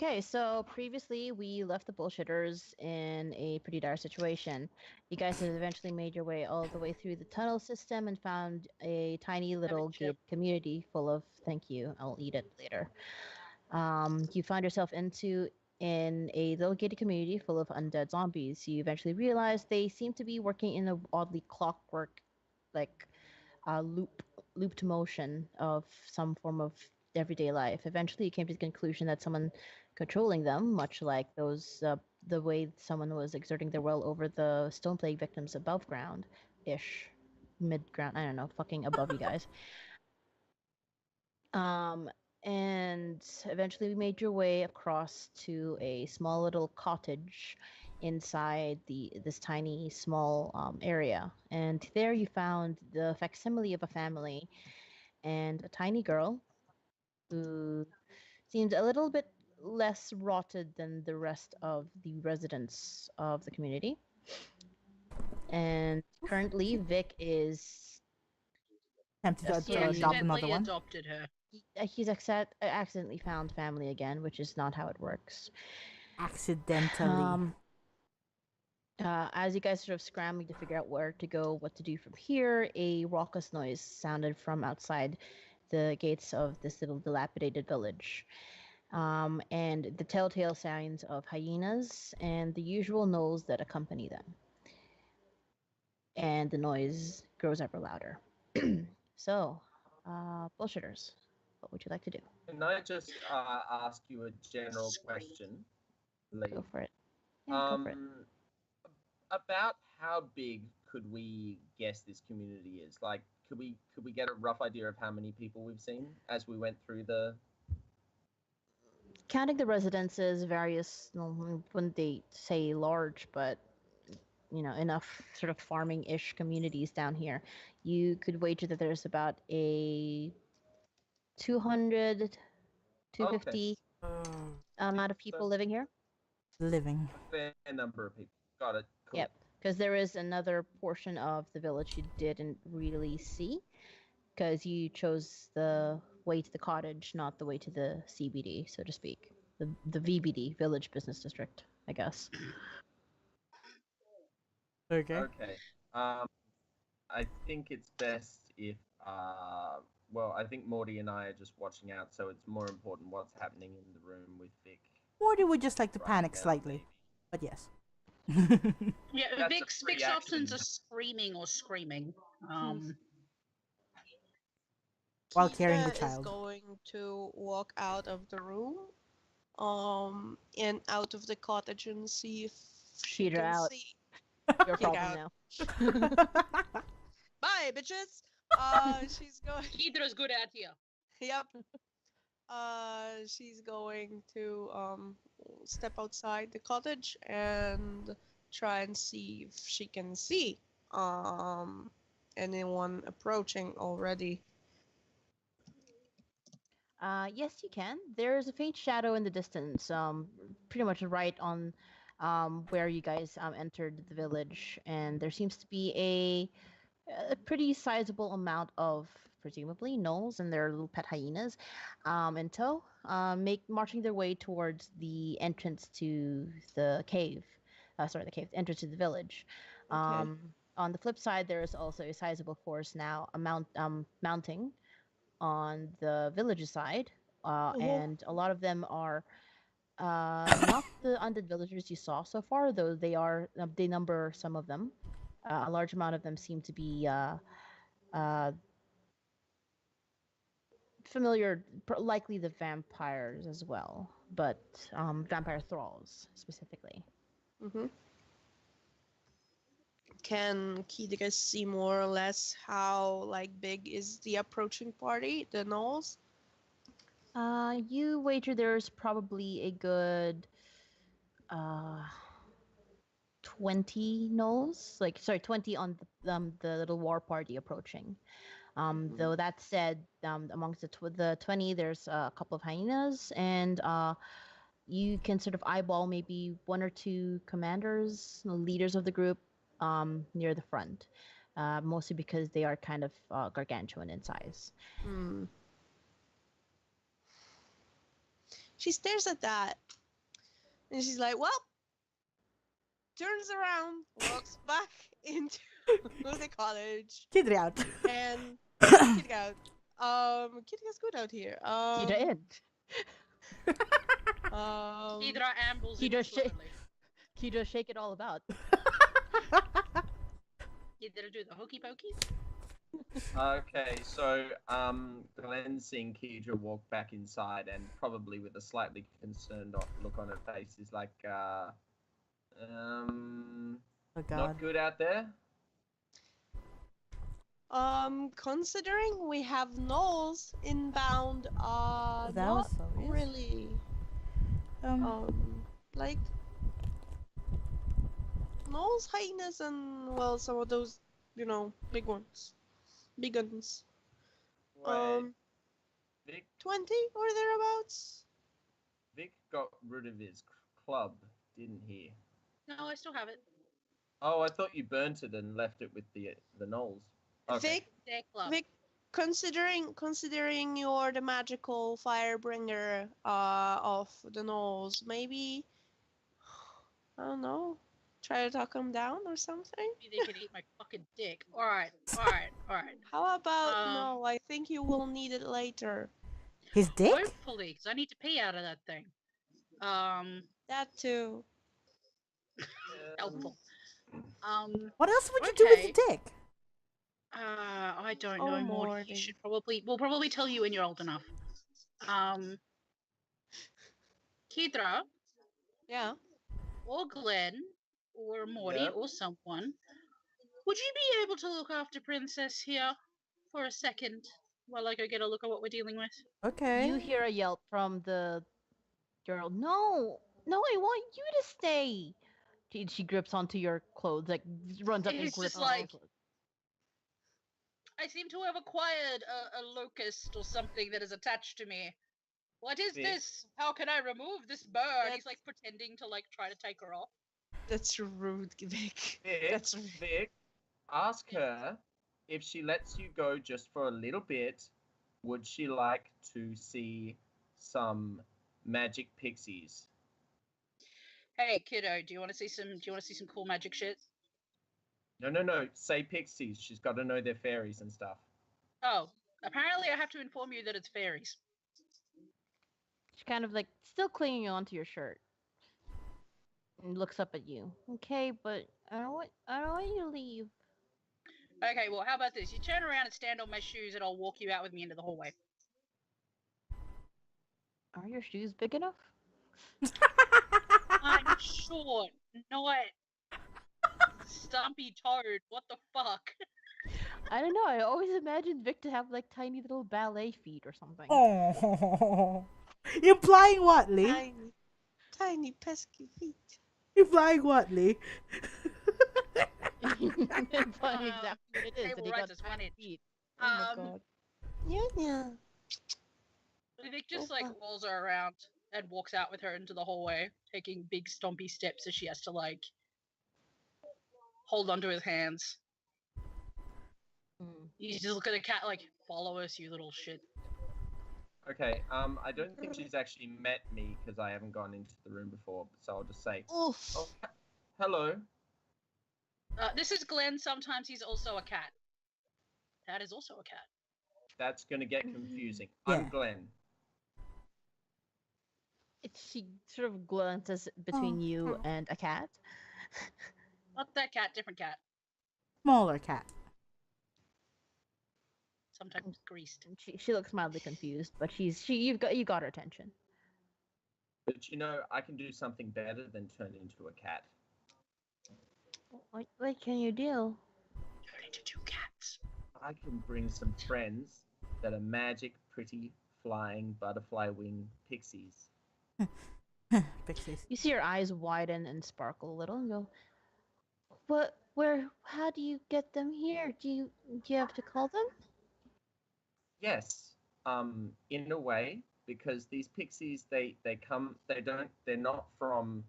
Okay, so previously we left the bullshitters in a pretty dire situation. You guys had eventually made your way all the way through the tunnel system and found a tiny Have it little chip. gated community full of, thank you, I'll eat it later. You found yourself in a little gated community full of undead zombies. You eventually realize they seem to be working in a oddly clockwork, like looped motion of some form of everyday life. Eventually, you came to the conclusion that someone controlling them, much like the way someone was exerting their will over the stone plague victims above ground, ish, mid ground. I don't know, fucking above you guys. Um, and eventually, we made your way across to a small little cottage inside this tiny small area. And there you found the facsimile of a family and a tiny girl who seemed a little bit less rotted than the rest of the residents of the community. And currently, Vic is Tempted He to adopt assumed another accidentally one. adopted her. he's accidentally found family again, which is not how it works. Accidentally. Um, as you guys sort of scrambling to figure out where to go, what to do from here, a raucous noise sounded from outside the gates of this little dilapidated village. And the telltale signs of hyenas and the usual gnolls that accompany them. And the noise grows ever louder. So, bullshitters, what would you like to do? Can I just ask you a general Scream. question, Lee? Go for it. Yeah, go for it. About how big could we guess this community is? Like, could we get a rough idea of how many people we've seen as we went through the? Counting the residences, various, well, wouldn't they say large, but enough sort of farming-ish communities down here. You could wager that there's about a 200, Okay, 250 amount of people so living here. Living. a fair number of people. Got it. Cool. Yep, because there is another portion of the village you didn't really see, because you chose the way to the cottage, not the way to the CBD, so to speak. The VBD, Village Business District, I guess. Okay. Okay. I think it's best if well, I think Morty and I are just watching out, so it's more important what's happening in the room with Vic. Morty would just like to right panic now, slightly. But yes. Yeah, That's a Vic's reaction. options are screaming or screaming. While carrying the Kika is child. going to walk out of the room, and out of the cottage and see if she Peter can out. see. Your Kick problem out. now. Bye, bitches. She's going. Hydra's good at here. Yep. She's going to step outside the cottage and try and see if she can see anyone approaching already. Yes, you can. There's a faint shadow in the distance, pretty much right on where you guys entered the village, and there seems to be a pretty sizable amount of presumably gnolls and their little pet hyenas in tow, marching their way towards the entrance to the cave. Sorry, the cave entrance to the village. Okay. On the flip side, there is also a sizable force now mounting on the village's side, and a lot of them are not the undead villagers you saw so far, though they number some of them. A large amount of them seem to be familiar, likely the vampires as well, but vampire thralls specifically. Mm-hmm. Can Kidika see more or less how big is the approaching party, the Gnolls? You wager there's probably a good 20 gnolls, 20 on the little war party approaching. Though that said, amongst the 20, there's a couple of hyenas, and you can sort of eyeball maybe one or two commanders, leaders of the group, near the front, mostly because they are kind of gargantuan in size. She stares at that. And she's like, well, turns around, walks back into the cottage, Kidri out. and Kid out. Kid gets good out here. Kira in. Hydra ambles Hydra in shake- slowly. Kira shake it all about. Hydra do the hokey pokey. Okay, so Glenn seeing Kedra walk back inside and probably with a slightly concerned look on her face is like, Oh god. not good out there. Considering we have Gnolls inbound, That not was obvious. really. Like Gnolls, hyenas, and well, some of those, you know, big ones, big guns. Wait, Vic 20 or thereabouts. Vic got rid of his club, didn't he? No, I still have it. Oh, I thought you burnt it and left it with the Gnolls. Okay. Deck club. Vic, considering you're the magical firebringer of the Gnolls, maybe I don't know, try to talk them down or something. Maybe they could eat my fucking dick. Alright, alright, alright. How about no? I think you will need it later. His dick? Hopefully, because I need to pee out of that thing. That too. Helpful. What else would you do with okay. the dick? I don't Oh, know, Morty. Morty. You should we'll probably tell you when you're old enough. Kidra, Yeah. or Glenn, or Morty, Yeah. or someone, would you be able to look after Princess here for a second while I go get a look at what we're dealing with? Okay. You hear a yelp from the girl. No, I want you to stay. She grips onto your clothes, like runs up and It's grips just on all like- clothes. I seem to have acquired a locust or something that is attached to me. What is Vic? this? How can I remove this bird? He's That's- like pretending to like try to take her off. That's rude, Vic. Vic, That's Vic, ask her if she lets you go just for a little bit, would she like to see some magic pixies? Hey kiddo, do you want to see some cool magic shit? No, say pixies. She's got to know they're fairies and stuff. Oh, apparently I have to inform you that it's fairies. She's kind of like still clinging onto your shirt and looks up at you. Okay, but I don't want you to leave. Okay, well, how about this? You turn around and stand on my shoes, and I'll walk you out with me into the hallway. Are your shoes big enough? I'm short, not stumpy toed. What the fuck? I don't know. I always imagined Vic to have like tiny little ballet feet or something. Oh. Implying what, Lee? tiny, tiny pesky feet. Implying what, Lee? Implying exactly what it is. table That he right got is tiny 1 inch. feet. Oh my god. Yeah. Vic just Oh, like fuck. rolls her around and walks out with her into the hallway, taking big stompy steps as she has to like hold onto his hands. Mm. You just look at the cat like, follow us, you little shit. Okay, I don't think she's actually met me because I haven't gone into the room before, so I'll just say, Oof. oh, hello. This is Glenn. Sometimes he's also a cat. That is also a cat. That's going to get confusing. Yeah. I'm Glenn. She sort of glances between you Oh. and a cat. Not that cat, different cat. Smaller cat. Sometimes greased. And she looks mildly confused, but you got her attention. But you know, I can do something better than turn into a cat. What can you do? Turn into 2 cats. I can bring some friends that are magic, pretty, flying, butterfly wing pixies. Pixies. You see her eyes widen and sparkle a little and go, how do you get them here? Do you have to call them? Yes, in a way, because these pixies, they're not from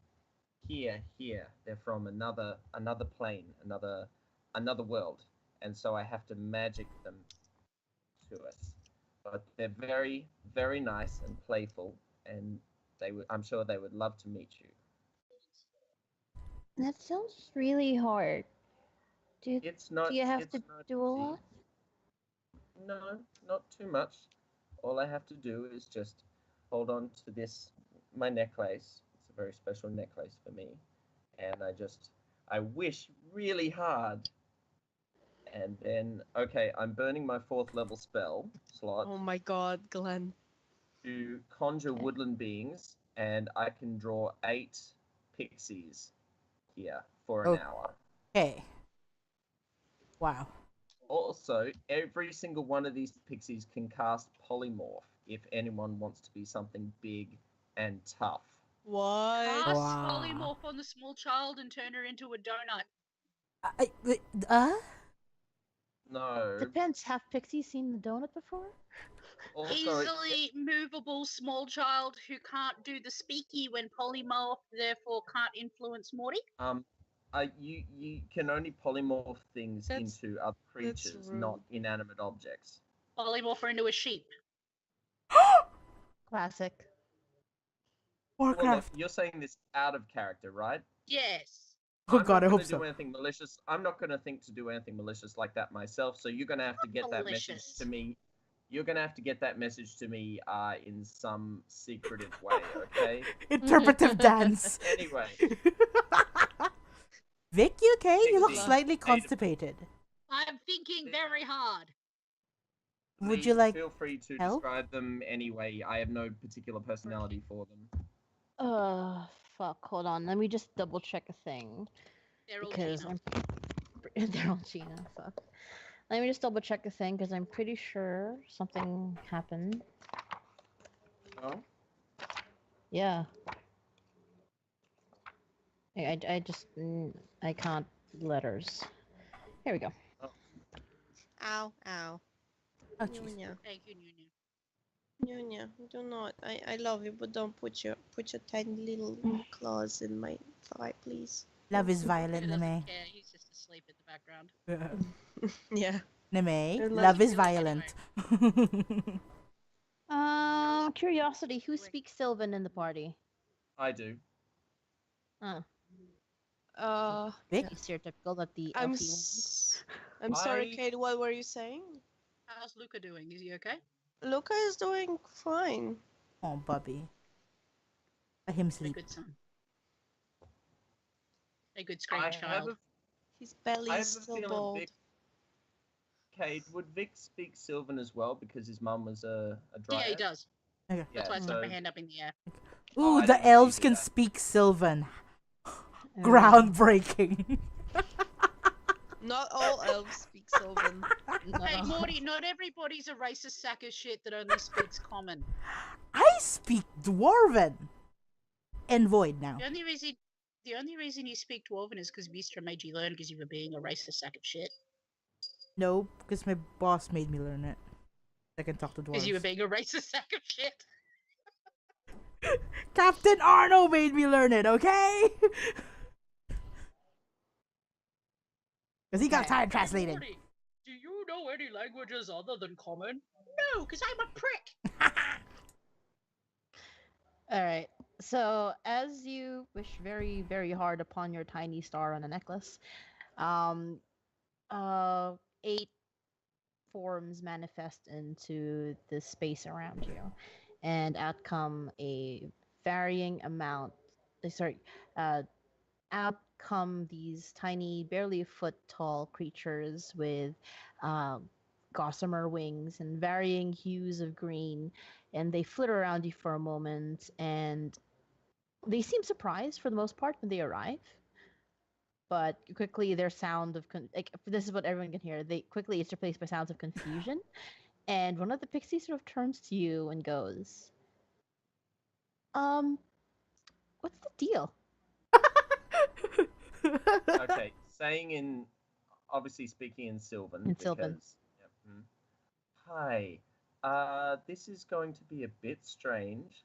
here. They're from another plane, another world, and so I have to magic them to us. But they're very, very nice and playful, and I'm sure they would love to meet you. That sounds really hard. Do It's not. you have It's to not do a easy. lot? No, not too much. All I have to do is just hold on to my necklace. It's a very special necklace for me, and I wish really hard, and then okay, I'm burning my 4th level spell slot Oh my god, Glenn. to conjure Okay. woodland beings, and I can draw 8 pixies here for an Oh. hour. Okay. Wow. Also, every single one of these pixies can cast polymorph if anyone wants to be something big and tough. What? Cast Wow. polymorph on the small child and turn her into a donut. No. Depends. Have pixies seen the donut before? Also, Easily movable small child who can't do the speaky when polymorph, therefore can't influence Morty. you can only polymorph things That's- into other creatures, not rude. inanimate objects. Polymorph her into a sheep. Classic. Well, look, Warcraft. you're saying this out of character, right? Yes. Oh I'm god, I not hope gonna do so. anything malicious. I'm not gonna think to do anything malicious like that myself. So you're gonna have to get that message Malicious. to me. You're gonna have to get that message to me in some secretive way, okay? Interpretive dance. Anyway, Vic, you okay? You look Pixie. slightly constipated. I'm thinking very hard. Would please you like feel free to help? describe them anyway. I have no particular personality for them. Fuck. Hold on. Let me just double check a thing They're all because Gina. they're all Gina. Fuck. Let me just double check a thing because I'm pretty sure something happened. No? Yeah. I just I can't letters. Here we go. Ow, ow. Oh, jeez. Nunya, Thank you, Nunu. Nunya, do not. I love you, but don't put your tiny little claws in my thigh, please. Love is Who violent, doesn't Neme. care? He's just asleep in the background. Yeah. Neme, I love is you anyway. violent. Curiosity. Who speaks Sylvan in the party? I do. Vic? Pretty stereotypical that the I'm LP ones. I'm sorry, I- Kate. What were you saying? How's Luca doing? Is he okay? Luca is doing fine. Oh, Bubby. Let him A sleep. good son. A good I screen have child. His belly I is have a still feeling bald. Vic. Kate, would Vic speak Sylvan as well because his mum was a Yeah, he dryad? does. Okay. That's why I stuck so my hand up in the air. Ooh, I the didn't see elves you can do that. speak Sylvan. Mm. Groundbreaking. Not all elves speak Sylvan. Hey, No. Morty, not everybody's a racist sack of shit that only speaks common. I speak Dwarven. And Void now. The only reason you speak Dwarven is because Mistra made you learn because you were being a racist sack of shit. No, because my boss made me learn it. I can talk to Because you were dwarves. being a racist sack of shit. Captain Arno made me learn it, okay? Because he got Okay. tired Hey, translating. Morty, do you know any languages other than common? No, because I'm a prick. All right. So as you wish very, very hard upon your tiny star on a necklace, um, 8 forms manifest into the space around you, and out come a varying amount. Sorry, out come these tiny, barely a foot tall creatures with gossamer wings and varying hues of green, and they flitter around you for a moment, and they seem surprised for the most part when they arrive. But quickly, their sound of this is what everyone can hear. They quickly it's replaced by sounds of confusion, and one of the pixies sort of turns to you and goes, what's the deal?" Okay, saying obviously speaking in Sylvan. In Sylvan. Because, yep, hi, this is going to be a bit strange.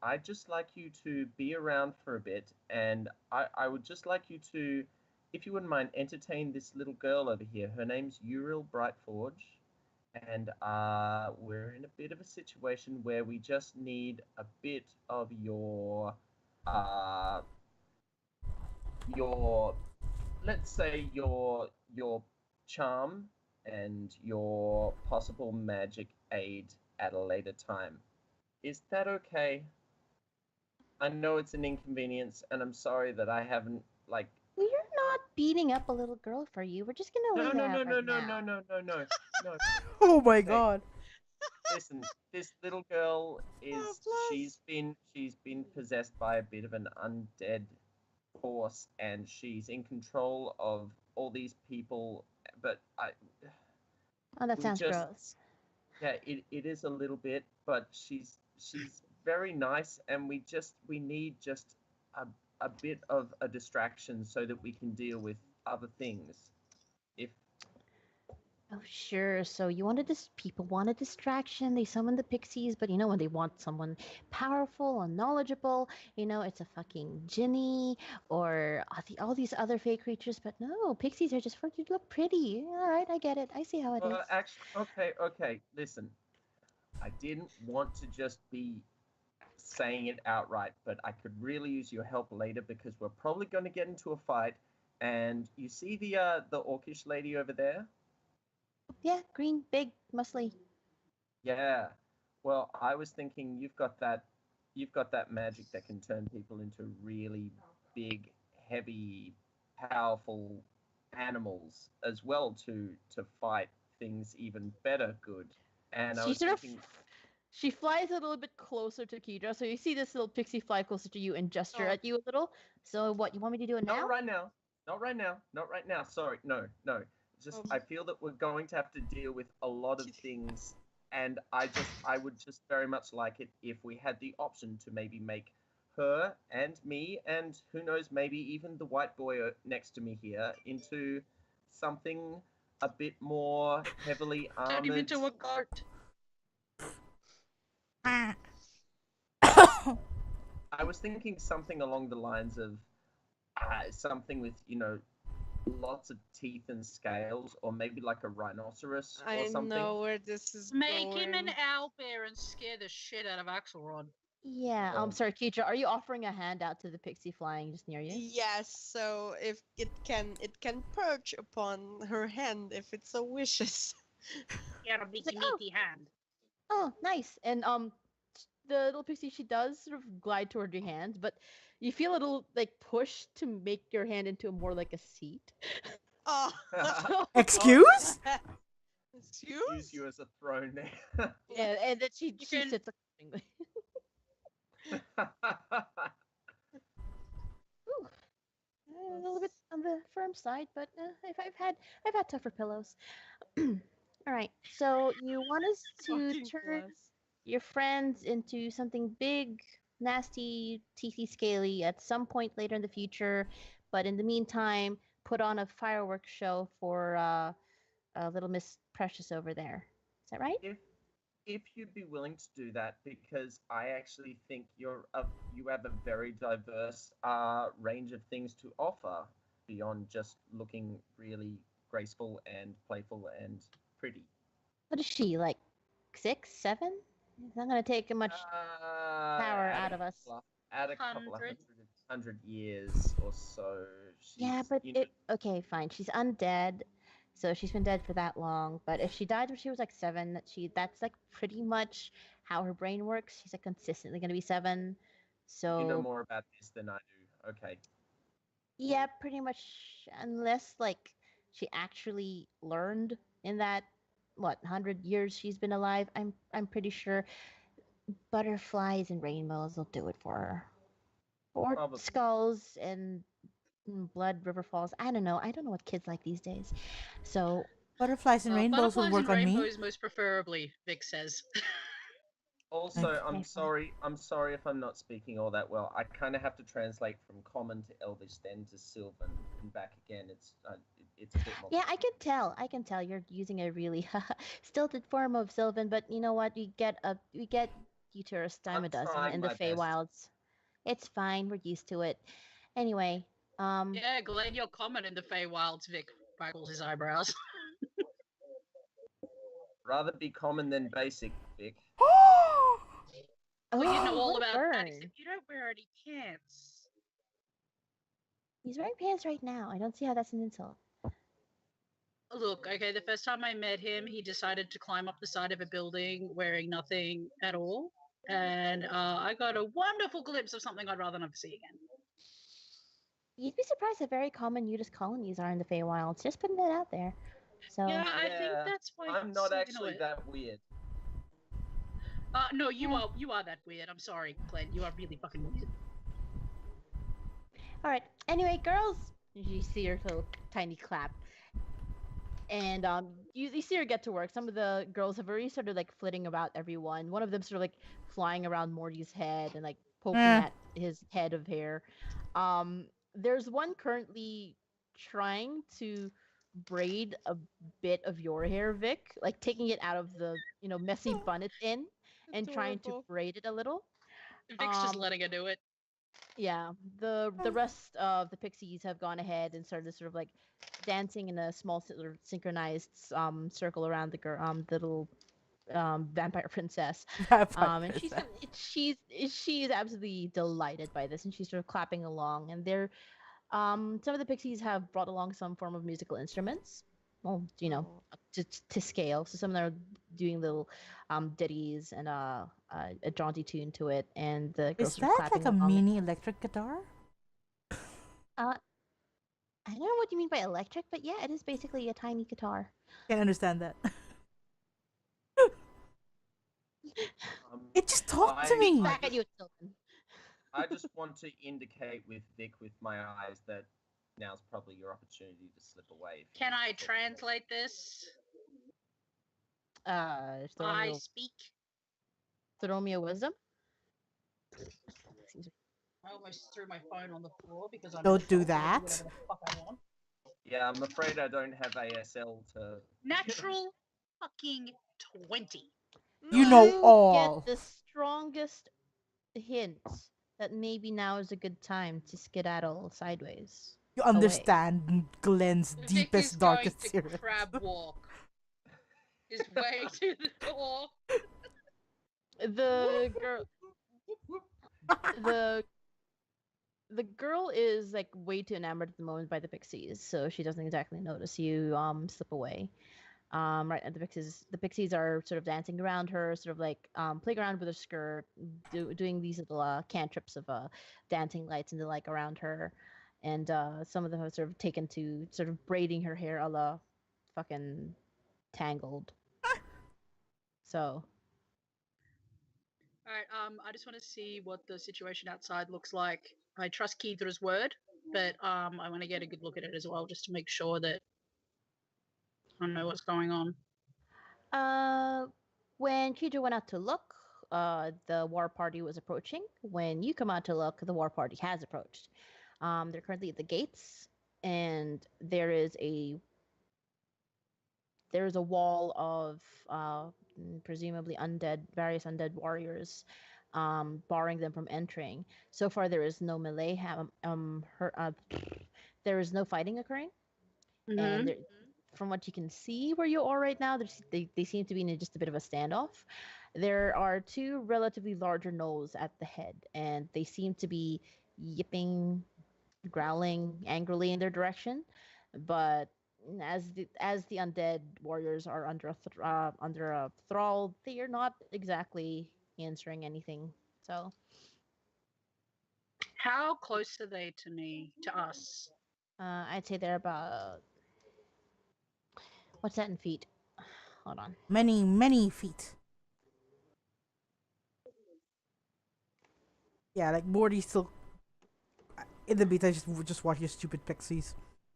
I'd just like you to be around for a bit, and I would just like you to, if you wouldn't mind, entertain this little girl over here. Her name's Yuril Brightforge, and we're in a bit of a situation where we just need a bit of uh, your let's say your charm and your possible magic aid at a later time. Is that okay? I know it's an inconvenience, and I'm sorry that I haven't like. We're not beating up a little girl for you. We're just gonna No, lay no, that no, out no, right no, now. no, no, no, no, no. Oh my Okay, god. listen. This little girl Oh, is plus. she's been possessed by a bit of an undead force, and she's in control of all these people. But Oh, that we sounds just gross. yeah, it is a little bit, but she's very nice, and we need just a a bit of a distraction so that we can deal with other things. If Oh, sure. So you wanted this? People want a distraction. They summon the pixies, but when they want someone powerful and knowledgeable, it's a fucking Ginny or all these other fake creatures. But no, pixies are just for you to look pretty. All right, I get it. I see how it is. well, actually, okay, listen, I didn't want to just be saying it outright, but I could really use your help later because we're probably going to get into a fight. And you see the orcish lady over there? Yeah, green, big, muscly. Yeah. Well, I was thinking you've got that magic that can turn people into really big, heavy, powerful animals as well to fight things even better good. And I She was sort of thinking, she flies a little bit closer to Kidra, so you see this little pixie fly closer to you and gesture Oh, at you a little. So what, you want me to do it not now? right now. Not right now. Not right now. Sorry. No, no. Just oh. I feel that we're going to have to deal with a lot of things, and I would just very much like it if we had the option to maybe make her and me and who knows, maybe even the white boy next to me here into something a bit more heavily Turn him armored. into a goat. I was thinking something along the lines of something with lots of teeth and scales, or maybe like a rhinoceros or I something. know where this is Make him an going. owlbear and scare the shit out of Axelrod. Yeah, I'm Well, sorry, Kidra. Are you offering a hand out to the pixie flying just near you? Yes, so if it can perch upon her hand if it so wishes. Get a She's like, meaty oh, meaty hand. oh, nice. And the little pixie, she does sort of glide toward your hands, but you feel a little like push to make your hand into more like a seat. Oh. So Excuse? use Excuse? you as a throne there. yeah, and then she can- sits accordingly. Ooh, a little bit on the firm side, but I've had tougher pillows. All right, so you want us to Fucking turn plus. your friends into something big, nasty, teethy, scaly at some point later in the future, but in the meantime, put on a fireworks show for little Miss Precious over there. Is that right? if if you'd be willing to do that, because I actually think you have a very diverse range of things to offer beyond just looking really graceful and playful and pretty. What is she, like 6, 7? It's not gonna take much power Add a out of us. add a couple of 100. hundred years or so. Yeah, She's but okay, fine. She's undead, so she's been dead for that long. But if she died when she was like 7, that's like pretty much how her brain works. She's like consistently gonna be 7. you know So more about this than I do. Okay. yeah, pretty much, unless like she actually learned in that 100 years she's been alive. I'm pretty sure butterflies and rainbows will do it for her, or Probably. skulls and blood river falls. I don't know what kids like these days. So Butterflies and rainbows will Butterflies work and on me. rainbows most preferably, Vic says. Also, Okay, I'm fine. sorry. I'm sorry if I'm not speaking all that well. I kind of have to translate from Common to Elvish, then to Sylvan, and back again. It's a bit more. yeah, I can tell you're using a really stilted form of Sylvan, but you know what? We get you to a dime I'm a dozen trying in the my best. Feywilds. It's fine. We're used to it. Anyway, Yeah, glad you're common in the Feywilds, Vic waggles his eyebrows. Rather be common than basic, Vic. Well, you know all what a about that, burn. except you don't wear any pants. He's wearing pants right now. I don't see how that's an insult. Look, okay, the first time I met him, he decided to climb up the side of a building wearing nothing at all. And I got a wonderful glimpse of something I'd rather never see again. You'd be surprised how very common nudist colonies are in the Feywilds. Just putting it out there. So Yeah, I think Yeah, that's why I'm he's not so actually into it. that weird. No, you Yeah. are that weird. I'm sorry, Glenn. You are really fucking weird. all right. Anyway, girls, you see her little tiny clap, and you see her get to work. Some of the girls have already started like flitting about everyone. One of them sort of like flying around Morty's head and like poking at his head of hair. There's one currently trying to braid a bit of your hair, Vic, like taking it out of the messy bun it's in and trying to Adorable. braid it a little. Vic's just Um, letting her do it. Yeah, the rest of the pixies have gone ahead and started sort of like dancing in a small sort of synchronized circle around the little vampire princess. And she's absolutely delighted by this, and she's sort of clapping along. And they're some of the pixies have brought along some form of musical instruments. Well, Oh. to scale. So some of them are doing little ditties and a jaunty tune to it, and the girls Is are that clapping like a along. mini electric guitar? I don't know what you mean by electric, but yeah, it is basically a tiny guitar. Can't understand that. It just talked to I- me. Back at you, Sylvan. I just want to indicate with Vic with my eyes that now's probably your opportunity to slip away. if you Can want I to talk to me. translate this? Throw me, I a, speak. throw me a wisdom. I almost threw my phone on the floor because I'm Don't do default, I that. whatever the fuck I want. Yeah, I'm afraid I don't have ASL to. Natural fucking 20. You know You all. get the strongest hint that maybe now is a good time to skedaddle sideways. You understand Glenn's Vic is deepest, going darkest to secrets. crab walk his way to the door. The girl, the the girl is like way too enamored at the moment by the pixies, so she doesn't exactly notice you slip away. Right, and the pixies are sort of dancing around her, sort of like playing around with her skirt, doing these little cantrips of dancing lights and the like around her, and some of them have sort of taken to sort of braiding her hair a la fucking Tangled. So Alright, I just want to see what the situation outside looks like. I trust Keithra's word, but I want to get a good look at it as well, just to make sure that I know what's going on. when Kidra went out to look, the war party was approaching. When you come out to look, the war party has approached. They're currently at the gates, and there is a wall of presumably various undead warriors, barring them from entering. So far, there is no melee. There is no fighting occurring, and Mhm. from what you can see where you are right now, they seem to be in just a bit of a standoff. There are two relatively larger gnolls at the head, and they seem to be yipping, growling angrily in their direction. But as the undead warriors are under a thrall, they are not exactly answering anything. So How close are they to me, to us? I'd say they're about, what's that in feet? Hold on. Many, many feet. Yeah, like Morty still in the beta just watch your stupid pixies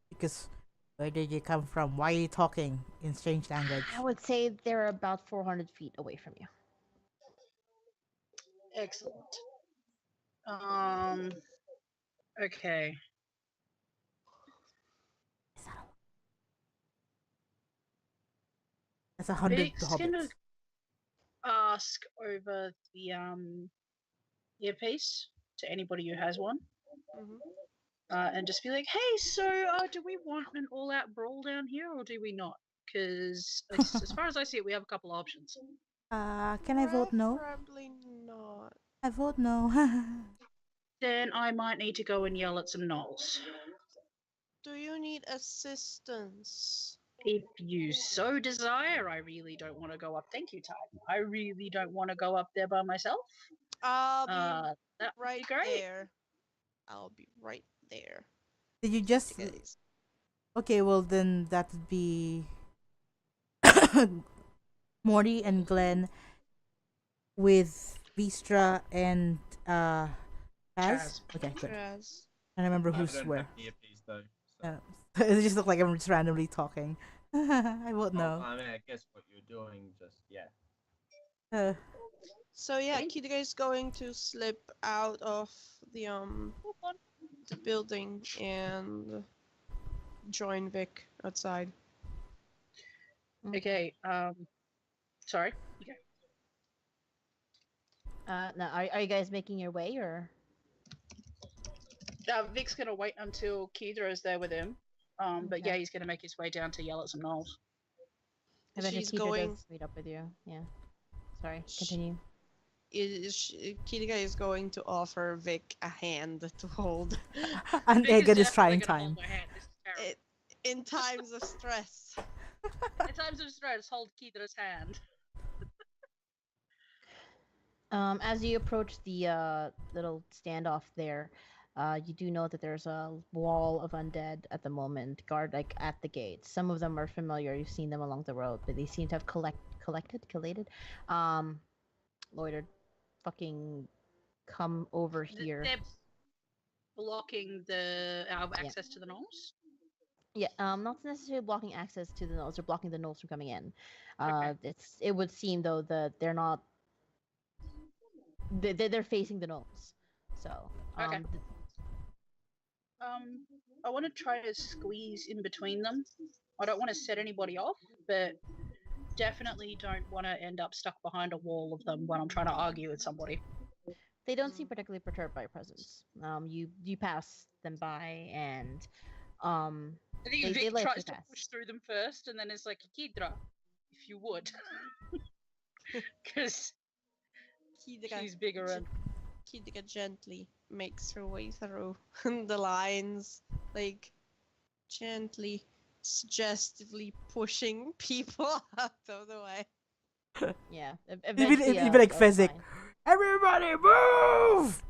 because where did you come from? Why are you talking in strange language? I would say they're about 400 feet away from you. Excellent. Okay. That's 100 Vic's gonna hobbits. ask over the earpiece to anybody who has one, Mhm. and just be like, "Hey, so do we want an all-out brawl down here, or do we not?" Because as far as I see it, we have a couple of options. Can I vote no? Probably not. I vote no. Then I might need to go and yell at some gnolls. Do you need assistance? If you so desire, I really don't want to go up. Thank you, Titan. I really don't want to go up there by myself. I'll be That would right be great. there. I'll be right there. Did you just? Guys. Okay, well then that would be Morty and Glenn with Vistra and Chaz. Chaz. Okay, good. Yes. I remember I who's don't where. have earpiece though. So. It just looked like I'm just randomly talking. I won't know. I mean, I guess what you're doing, just yeah. So yeah, Kid Guy is going to slip out of the building and join Vic outside. Okay. Sorry. Okay. No, are you guys making your way or? Vic's gonna wait until Keithra is there with him. But Okay. yeah, he's gonna make his way down to yell at some gnolls. Eventually, She's Keita going. does meet up with you. Yeah. Sorry. Continue. Kid Guy is going to offer Vic a hand to hold An Vic egg is at this definitely trying gonna time. hold my hand. This is terrible. in times of stress. In times of stress, hold Keithra's hand. As you approach the little standoff there, you do know that there's a wall of undead at the moment, guard like at the gates. Some of them are familiar; you've seen them along the road, but they seem to have collated, loitered, fucking come over here. They're blocking our access to the gnolls. Yeah, not necessarily blocking access to the gnolls; they're blocking the gnolls from coming in. Okay. It would seem though that they're not. They're facing the gnolls, so Okay. I want to try to squeeze in between them. I don't want to set anybody off, but definitely don't want to end up stuck behind a wall of them when I'm trying to argue with somebody. they don't seem particularly perturbed by your presence. You pass them by, and I think they Vic let tries you to pass. push through them first, and then it's like, Kidra, if you would. Because she's bigger and Kid Guy gently makes her way through the lines, like gently, suggestively pushing people out of the way. Yeah, Even like that's Fezzik. fine. Everybody move!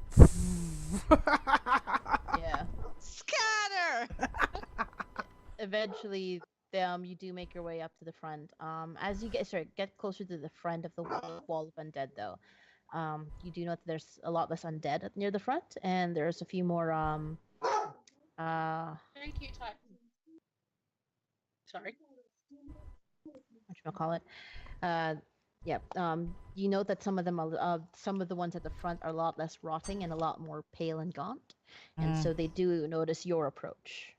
Yeah. Scatter! Eventually, you do make your way up to the front. As you get closer to the front of the wall of undead, though, you do note that there's a lot less undead near the front, and there's a few more thank you, Titan. Sorry. whatchamacallit, yeah. You note that some of them are, some of the ones at the front are a lot less rotting and a lot more pale and gaunt, and so they do notice your approach.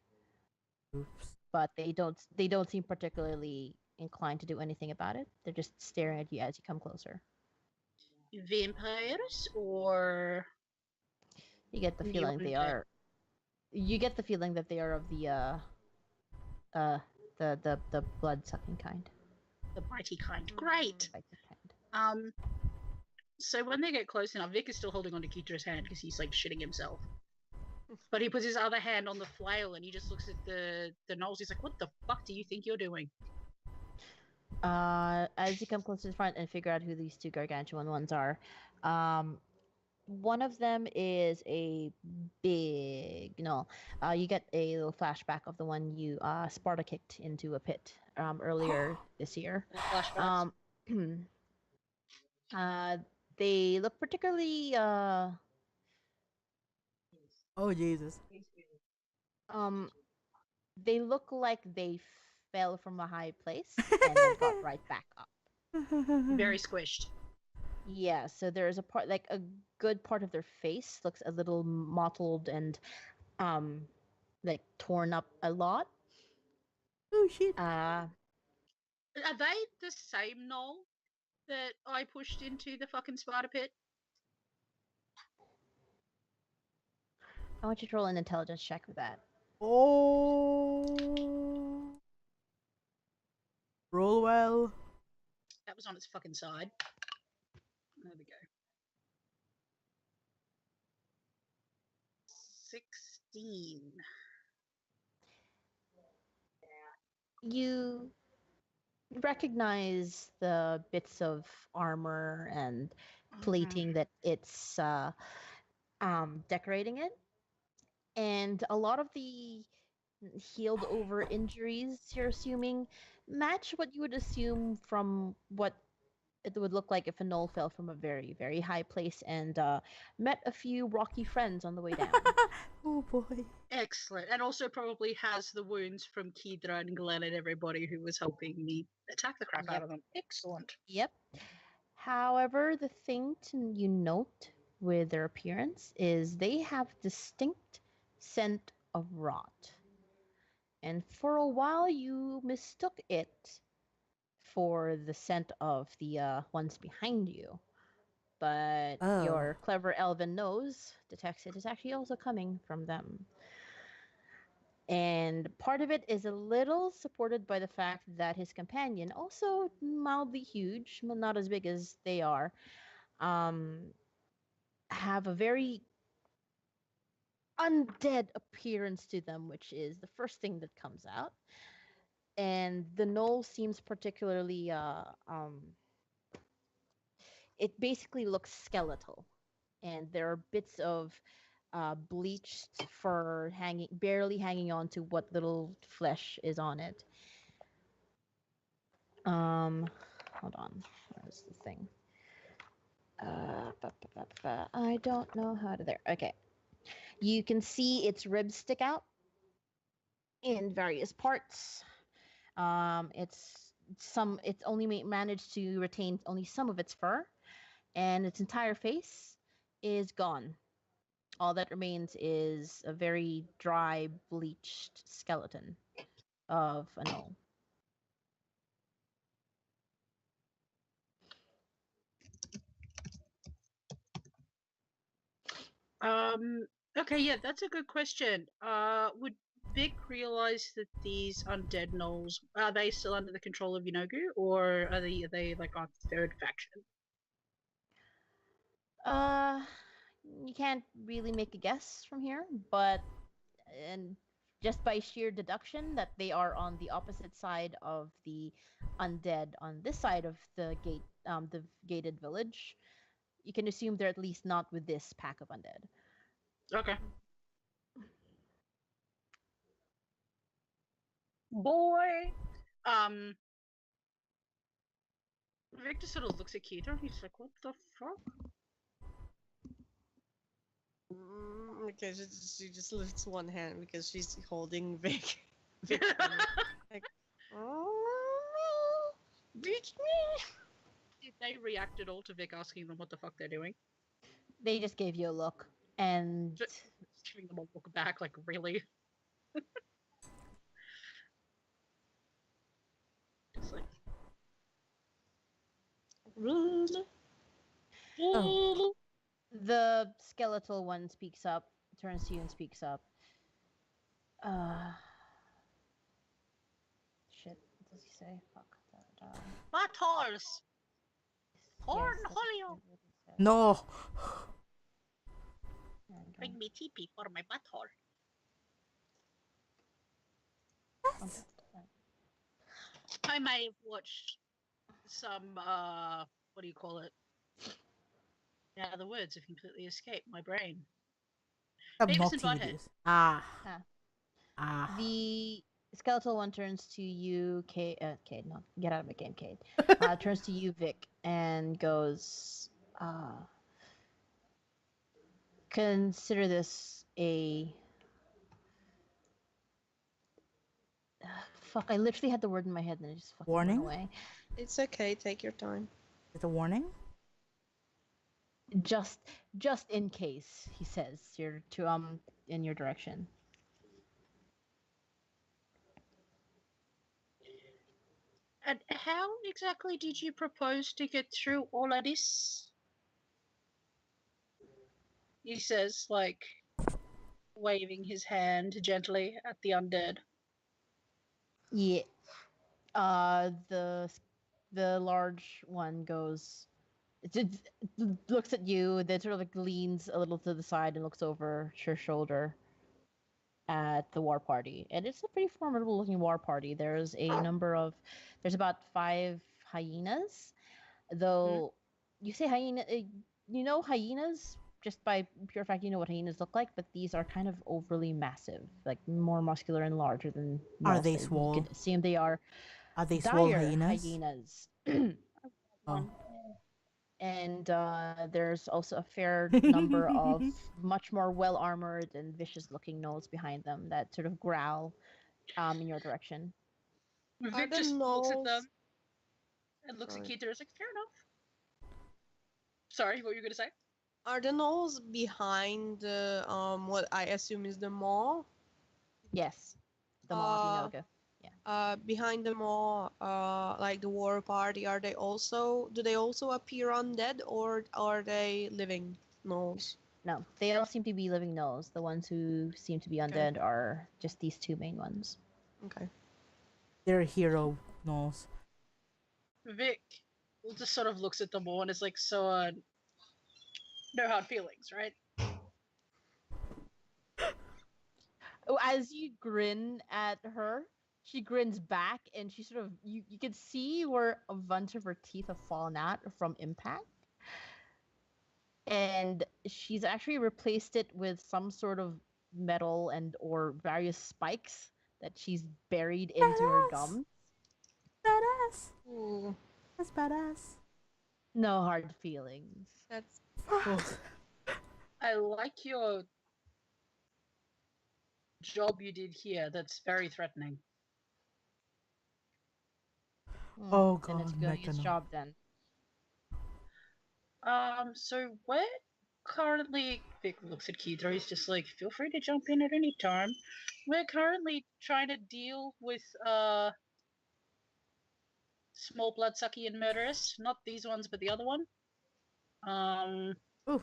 Oops. But they don't seem particularly inclined to do anything about it. They're just staring at you as you come closer. Vampires or You get the The feeling they undead. are. You get the feeling that they are of the blood sucking kind. the bitey kind? Great. Like the kind. So when they get close enough, Vic is still holding onto Kitra's hand because he's like shitting himself. But he puts his other hand on the flail and he just looks at the gnolls. He's like, "What the fuck do you think you're doing?" As you come close to the front and figure out who these two gargantuan ones are, one of them is a big gnoll. You get a little flashback of the one you Sparta kicked into a pit earlier this year. Flashbacks. They look particularly Oh Jesus. they look like they fell from a high place and then got right back up. Very squished. Yeah, so there's a part, like a good part of their face looks a little mottled and like torn up a lot. Oh shit. Are they the same gnoll that I pushed into the fucking spider pit? I want you to roll an intelligence check with that. Oh. was on its fucking side. There we go. 16. You recognize the bits of armor and plating that it's decorating it, and a lot of the healed over injuries you're assuming match what you would assume from what it would look like if a gnoll fell from a very, very high place and met a few rocky friends on the way down. Oh boy. Excellent. And also probably has the wounds from Kidra and Glenn and everybody who was helping me attack the crap out of them. Excellent. Yep. However, the thing you note with their appearance is they have distinct scent of rot. And for a while you mistook it for the scent of the ones behind you. But your clever elven nose detects it is actually also coming from them. And part of it is a little supported by the fact that his companion, also mildly huge, but not as big as they are, have a very undead appearance to them, which is the first thing that comes out. And the gnoll seems particularly it basically looks skeletal, and there are bits of bleached fur barely hanging on to what little flesh is on it. Hold on, where's the thing? I don't know how to there. Okay, you can see its ribs stick out in various parts. It's only managed to retain only some of its fur, and its entire face is gone. All that remains is a very dry, bleached skeleton of a gnoll. Okay, yeah, that's a good question. Would Vic realize that these undead gnolls, are they still under the control of Yeenoghu, or are they like on third faction? You can't really make a guess from here, but and just by sheer deduction that they are on the opposite side of the undead on this side of the gated village, you can assume they're at least not with this pack of undead. Okay. Boy, Victor sort of looks at Keita and he's like, "What the fuck?" Okay, she just lifts one hand because she's holding Vic. Vic like, oh, beat me. Did they react at all to Vic asking them what the fuck they're doing? They just gave you a look, and Just giving them a look back, like, really? Just like, really? Oh. The skeletal one speaks up, turns to you and speaks up. Shit, what does he say? Fuck. Buttholes! Horn Holio! No. Bring me TP for my butthole. I may have watched some, what do you call it? Now the words have completely escaped my brain. Beavis and Butthead. The skeletal one turns to you, Cade. No, get out of my game, Cade. Turns to you, Vic, and goes, consider this a... fuck, I literally had the word in my head and it just fucking Warning? went away. It's okay, take your time. Is it a warning? Just in case, he says, you're to in your direction. And how exactly did you propose to get through all of this? He says, like, waving his hand gently at the undead. Yeah. The the large one goes, it looks at you, then sort of like leans a little to the side and looks over her shoulder at the war party. And it's a pretty formidable looking war party. There's about 5 hyenas, though you say hyena, you know hyenas just by pure fact you know what hyenas look like, but these are kind of overly massive, like more muscular and larger than Are most. they You swole? can assume they are Are they swole dire hyenas? Oh. And there's also a fair number of much more well-armored and vicious-looking gnolls behind them that sort of growl in your direction. Vic the just looks at them Gnolls- and looks at Sorry. Keith and is like, fair enough. Sorry, what were you gonna say? Are the Gnolls behind the what I assume is the mall? Yes, the Maw Yeenoghu. Behind the mall, like the war party, do they also appear undead, or are they living Gnolls? No, they all seem to be living gnolls. The ones who seem to be Okay. undead are just these 2 main ones. Okay. They're hero Gnolls. Vic just sort of looks at them all and is like, so, no hard feelings, right? Oh, as you grin at her, she grins back, and she sort of you can see where a bunch of her teeth have fallen out from impact, and she's actually replaced it with some sort of metal and or various spikes that she's buried into her Badass. gums. Badass. Ooh, That's badass. No hard feelings. that's I like your job you did here. That's very threatening. Oh Then it's god, going its Mechano. job then. So we're currently, Vic looks at Keithra, he's just like, feel free to jump in at any time. We're currently trying to deal with, small bloodsucky and murderous. Not these ones, but the other one. Ooh.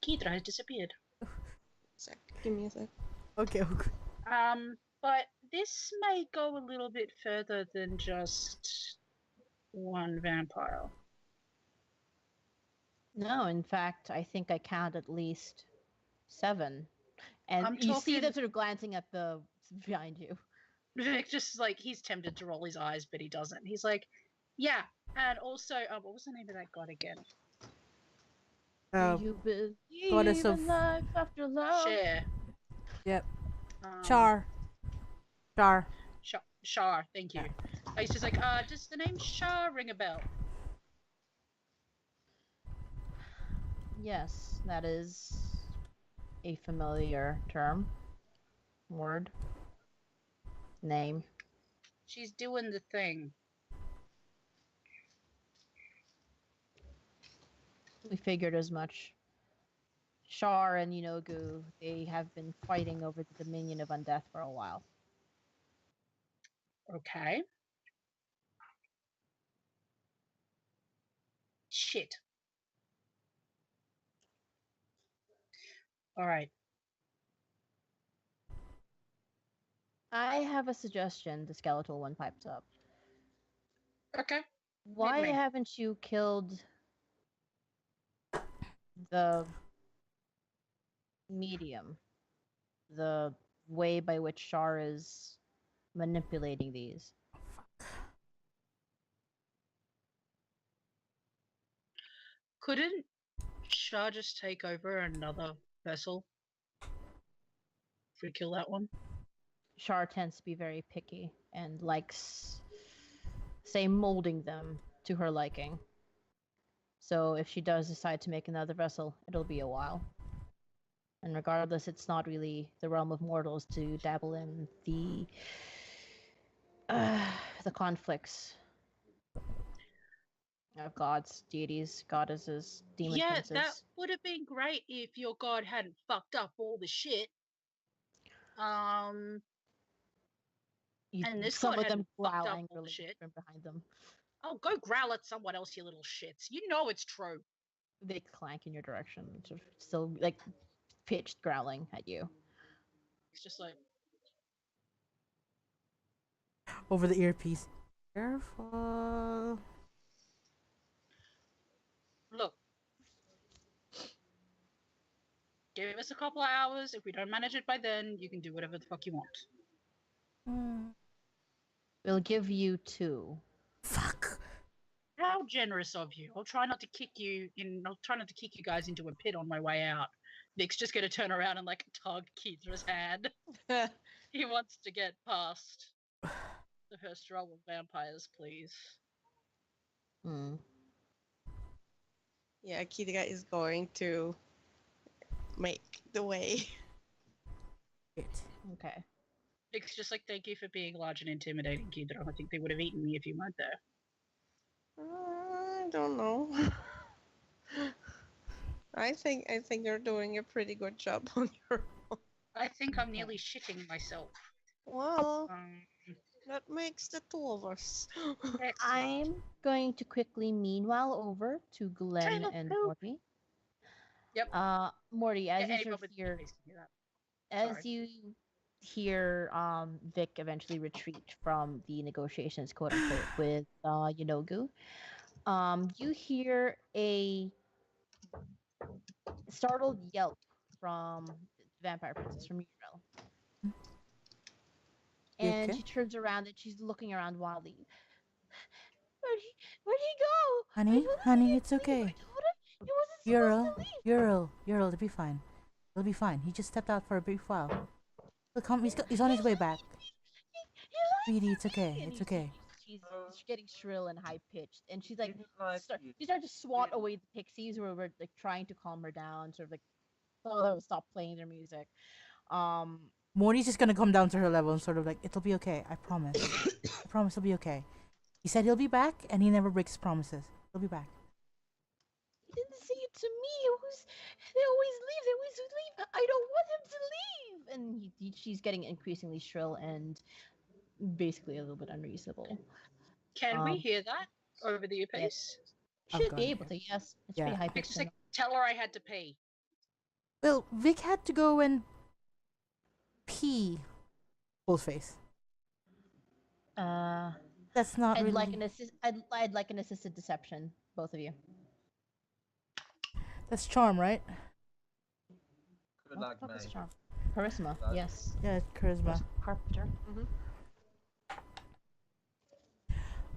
Keithra has disappeared. sec. Give me a sec. Okay. But this may go a little bit further than just one vampire. No, in fact, I think I count at least 7. And I'm you see them talking- sort of glancing at the behind you. Vic just like, he's tempted to roll his eyes, but he doesn't. He's like, yeah, and also, what was the name of that god again? Do you believe goddess in of- life after love? Share. Yep. Um, Char. Char. Shar, thank you. He's just like, does the name Shar ring a bell? Yes, that is a familiar term. Word. Name. She's doing the thing. We figured as much. Shar and Yeenoghu, they have been fighting over the dominion of undeath for a while. Okay. Shit. Alright. I have a suggestion, the skeletal one pipes up. Okay. Why me. haven't you killed the medium? The way by which Shar is manipulating these. Couldn't Shar just take over another vessel? If we kill that one? Shar tends to be very picky and likes, say, molding them to her liking. So if she does decide to make another vessel, it'll be a while. And regardless, it's not really the realm of mortals to dabble in the conflicts of gods, deities, goddesses, demon Yeah, princes. that would have been great if your god hadn't fucked up all the shit. And this Some god of them hadn't fucked growl up all angrily the shit. from behind them. Oh, go growl at someone else, you little shits. You know it's true. They clank in your direction, sort of still like pitched growling at you. It's just like, Over the earpiece. Careful. Look, give us a couple of hours. If we don't manage it by then, you can do whatever the fuck you want. Hmm. We'll give you 2. Fuck. How generous of you. I'll try not to kick you guys into a pit on my way out. Nick's just gonna turn around and like tug Keithra's hand. He wants to get past the first row of vampires, please. Hmm. Yeah, Kidga is going to make the way. Wait. Okay. Nick's just like, thank you for being large and intimidating, Keithra. I think they would have eaten me if you weren't there. I don't know. I think you're doing a pretty good job on your own. I think I'm nearly shitting myself. Well, Um, that makes the 2 of us. I'm going to quickly meanwhile over to Glenn Trail of and poop. Morty. Yep. Morty, as you anyone sort of with hear, face can do that. as Sorry. you hear Vic eventually retreat from the negotiations, quote unquote, with Yeenoghu, you hear a startled yelp from the vampire princess, from Yuril. You And okay? she turns around and she's looking around wildly. Where'd he go? I Honey, told him honey, to it's leave. okay. I told him he wasn't Yuril, supposed to leave. Yuril, it'll be fine. It'll be fine. He just stepped out for a brief while. He'll come. He's on his way back. He lied Sweetie, to it's okay. me. And It's okay. She's getting shrill and high pitched, and she's like, Didn't lie to you. she starts to swat Didn't. away the pixies who were like trying to calm her down, sort of like, so they would stop playing their music. Morty's just gonna come down to her level and sort of like, it'll be okay. I promise. I promise it'll be okay. He said he'll be back, and he never breaks promises. He'll be back. He didn't say it to me. They always leave. They always leave. I don't want him to leave. And she's getting increasingly shrill and basically a little bit unreasonable. Can we hear that over the earpiece? I've Should got be it, able to, yes. It's Yeah. pretty high Nick's pitched. just like, tell her I had to pee. Well, Vic had to go and pee. Full face. That's not I'd really. like an I'd like an assisted deception, both of you. That's charm, right? Good What luck, the fuck is mate. charm? Charisma, Luck. yes. Yeah, charisma. Carpenter.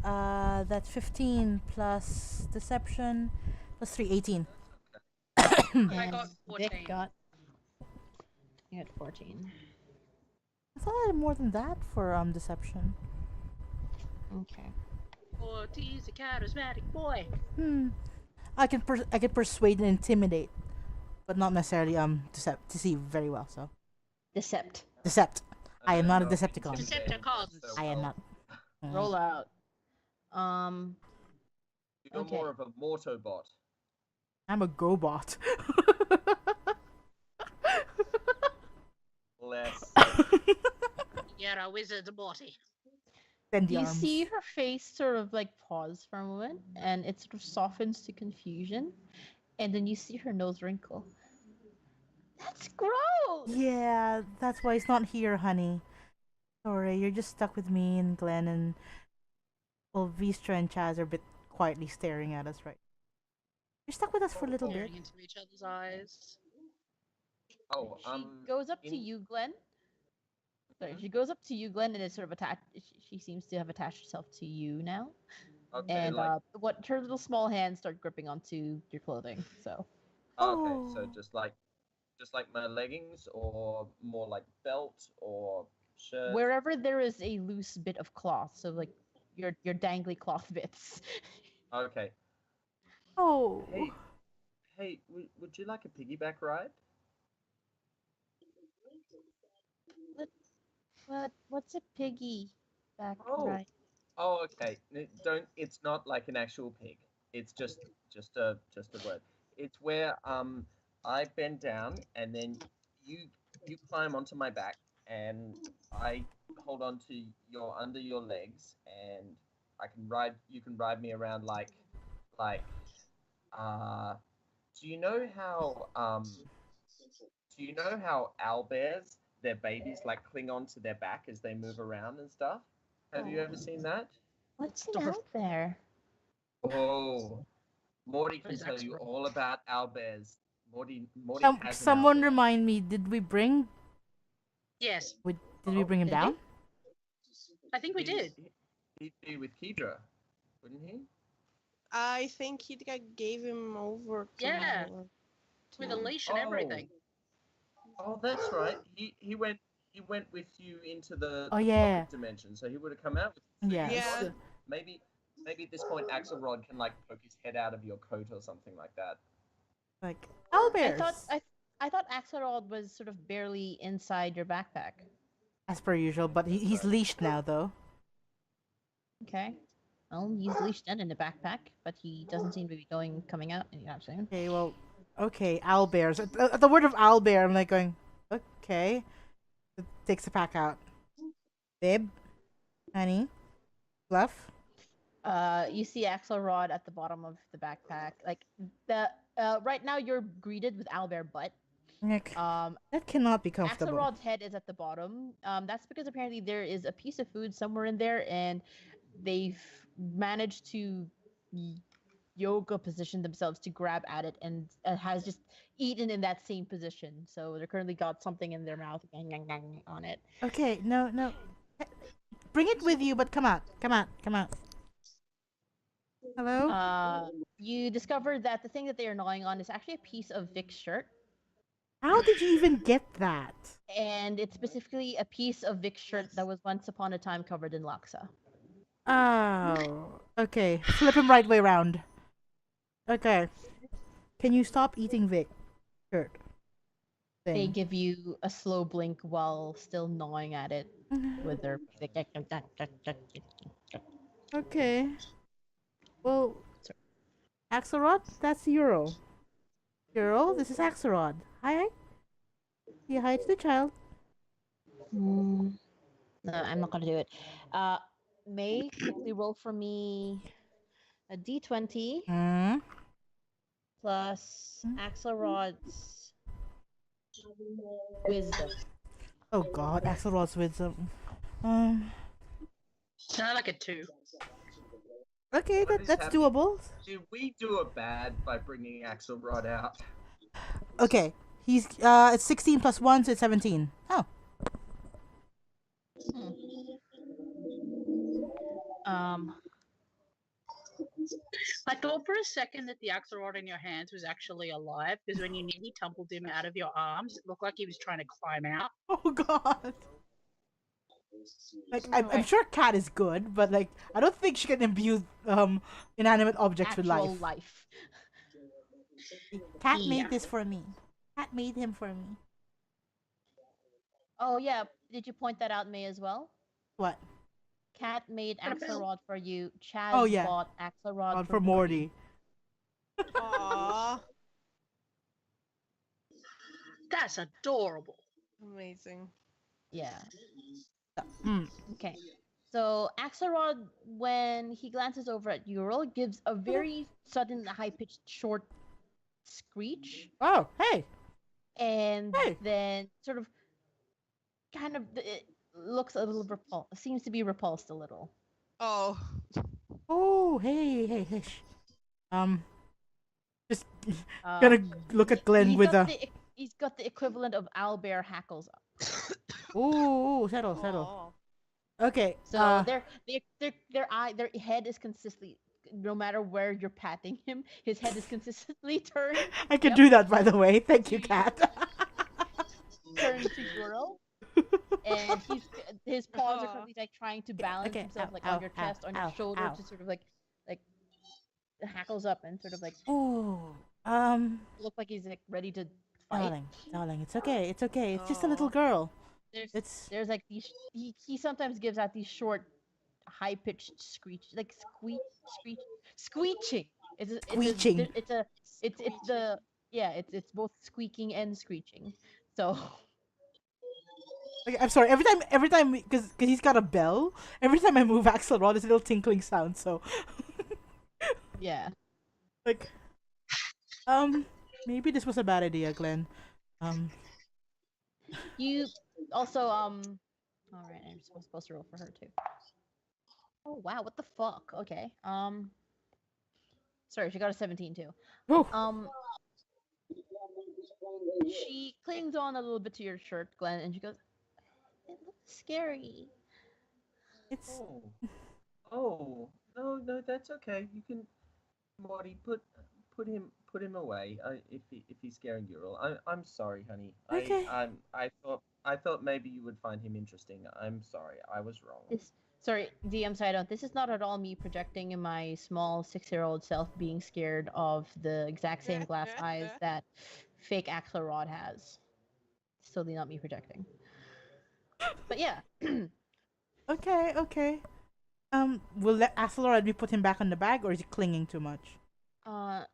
That's 15 plus deception plus 3, 18. I And got 14. Vic got. You got 14. I thought I had more tthan that for deception. Okay. Morty's a charismatic boy. I can persuade and intimidate, but not necessarily deceive very well. So Decept. decept. I am not a know if Decepticon. intimidating Decepticons. so I am well. not. Roll out. You're Okay. more of a Mortobot. I'm a GoBot. Less. You're a wizard, Morty. Then the You arms. see her face sort of like pause for a moment, and it sort of softens to confusion, and then you see her nose wrinkle. That's gross. Yeah, that's why he's not here, honey. Sorry, you're just stuck with me and Glenn and well, Vistra and Chaz are a bit quietly staring at us right. You're stuck with us for a little bit. Staring into each other's eyes. Oh, She goes up to in- you, Glenn. Sorry, she goes up to you, Glenn, and is sort of attached. She seems to have attached herself to you now, Okay, and like what her little small hands start gripping onto your clothing. So okay, so Oh. just like my leggings, or more like belt or shirt. wherever there is a loose bit of cloth, so like your dangly cloth bits. Okay. Oh. Hey, would you like a piggyback ride? What's a piggy back Oh. ride? Oh, okay. Don't. It's not like an actual pig. It's just a word. It's where I bend down and then you climb onto my back and I hold on to your under your legs and I can ride. You can ride me around like. Do you know how owl bears, their babies like cling onto their back as they move around and stuff? Have you ever seen that? What's Stop out there? Oh, Morty What can is tell you Axelrod? all about owlbears. Morty has an Someone owlbear. remind me. Did we bring? Yes, Did we bring him Did we? down? I think we did. He'd be with Kedra, wouldn't he? I think he gave him over to Yeah. her. With a leash and everything. Oh, that's right. He went with you into the Oh, yeah. pocket dimension, so he would have come out with you. Yeah. Yeah. Maybe at this point Axelrod can like poke his head out of your coat or something like that. Like I owlbears. thought Axelrod was sort of barely inside your backpack. As per usual, but he's leashed now though. Okay. Well, he's leashed in the backpack, but he doesn't seem to be coming out anytime soon. Okay, well, okay, owlbears. At the word of owlbear, I'm like going, okay. It takes the pack out. Babe, honey, Fluff. You see Axelrod at the bottom of the backpack. Like right now you're greeted with owlbear butt. Nick, that cannot be comfortable. Axelrod's head is at the bottom. That's because apparently there is a piece of food somewhere in there, and they've managed to yoga position themselves to grab at it, and has just eaten in that same position. So they're currently got something in their mouth on it. Okay, no. Bring it with you, but come out. Hello? You discover that the thing that they are gnawing on is actually a piece of Vic's shirt. How did you even get that? And it's specifically a piece of Vic's shirt that was once upon a time covered in laksa. Oh, okay. Flip him right way around. Okay. Can you stop eating Vic? Shirt. They give you a slow blink while still gnawing at it with their. Okay. Well, Axelrod, that's Yuril. Yuril, this is Axelrod. Hi. Say hi to the child. No, I'm not gonna do it. May, quickly roll for me a d20 plus Axelrod's wisdom. Oh God, Axelrod's wisdom. Sound like a 2. Okay, What is that's happening? doable. Did we do a bad by bringing Axelrod out? Okay, he's it's 16 plus 1, so it's 17. Oh. I thought for a second that the Axelrod in your hands was actually alive, because when you nearly tumbled him out of your arms, it looked like he was trying to climb out. Oh God. Like I'm sure Cat is good, but like I don't think she can imbue inanimate objects with life. Cat made this for me. Cat made him for me. Oh yeah, did you point that out, May, as well? What? Cat made Axelrod for you. Chad bought Axelrod for Morty. Aww. That's adorable. Amazing. Yeah. Okay. So Axelrod, when he glances over at Yuril, gives a very sudden, high-pitched, short screech. Oh, hey. And then sort of, kind of, it looks a little seems to be repulsed a little. Oh. Oh, hey. Just gonna look at Glenn with a. He's got the equivalent of owlbear hackles up. Ooh, settle. Okay. So their head is consistently, no matter where you're patting him, his head is consistently turned. I can do that, by the way. Thank you, Cat. Turned to Yuril, and his paws are currently like trying to balance himself on your chest, on your shoulder, to sort of like hackles up and sort of like. Ooh. Look like he's like ready to fight. Darling, it's okay. It's just a little girl. There's like these. He sometimes gives out these short, high pitched screech, like screeching. It's both squeaking and screeching. So. Okay, I'm sorry. Every time, because he's got a bell. Every time I move Axelrod, there's a little tinkling sound. So. Yeah. Like. Maybe this was a bad idea, Glenn. You also all right. I'm supposed to roll for her too. Oh wow, what the fuck? Okay. Sorry, she got a 17 too. Oh, Um, she clings on a little bit to your shirt, Glenn, and she goes, "It looks scary." it's Oh, oh, no, that's okay. You can, Morty, put him away. If he's scaring Ural, I'm sorry, honey. okay. I thought maybe you would find him interesting. I'm sorry, I was wrong. This, sorry, DM side note. This is not at all me projecting in my small 6-year-old self being scared of the exact same glass eyes that fake Axelrod has. It's totally not me projecting. But yeah, Okay, okay. Will let Axelrod be put him back on the bag, or is he clinging too much?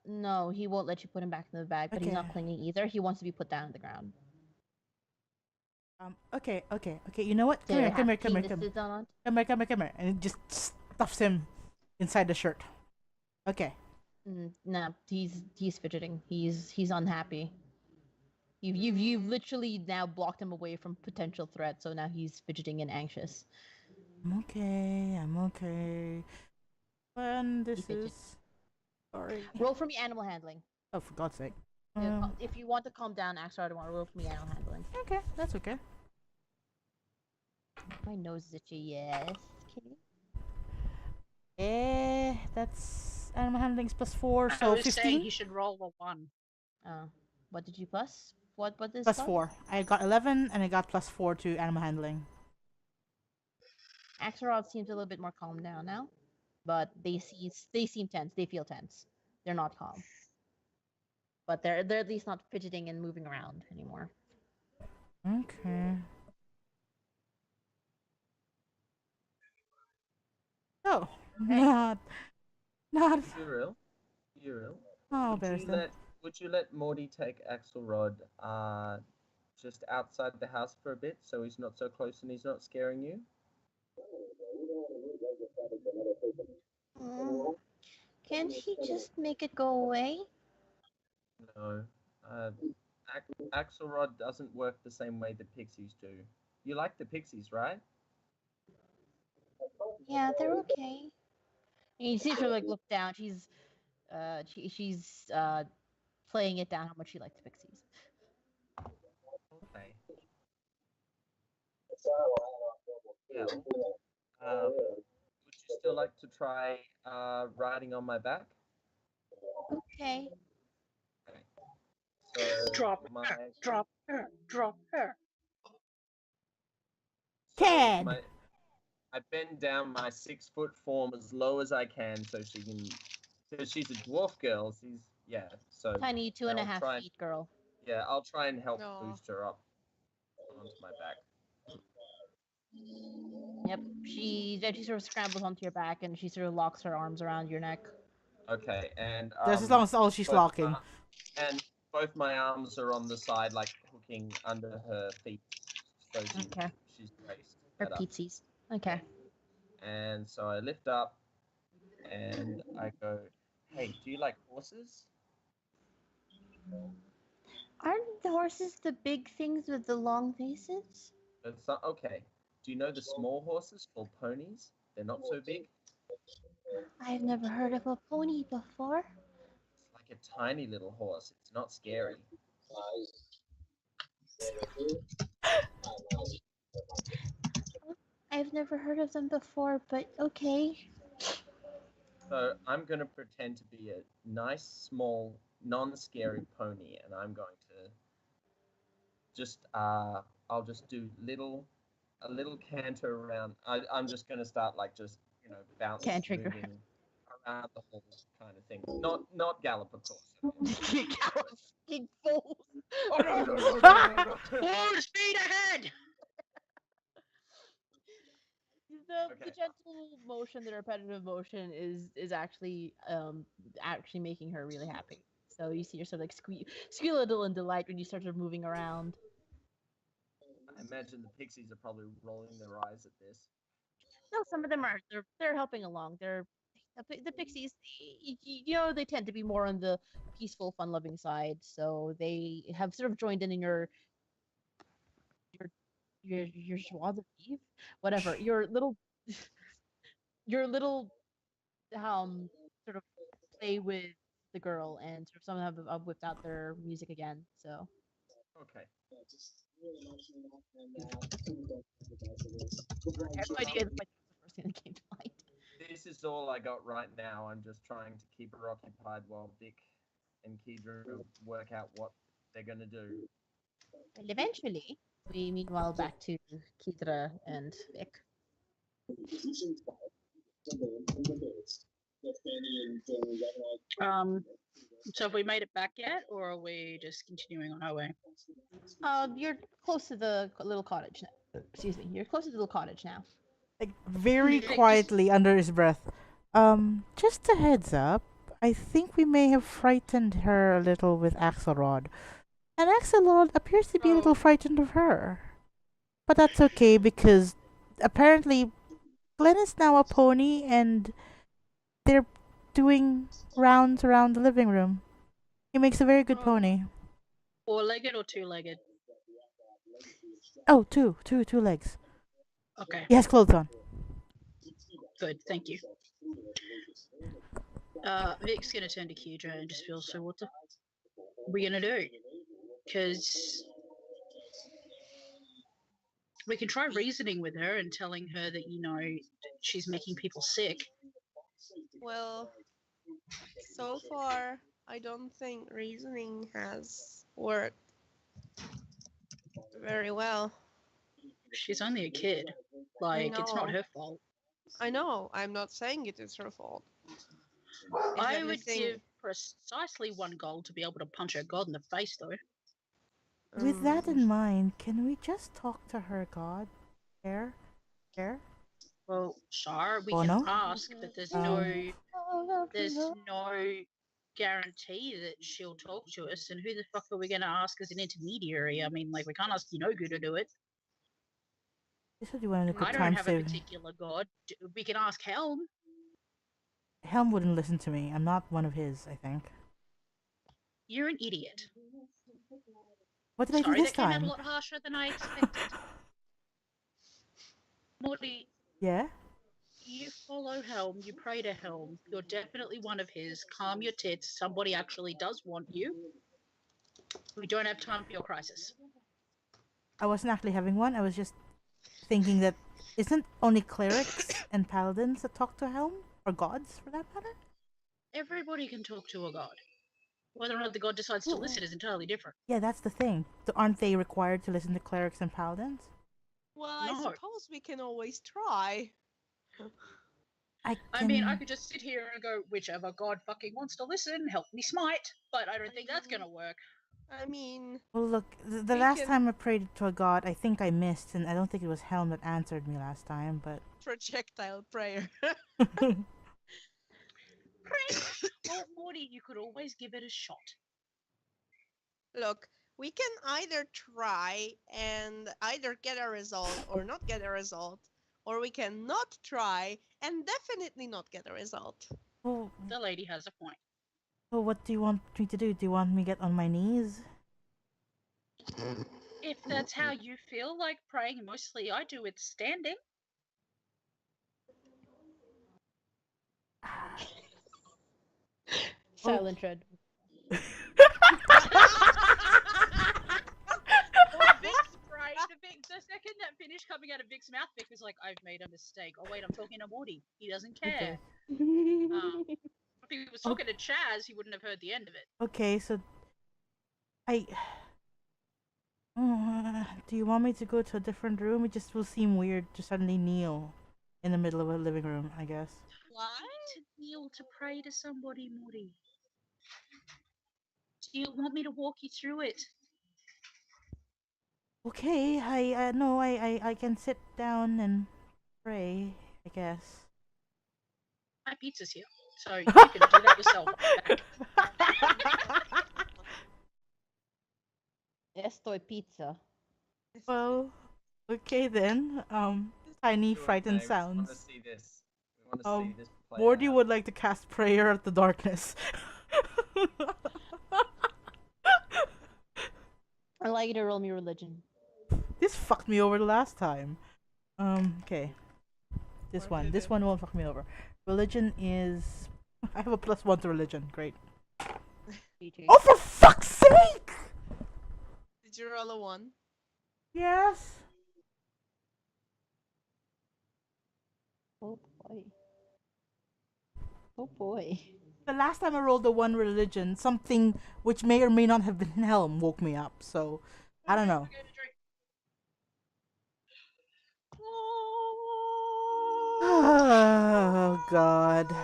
no, he won't let you put him back in the bag, but he's Okay. not clinging either. He wants to be put down on the ground. Okay. You know what? So Come here, you're come here, come happy here, to sit on. come here, and it just stuffs him inside the shirt. Okay. Nah, he's fidgeting. He's unhappy. You've literally now blocked him away from potential threat, so now he's fidgeting and anxious. I'm okay. And this fidget. is sorry. Roll for me animal handling. Oh, for God's sake. If you want to calm down, actually, I don't want to roll for me animal handling. Okay, that's okay. My nose is itchy. Yes. Okay. That's animal handling's +4, I so was saying 15 he should roll a 1. What did you plus? What is plus 4. I got 11, and I got +4 to animal handling. Axelrod seems a little bit more calm down now, but they seem tense. They feel tense. They're not calm, but they're at least not fidgeting and moving around anymore. Okay. Oh, not. Uriel, Oh, would there's you that. let Morty take Axelrod just outside the house for a bit, so he's not so close and he's not scaring you? Can she just make it go away? No. Uh, Axelrod doesn't work the same way the pixies do. You like the pixies, right? Yeah, they're okay. And you see her like look down. She's playing it down how much she likes pixies. Okay. Yeah. Would you still like to try riding on my back? Okay. Okay. So Drop my her, drop her, drop her. so Cad! my I bend down my 6-foot form as low as I can so she can. Because she's a dwarf girl. So Tiny 2.5 I'll try. feet girl. Yeah, I'll try and help No. boost her up onto my back. Yep. She sort of scrambles onto your back and she sort of locks her arms around your neck. Okay, and Just as long as all she's both locking. and both my arms are on the side, like hooking under her feet, so Okay. she's braced. Her better. pizzas. Okay. And so I lift up, and I go, "Hey, do you like horses?" Aren't the horses the big things with the long faces? It's not okay. Do you know the small horses called ponies? They're not so big. I've never heard of a pony before. It's like a tiny little horse. It's not scary. I've never heard of them before, but okay. So I'm going to pretend to be a nice, small, non-scary pony, and I'm going to just I'll just do a little canter around. I'm just going to start like just bounce, Cantering moving around the whole kind of thing. Not gallop, of course. Galloping fools. Full speed ahead! The Okay. gentle motion, the repetitive motion is actually making her really happy. So you see yourself like squeal a little in delight when you start moving around. I imagine the pixies are probably rolling their eyes at this. No, some of them are. They're helping along. The pixies. They tend to be more on the peaceful, fun-loving side. So they have sort of joined in your joie de vivre, whatever. Your little your little sort of play with the girl, and sort of some of them have whipped out their music again. So Okay. I have no idea if like the first thing that came to mind. This is all I got right now. I'm just trying to keep her occupied while Vic and Kedra work out what they're gonna do. And eventually, we meanwhile back to Kidra and Vic. So have we made it back yet, or are we just continuing on our way? You're close to the little cottage. Excuse me. You're close to the little cottage now. Like very Vic, just- quietly under his breath. Just a heads up. I think we may have frightened her a little with Axelrod. And Axelrod appears to be a little Oh. frightened of her. But that's okay because apparently Glenn is now a pony and they're doing rounds around the living room. He makes a very good Oh. pony. 4-legged or 2-legged? Oh, two legs. Okay, He has clothes on. good, thank you. Vic's gonna turn to Kidra and just feel, so what the we gonna do? Because we can try reasoning with her and telling her that, she's making people sick. Well, so far, I don't think reasoning has worked very well. She's only a kid. Like, it's not know. her fault. I know, I'm not saying it is her fault. If I would anything, give precisely 1 gold to be able to punch her god in the face, though. With that in mind, can we just talk to her god? There? Well, Shar, we Oh, can no? ask, but there's no guarantee that she'll talk to us. And who the fuck are we going to ask as an intermediary? I mean, like, we can't ask Yeenoghu to do it. This would be one of the I good don't times have a to... particular god. We can ask Helm. Helm wouldn't listen to me. I'm not one of his, I think. You're an idiot. What did I do Sorry, this that came out time? a lot harsher than I expected. Morty, Yeah? you follow Helm, you pray to Helm. You're definitely one of his. Calm your tits. Somebody actually does want you. We don't have time for your crisis. I wasn't actually having one. I was just thinking that isn't only clerics and paladins that talk to Helm? Or gods, for that matter? Everybody can talk to a god. Whether or not the god decides to listen is entirely different. Yeah, that's the thing. So aren't they required to listen to clerics and paladins? well, I No. suppose we can always try. I mean, I could just sit here and go, whichever god fucking wants to listen, help me smite. But I don't think that's gonna work. I mean, Well, look, the we last can- time I prayed to a god, I think I missed, and I don't think it was Helm that answered me last time, but... projectile prayer. Well, Morty, you could always give it a shot. Look, we can either try and either get a result or not get a result, or we can not try and definitely not get a result. well, The lady has a point. well, what do you want me to do? Do you want me to get on my knees? If that's how you feel like praying, mostly I do it standing. Silent tread. Vic's brain, the second that finished coming out of Vic's mouth, Vic was like, I've made a mistake. Oh wait, I'm talking to Morty. He doesn't care. If he was talking to Chaz, he wouldn't have heard the end of it. Okay, so... do you want me to go to a different room? It just will seem weird to suddenly kneel in the middle of a living room, I guess. Why? To kneel to pray to somebody, Morty. Do you want me to walk you through it? Okay, I can sit down and pray, I guess. My pizza's here, so you can do that yourself. Estoy pizza. Well, okay then. Tiny Do it, frightened Dave. We want to sounds. see this. We want to see this play Morty out. would like to cast prayer at the darkness. I'd like you to roll me religion. This fucked me over the last time. Okay. This one. This one won't fuck me over. Religion is. I have a +1 to religion. Great. Oh, for fuck's sake! Did you roll a 1? Yes. Oh boy. Oh boy. The last time I rolled a 1 religion, something which may or may not have been Helm woke me up. So, I don't know. Oh God.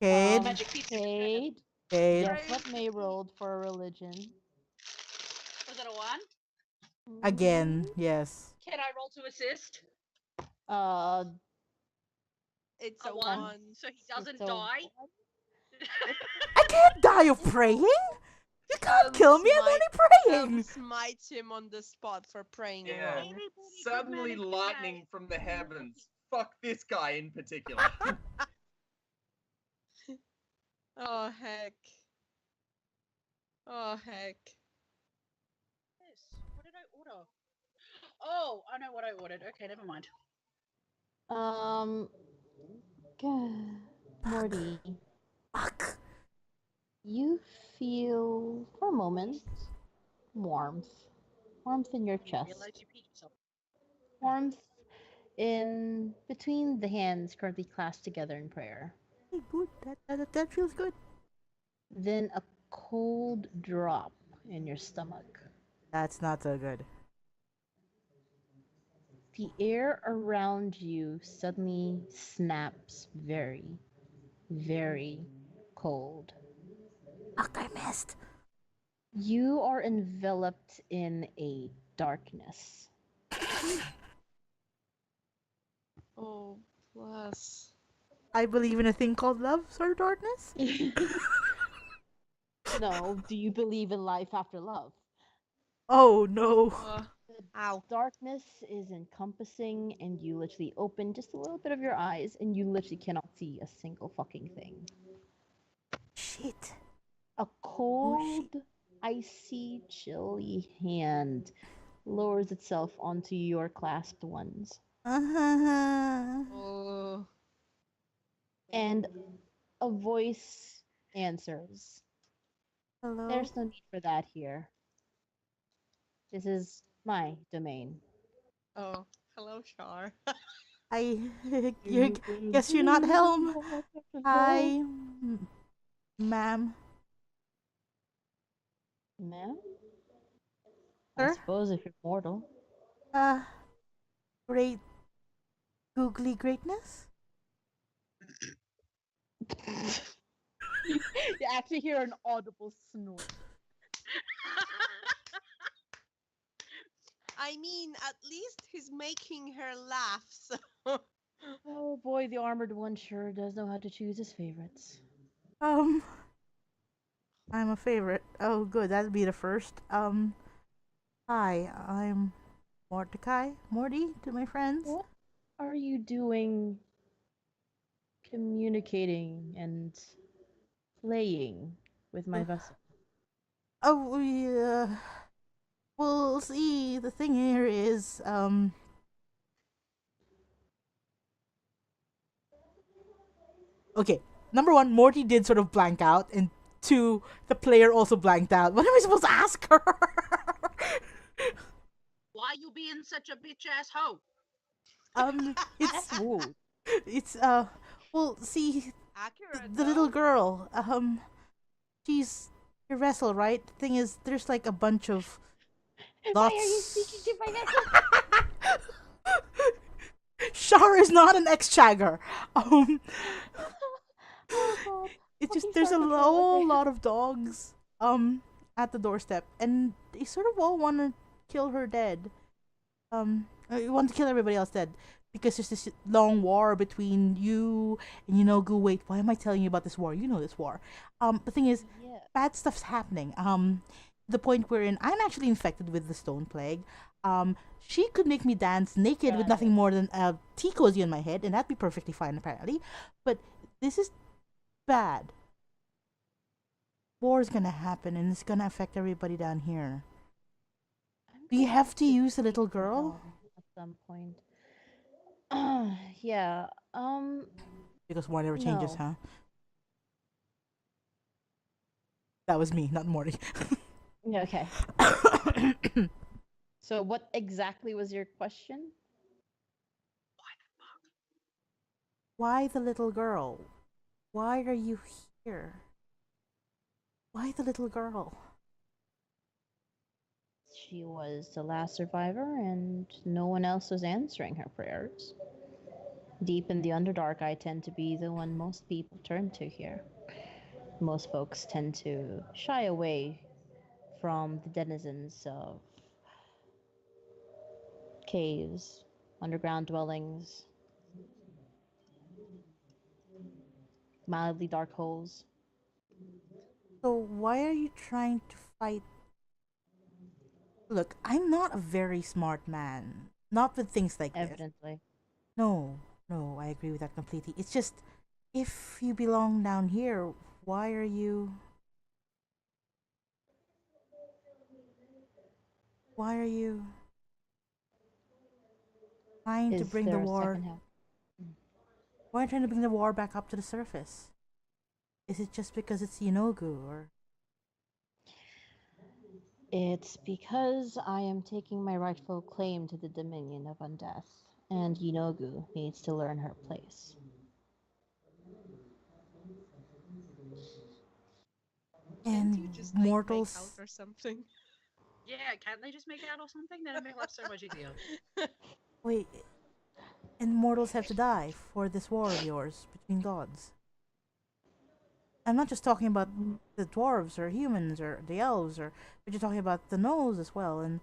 Cade. Magic pizza. Cade. Cade. Guess what May rolled for a religion? Was it a 1? Again. Yes. Can I roll to assist? Uh, It's A a 1, 1. so he doesn't so die. I can't die of praying. You can't kill me. I'm only praying. Smite him on the spot for praying Yeah. wrong. Suddenly lightning from the heavens. Fuck this guy in particular. Oh heck. Oh heck. Yes. What did I order? Oh, I know what I ordered. Okay, never mind. Morty, Fuck. you feel for a moment warmth. Warmth in your chest. Realize you peed yourself. Warmth in between the hands currently clasped together in prayer. Hey, good. That feels good. Then a cold drop in your stomach. That's not so good. The air around you suddenly snaps very, very cold. Fuck, I missed. You are enveloped in a darkness. Oh plus. I believe in a thing called love, sort of darkness. No, do you believe in life after love? Oh no. Ow. Darkness is encompassing, and you literally open just a little bit of your eyes, and you literally cannot see a single fucking thing. Shit. A cold, icy, chilly hand lowers itself onto your clasped ones, Oh. and a voice answers. Hello. There's no need for that here. This is my domain. Oh. Hello, Shar. I guess you're not Helm. Hi, ma'am. Ma'am? I Sir? suppose if you're mortal. Great googly greatness. You actually hear an audible snort. I mean, at least he's making her laugh, so. Oh boy, the armored one sure does know how to choose his favorites. I'm a favorite. Oh, good. That'll be the first. Hi, I'm Mordecai. Morty to my friends. What are you doing communicating and playing with my vessel? Oh, yeah. Well, see, the thing here is, okay, number one, Morty did sort of blank out, and two, the player also blanked out. What am I supposed to ask her? Why you being such a bitch ass hoe? It's, Ooh. it's, well, see, Accurate. the little girl, she's your vessel, right? The thing is, there's like a bunch of lots. Why are you speaking to my vessel? Shar is not an ex-chagger. Oh god. It's just Fucking there's a Star Patrol, whole okay. lot of dogs at the doorstep, and they sort of all want to kill her dead. Want to kill everybody else dead because there's this long war between you and Yeenoghu. Wait, why am I telling you about this war? You know this war. The thing is, Yeah. bad stuff's happening. The point wherein I'm actually infected with the stone plague. She could make me dance naked with nothing more than a tea cozy on my head, and that'd be perfectly fine apparently. But this is bad. War's gonna happen, and it's gonna affect everybody down here. I'm Do you gonna have to sit use the little down girl? at some point. Yeah. Because Morty never changes, No. huh? That was me, not Morty. Yeah, okay. So, what exactly was your question? Why the little girl? Why are you here? Why the little girl? She was the last survivor, and no one else was answering her prayers. Deep in the Underdark, I tend to be the one most people turn to here. Most folks tend to shy away from the denizens of caves, underground dwellings, mildly dark holes. So why are you trying to fight? Look, I'm not a very smart man. Not with things like this. Evidently. No, no, I agree with that completely. It's just, if you belong down here, why are you? Why are you trying to Is bring the there a war? second half? Why are you trying to bring the war back up to the surface? Is it just because it's Yeenoghu, or It's because I am taking my rightful claim to the dominion of undeath, and Yeenoghu needs to learn her place. Can't and you just like make out mortals? or something? Yeah, can't they just make it out or something? That'd make life so much easier. Wait, and mortals have to die for this war of yours between gods. I'm not just talking about the dwarves or humans or the elves, but you're talking about the gnolls as well. And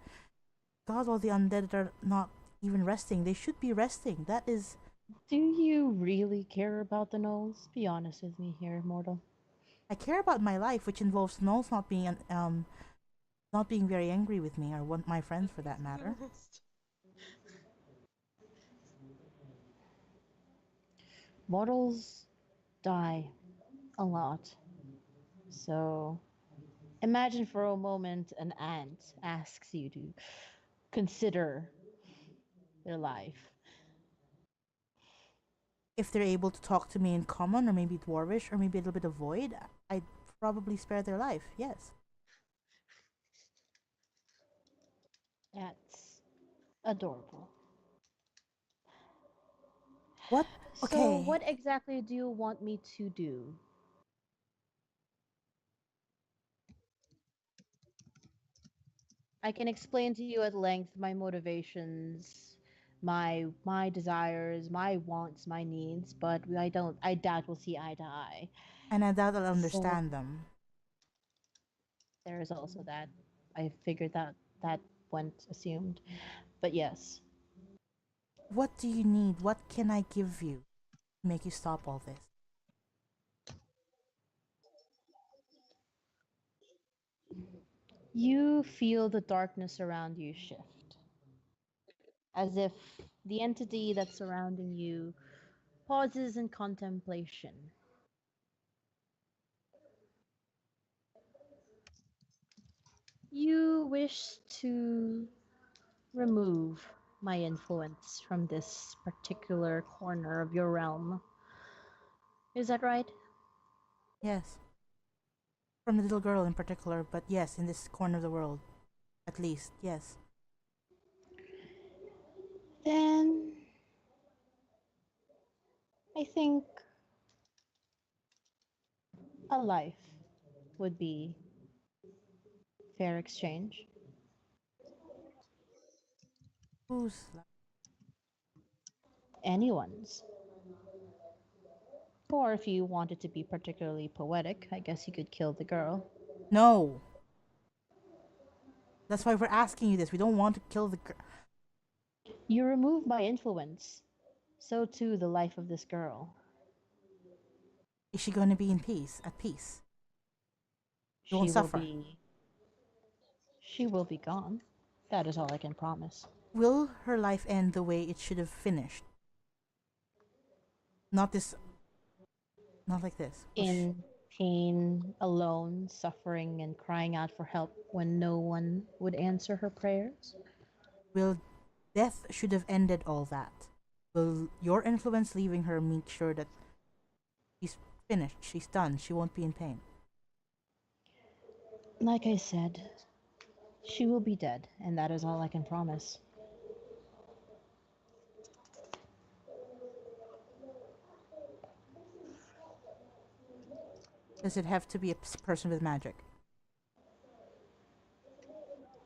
God, all the undead are not even resting. They should be resting. That is, Do you really care about the Gnolls? Be honest with me here, mortal. I care about my life, which involves gnolls not being very angry with me or want my friends for that matter. Mortals die a lot. So imagine for a moment an ant asks you to consider their life. If they're able to talk to me in common, or maybe dwarvish, or maybe a little bit of void, I'd probably spare their life. Yes. That's adorable. What? So, Okay. what exactly do you want me to do? I can explain to you at length my motivations, my desires, my wants, my needs, but I doubt we'll see eye to eye. And I doubt I'll So understand them. there is also that. I figured that went assumed. But yes, What do you need? What can I give you to make you stop all this? you feel the darkness around you shift, as if the entity that's surrounding you pauses in contemplation. You wish to remove my influence from this particular corner of your realm. Is that right? Yes. From the little girl in particular, but yes, in this corner of the world. At least, yes. Then I think a life would be fair exchange. Who's. Anyone's. Or if you wanted to be particularly poetic, I guess you could kill the girl. No! That's why we're asking you this. We don't want to kill the girl. You remove my influence, so too the life of this girl. Is she going to be in peace? At peace? She won't She will suffer. be she will be gone. That is all I can promise. Will her life end the way it should have finished? Not this. Not like this. In pain, alone, suffering, and crying out for help when no one would answer her prayers. Will death should have ended all that? will your influence leaving her make sure that she's finished, she's done, she won't be in pain? Like I said, she will be dead, and that is all I can promise. Does it have to be a person with magic?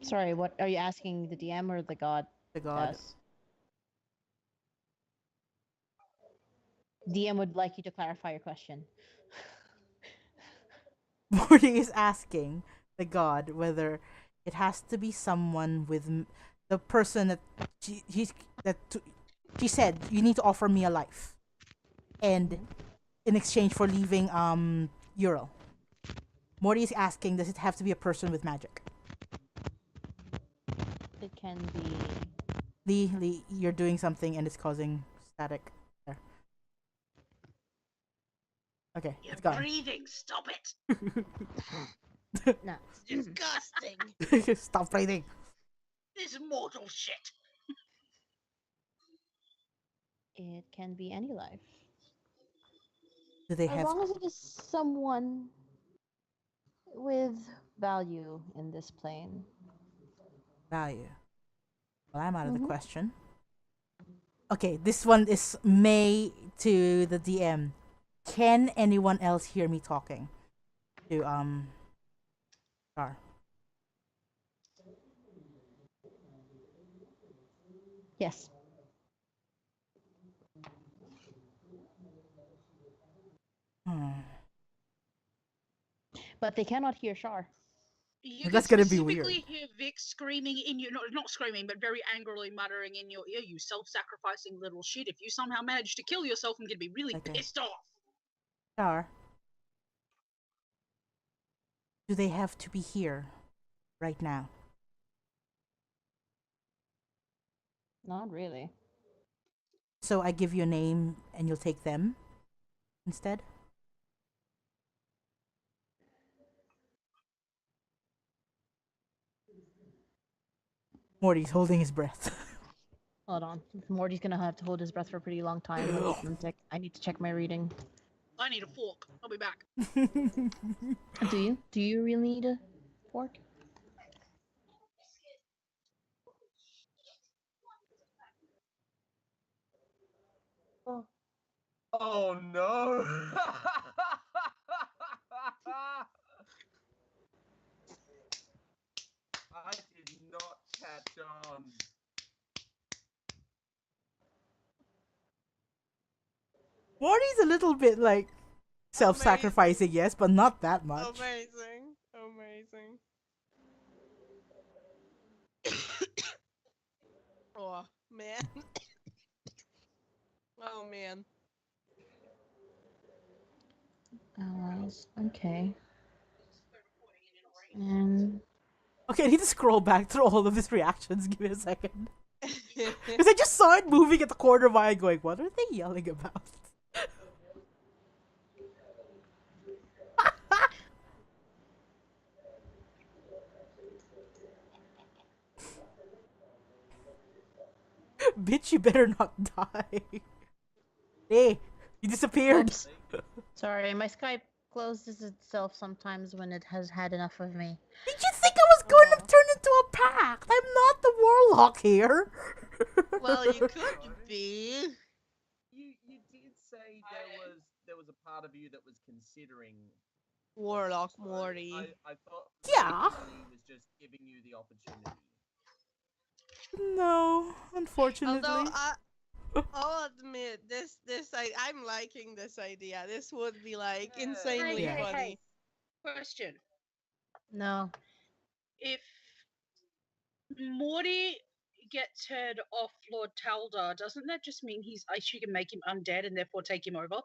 Sorry, what are you asking, the DM or the god? The god. Yes. DM would like you to clarify your question. Morty is asking the god whether it has to be someone with the person that she said you need to offer me a life, and in exchange for leaving Yuril. Morty is asking, does it have to be a person with magic? It can be. Lee, you're doing something and it's causing static there. Okay, You're it's gone. breathing. Stop it. No. It's disgusting. Stop breathing. This mortal shit. It can be any life. Do they As have long as it is someone with value in this plane. value? Well, I'm out of the Mhm. question. Okay, this one is May to the DM. Can anyone else hear me talking to Shar? Yes. But they cannot hear Shar. You That's can gonna be specifically weird. hear Vic screaming in your not screaming, but very angrily muttering in your ear, "You self-sacrificing little shit! If you somehow manage to kill yourself, I'm gonna be really Okay. pissed off." Shar, do they have to be here right now? Not really. So I give you a name and you'll take them instead? Morty's holding his breath. Hold on. Morty's gonna have to hold his breath for a pretty long time. I need to check my reading. I need a fork. I'll be back. Do you? Do you really need a fork? Oh no! I did not catch on. Morty's a little bit like self-sacrificing, yes, but not that much. Amazing. Amazing. Oh, man. Oh, man. Allies. Okay. And Okay, I need to scroll back through all of his reactions. Give me a second. Because I just saw it moving at the corner of my eye going, what are they yelling about? Bitch, you better not die. Hey, you disappeared. oops. Sorry, my Skype closes itself sometimes when it has had enough of me. Did you think I was going to turn into a pact? I'm not the warlock here. Well, you could be. You did say there was a part of you that was considering Warlock so Morty. I thought Yeah. maybe Lee was just giving you the opportunity. No, unfortunately. Although I'll admit I'm liking this idea. This would be like Yeah. insanely Yeah. funny. Question: No. if Morty gets head off Lord Taldar, doesn't that just mean she can make him undead and therefore take him over?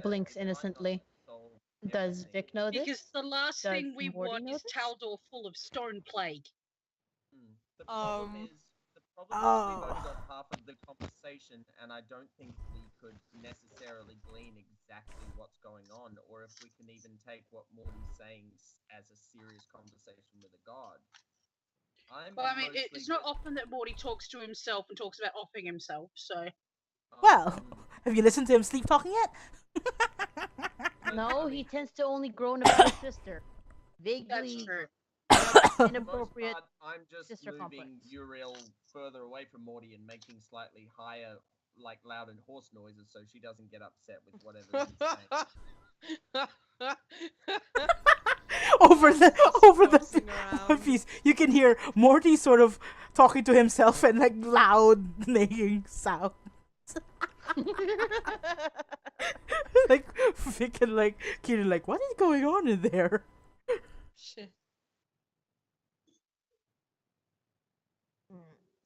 Blinks it might not innocently. solve Does everything. Vic know this? Because the last Does thing we Morty want know is this? Taldor full of stone plague. The problem Um, is we've only got half of the conversation, and I don't think we could necessarily glean exactly what's going on, or if we can even take what Morty's saying as a serious conversation with a god. I'm Well, I mean, mostly it's not just- often that Morty talks to himself and talks about offing himself, so. Well, um, have you listened to him sleep talking yet? No, I he mean, tends to only groan about his sister. That's Vaguely true. for the most inappropriate. part, I'm just sister moving complex. Yuril further away from Morty and making slightly higher, like loud and horse noises, so she doesn't get upset with whatever he's saying. over the Bouncing around. piece, you can hear Morty sort of talking to himself and like loud neighing sound. Like Vic and like Kieran, like, what is going on in there? Shit.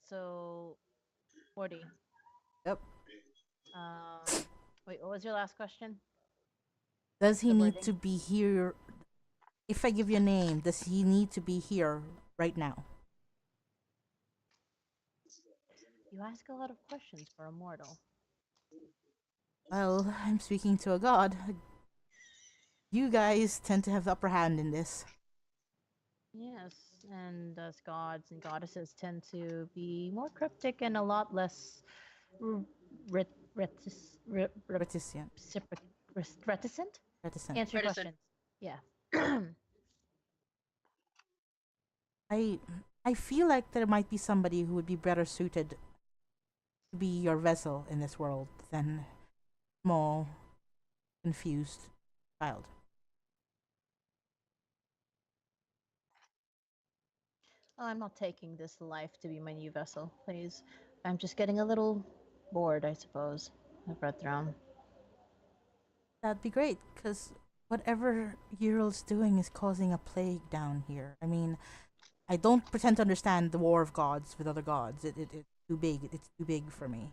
So, Morty. Yep. Wait, what was your last question? Does he The need wording. to be here? If I give you a name, does he need to be here right now? You ask a lot of questions for a mortal. Well, I'm speaking to a god. You guys tend to have the upper hand in this. Yes, and as gods and goddesses tend to be more cryptic and a lot less Reticent. reticent. Reticent. Answer Reticent. questions. Yeah. I feel like there might be somebody who would be better suited to be your vessel in this world than small, confused child. I'm not taking this life to be my new vessel, please. I'm just getting a little bored, I suppose, of Redthrone. That'd be great, because whatever Yuril's doing is causing a plague down here. I mean, I don't pretend to understand the war of gods with other gods. It's too big. It's too big for me.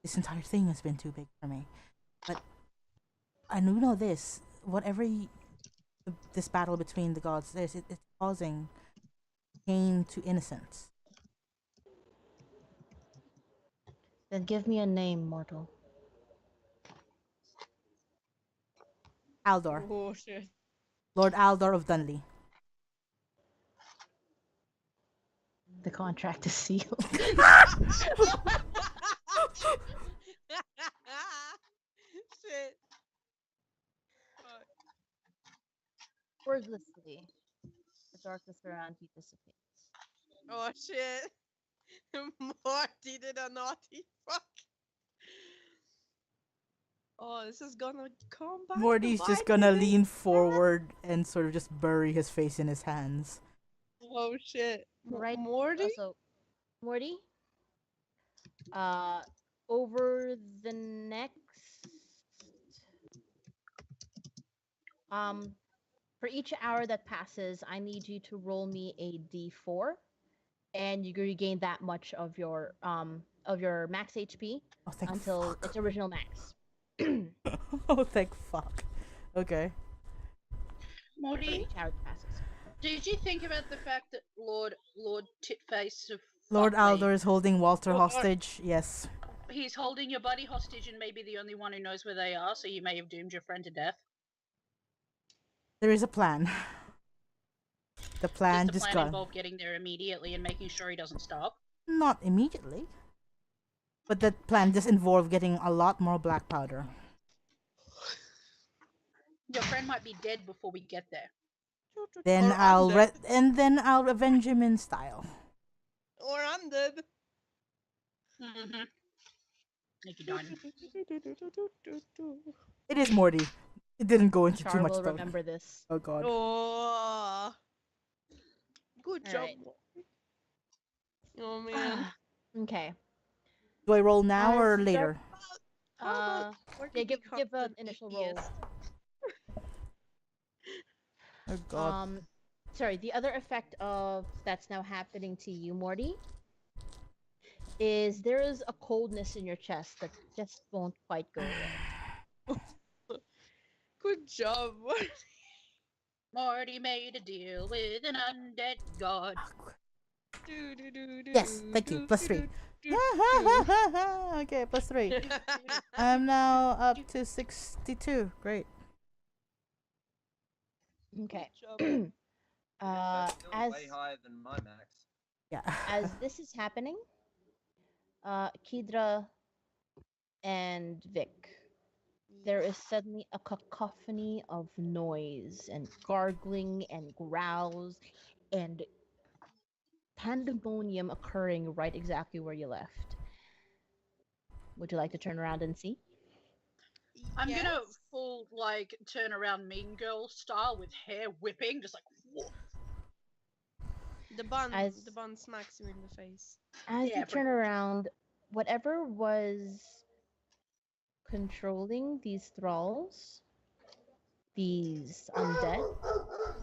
This entire thing has been too big for me. But I do know this. Whatever this battle between the gods is, it's causing pain to innocence. Then give me a name, mortal. Aldor. Oh shit. Lord Aldor of Dunley. The contract is sealed. Shit. Fuck. Wordlessly, the darkness around you dissipates. Oh shit. Morty did a naughty fuck. Oh, this is gonna come back. to Morty's just bite gonna me, lean man. forward and sort of just bury his face in his hands. Oh shit. Right. Morty? So, Morty. Over the next for each hour that passes, I need you to roll me a d4, and you regain that much of your max HP Oh, thank until fuck. its original max. Oh, thank fuck. Okay. For Morty, each hour that passes. did you think about the fact that Lord Titface of Lord Fuckley, Aldor is holding Walter Or- hostage. Yes. he's holding your buddy hostage and maybe the only one who knows where they are, so you may have doomed your friend to death? There is a plan. The plan Does the just plan got involve getting there immediately and making sure he doesn't stop? not immediately. But that plan does involve getting a lot more black powder. Your friend might be dead before we get there. Then Or I'll undead. and then I'll avenge him in style. Or undead. Mm-hmm. Make you done. It is Morty. It didn't go into too Char much will thought. remember this. Oh god. Oh. Good job. Alright. Oh man. Okay. Do I roll now or As the later? How about Yeah, give an initial roll. Oh god. Sorry, the other effect of that's now happening to you, Morty, is there is a coldness in your chest that just won't quite go away. Good job. Morty made a deal with an undead god. Yes, thank you. Plus 3. Okay, plus 3. I'm now up to 62. Great. Okay. That's still As way higher than my max. Yeah. As this is happening, Kidra and Vic, there is suddenly a cacophony of noise and gargling and growls and pandemonium occurring right exactly where you left. Would you like to turn around and see? I'm Yes? gonna full like turn around Mean Girl style with hair whipping, just like whoa. The As bun smacks you in the face. as Yeah, you pretty turn much. around, whatever was controlling these thralls, these undead,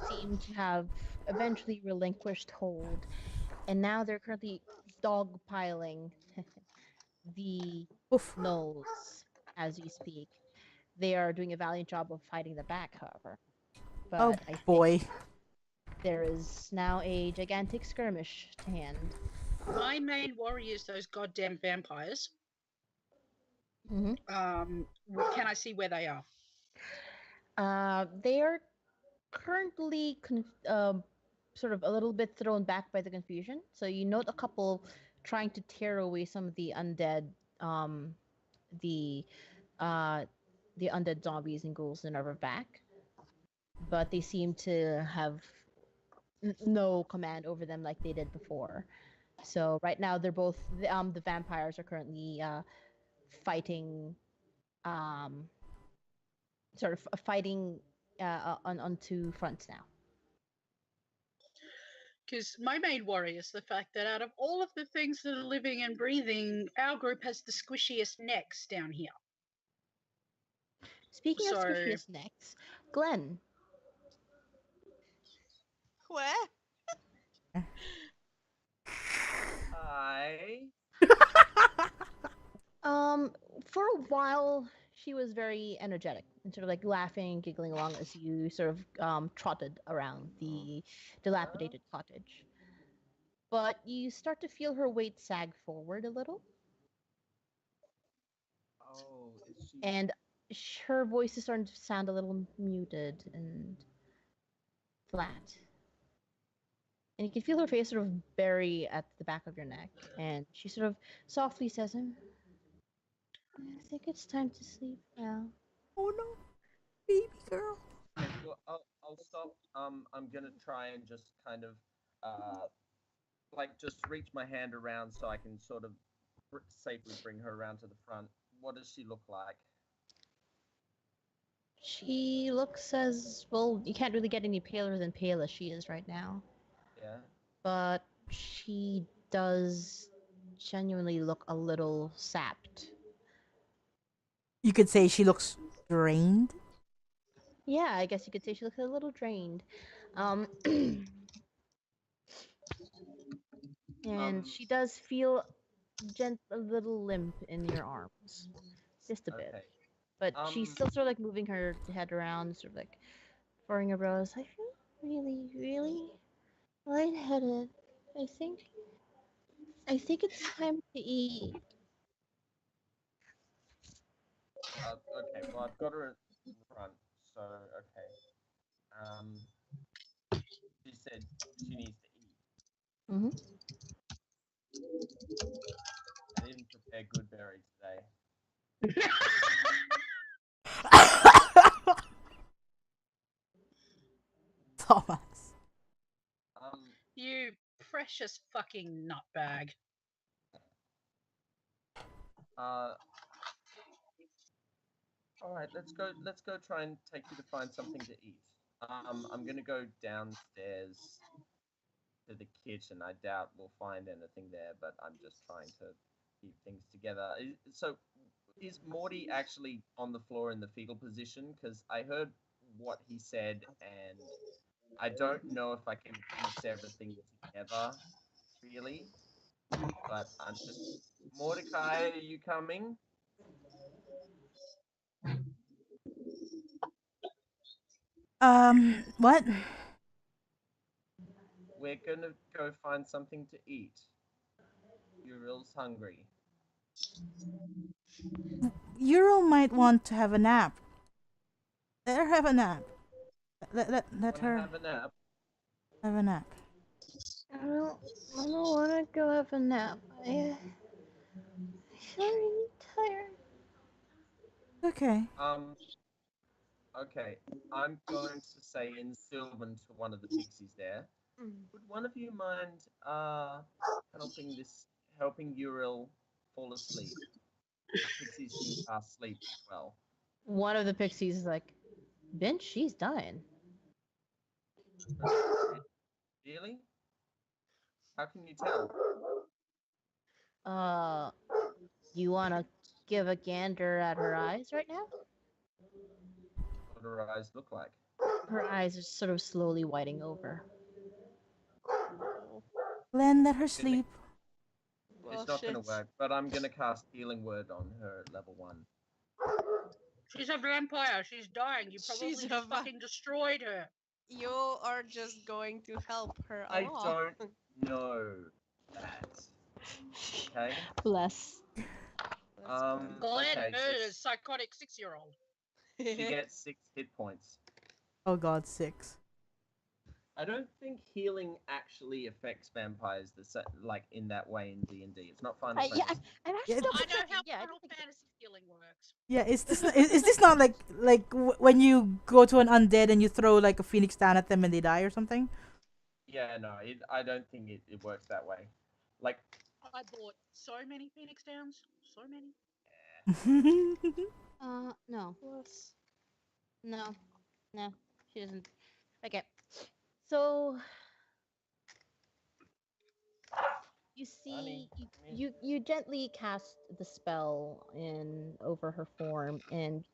seem to have eventually relinquished hold, and now they're currently dogpiling the Oof. Gnolls as we speak. They are doing a valiant job of fighting the back, however. Oh But I think boy. there is now a gigantic skirmish to hand. My main worry is those goddamn vampires. Hmm. Can I see where they are? They are currently sort of a little bit thrown back by the confusion. So you note a couple trying to tear away some of um, the uh, the undead zombies and ghouls and are back, but they seem to have no command over them like they did before. So right now they're both the vampires are currently fighting um, sort of fighting on two fronts now. Because my main worry is the fact that out of all of the things that are living and breathing, our group has the squishiest necks down here. Speaking of So squishiest necks, Glenn, Where? Hi. for a while she was very energetic and sort of like laughing, giggling along as you sort of trotted around the dilapidated cottage. But you start to feel her weight sag forward a little, Oh, is she? and her voice is starting to sound a little muted and flat. And you can feel her face sort of bury at the back of your neck, and she sort of softly says, I think it's time to sleep now. Oh no, baby girl. Okay, well, I'll stop. I'm gonna try and just kind of, uh, like just reach my hand around so I can sort of safely bring her around to the front. What does she look like? She looks as well, you can't really get any paler than pale as she is right now. Yeah. But she does genuinely look a little sapped. You could say she looks drained. Yeah, I guess you could say she looks a little drained. Um, and she does feel a little limp in your arms, just a bit. Okay. But she's still sort of like moving her head around, sort of like furrowing her brows. I feel really, really lightheaded. I think, I think it's time to eat. Okay. Well, I've got her in front, so okay. Um, she said she needs to eat. Hmm. I didn't prepare good berry today. Thomas. you precious fucking nutbag. Uh. All right. Let's go. Try and take you to find something to eat. I'm gonna go downstairs to the kitchen. I doubt we'll find anything there, but I'm just trying to keep things together. So, is Morty actually on the floor in the fetal position? Because I heard what he said, and I don't know if I can piece everything together, really. But I'm just Mordecai. Are you coming? What? We're gonna go find something to eat. Yuril's hungry. Yuril might want to have a nap. Let her have a nap. Let Wanna her have a nap? have a nap. I don't want to go have a nap. I'm really tired. Okay. Okay. I'm going to say in Sylvan to one of the pixies there. Would one of you mind helping Yuril fall asleep? Pixies can cast sleep as well. One of the pixies is like, Bench, she's dying. Really? How can you tell? Uh, you want to give a gander at her eyes right now? What do her eyes look like? Her eyes are sort of slowly whiting over. Glenn, let her Gonna- sleep. Well, It's not going to shit. work, but I'm going to cast Healing Word on her at level 1. She's a vampire. She's dying. You probably She's a just fucking destroyed her. You are just going to help her a I lot. don't know that. Okay. Bless. That's Glenn Okay, so is a psychotic 6-year-old. fine. she gets 6 hit points. Oh god, 6. I don't think healing actually affects vampires like in that way in D&D. It's not Final Yeah, Fantasy. I'm actually Yeah, double I know checking. how Yeah, I Final don't think Fantasy healing works. Yeah, is this not like when you go to an undead and you throw like a phoenix down at them and they die or something? Yeah, no, I don't think it works that way. Like, I bought so many Phoenix Downs. So many. No, Plus, no, no, she doesn't. Okay, so you Honey, see, come here. you gently cast the spell in over her form, and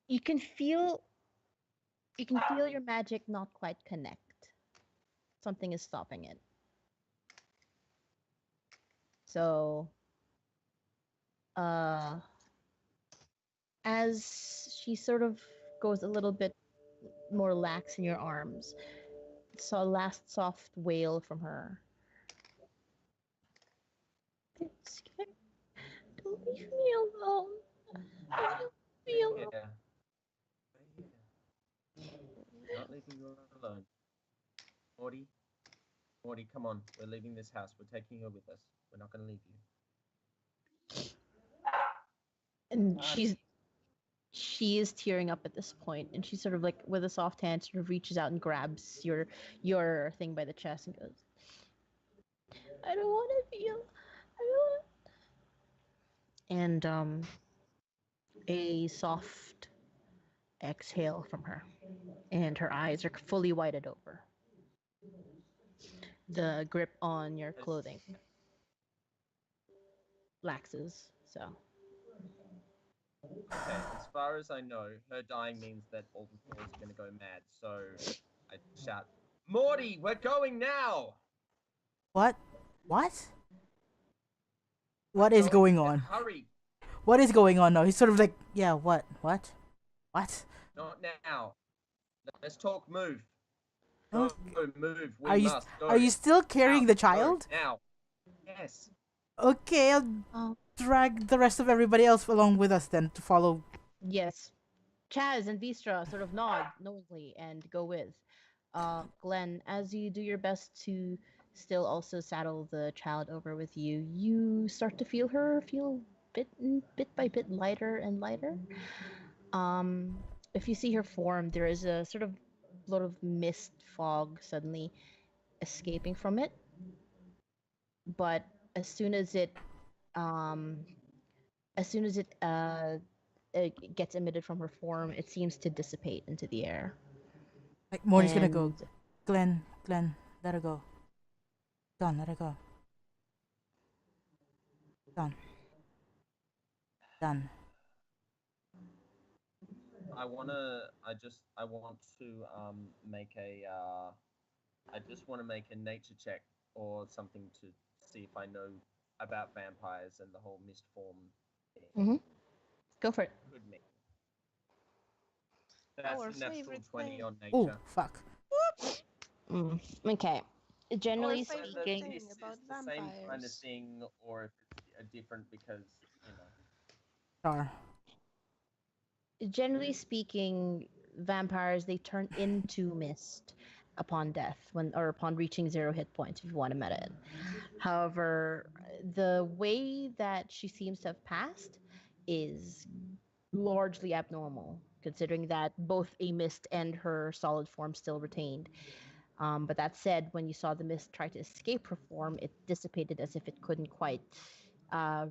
you can feel your magic not quite connect. Something is stopping it. So, uh, as she sort of goes a little bit more lax in your arms, saw a last soft wail from her. It's okay. Don't leave me alone. I don't feel Yeah. Right here. Not leaving you alone. Morty, Morty, come on. We're leaving this house. We're taking her with us. We're not going to leave you. and Honey. she is tearing up at this point, and she sort of like with a soft hand sort of reaches out and grabs your thing by the chest and goes, I don't want to feel. I don't want. And a soft exhale from her, and her eyes are fully whited over. The grip on your clothing laxes. So Okay, as far as I know, her dying means that all the floors are going to go mad. So I shout, Morty, we're going now! What? What? We're What is going on? Hurry! What is going on now? He's sort of like, yeah, what? What? What? Not now. Let's talk. Move. Oh, Go, move. We Are you must go. are you still carrying Out, the go, child? now. Yes. Okay, I'll Oh. drag the rest of everybody else along with us then to follow. yes, Chaz and Vistra sort of nod knowingly and go with. Glenn, as you do your best to still also saddle the child over with you, you start to feel her feel bit by bit lighter and lighter. Um, if you see her form, there is a sort of lot of mist fog suddenly escaping from it. But as soon as it um, as soon as it gets emitted from her form, it seems to dissipate into the air. Like Morty's gonna go. And Glenn, let her go. Done, let her go. Done. Done. I want to make a I just want to make a nature check or something to see if I know about vampires and the whole mist form thing. go for it. Could mean. That's Our a natural favorite 20 thing. on Oh, nature. fuck. Okay. Generally favorite Whether speaking, thing this about is the same kind of vampires. thing or if it's a different because, Shar. vampires they turn into mist upon death or upon reaching 0 hit points if you want to meta it. However, the way that she seems to have passed is largely abnormal, considering that both a mist and her solid form still retained. But that said, when you saw the mist try to escape her form, it dissipated as if it couldn't quite uh,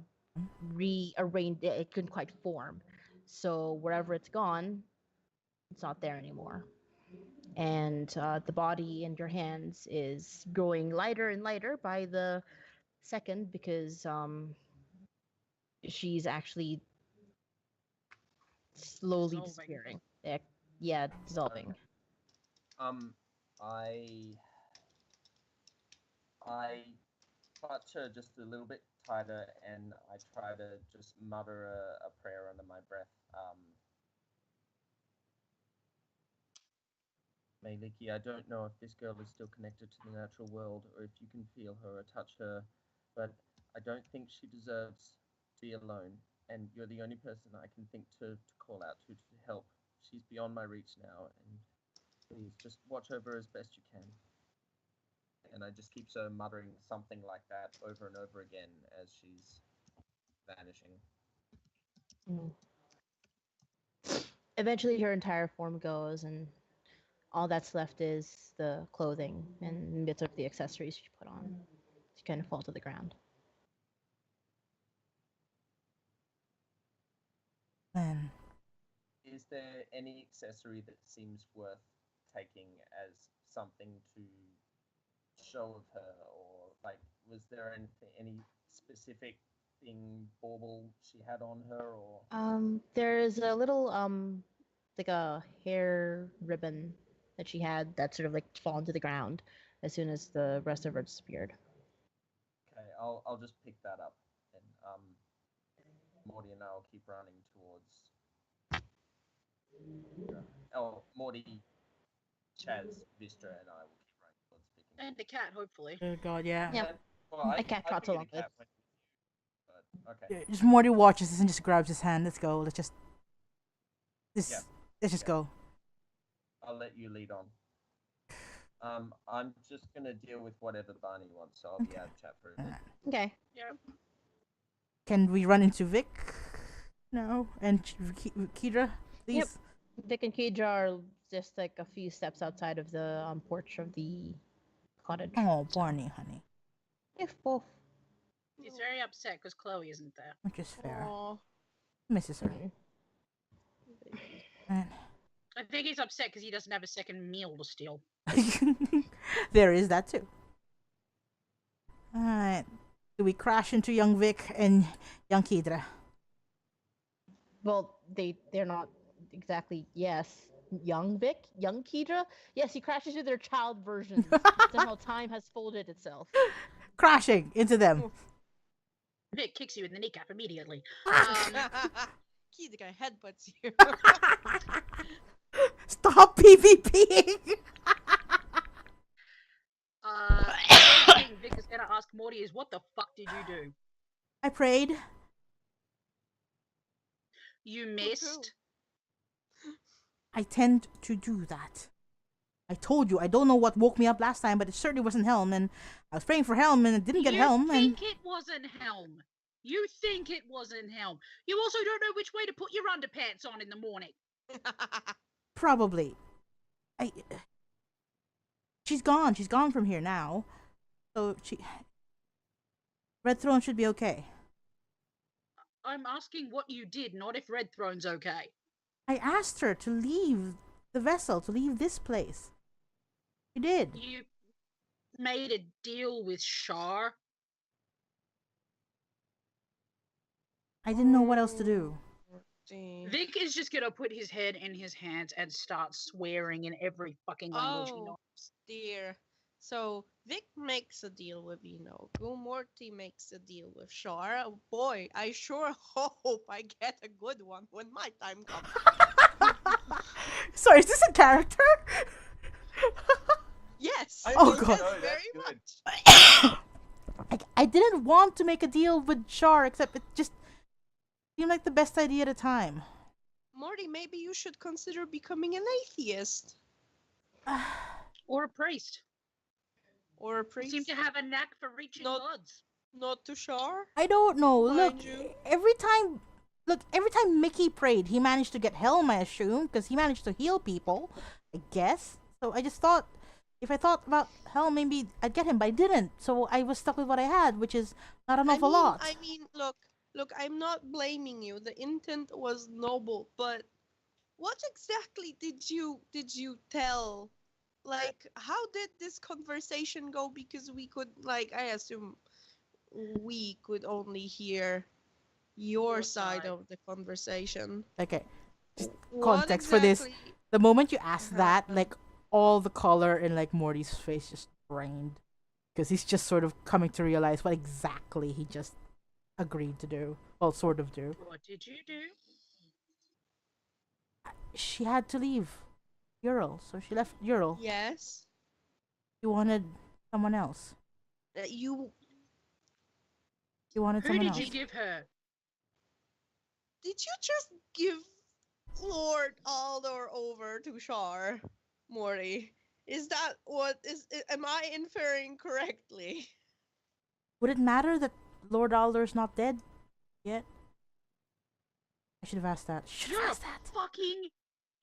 rearrange. It couldn't quite form. So wherever it's gone, it's not there anymore. And the body in your hands is growing lighter and lighter by the second because she's actually slowly Dissolving. disappearing. Yeah, dissolving. I clutch her just a little bit tighter, and I try to just mutter a prayer under my breath. Maliki, I don't know if this girl is still connected to the natural world, or if you can feel her or touch her, but I don't think she deserves to be alone, and you're the only person I can think to call out to help. She's beyond my reach now, and please just watch over her as best you can. And I just keep muttering something like that over and over again as she's vanishing. Eventually, her entire form goes, and all that's left is the clothing and bits of the accessories she put on. She kind of fall to the ground. Then Is there any accessory that seems worth taking as something to show of her, or like, was there any specific thing bauble she had on her, or? There's a little like a hair ribbon that she had that sort of like fallen to the ground as soon as the rest of her disappeared. Okay, I'll just pick that up, and Morty and I will keep running towards. Morty, Chaz, Vistra, and I will keep running towards picking. And the cat, hopefully. oh god, yeah. Yeah. Well, A cat trots along with. But okay. Just Morty watches this and just grabs his hand. Let's go. Let's just Yeah. let's just go. I'll let you lead on. I'm just gonna deal with whatever Barney wants, so I'll be out of chat for a bit. Okay. Yeah. Can we run into Vic? No. And Kidra, please. Yep. Vic and Kedra are just like a few steps outside of the porch of the cottage. Oh, Barney, honey. If both. He's very upset because Chloe isn't there. Which is fair. Aw. Misses her. And I think he's upset because he doesn't have a second meal to steal. there is that too. Alright. Do we crash into young Vic and young Kidra? Well, they're not exactly young Vic, young Kedra. Yes, he crashes into their child versions. Somehow time has folded itself. Crashing into them. Vic kicks you in the kneecap immediately. Kidra headbutts you. Stop PvPing! The thing Vic is gonna ask Morty is, what the fuck did you do? I prayed. You missed? I tend to do that. I told you, I don't know what woke me up last time, but it certainly wasn't Helm, and I was praying for Helm, and it didn't get Helm, You and... think it wasn't Helm. You think it wasn't Helm. You also don't know which way to put your underpants on in the morning. Probably. She's gone. She's gone from here now. So Redthrone should be okay. I'm asking what you did, not if Redthrone's okay. I asked her to leave the vessel, to leave this place. She did. You made a deal with Shar. I didn't know what else to do. Vic is just gonna put his head in his hands and start swearing in every fucking language he knows. Dear. So Vic makes a deal with Yeenoghu. Morty makes a deal with Shar. Oh, boy, I sure hope I get a good one when my time comes. Sorry, is this a character? Yes. Oh, yes, God. very Good. much. I didn't want to make a deal with Shar, except it just seemed like the best idea at a time. Morty, maybe you should consider becoming an atheist. Or a priest. Or a You priest? seem to have a knack for reaching Not- gods. Not to Shar? I don't know. Look, Mind you. every time Mickey prayed, he managed to get Helm, I assume, because he managed to heal people, I guess. So I just thought, if I thought about Helm, maybe I'd get him, but I didn't. So I was stuck with what I had, which is not an awful lot. I mean, look, I'm not blaming you. The intent was noble, but what exactly did you tell? Like, how did this conversation go? Because we could, like, I assume we could only hear your side of the conversation. Okay, just What context for this. exactly- The moment you asked that, happened? like, all the color in, like, Morty's face just drained. Because he's just sort of coming to realize what exactly he just agreed to do. Well, sort of do. What did you do? She had to leave Yuril, so she left Yuril. Yes. She wanted someone else. You She wanted Who someone did else. you give her? did you just give Lord Aldor over to Shar, Morty? Is that what am I inferring correctly? Would it matter that Lord Aldor's not dead yet? I should have asked that. Should You're have a asked that. fucking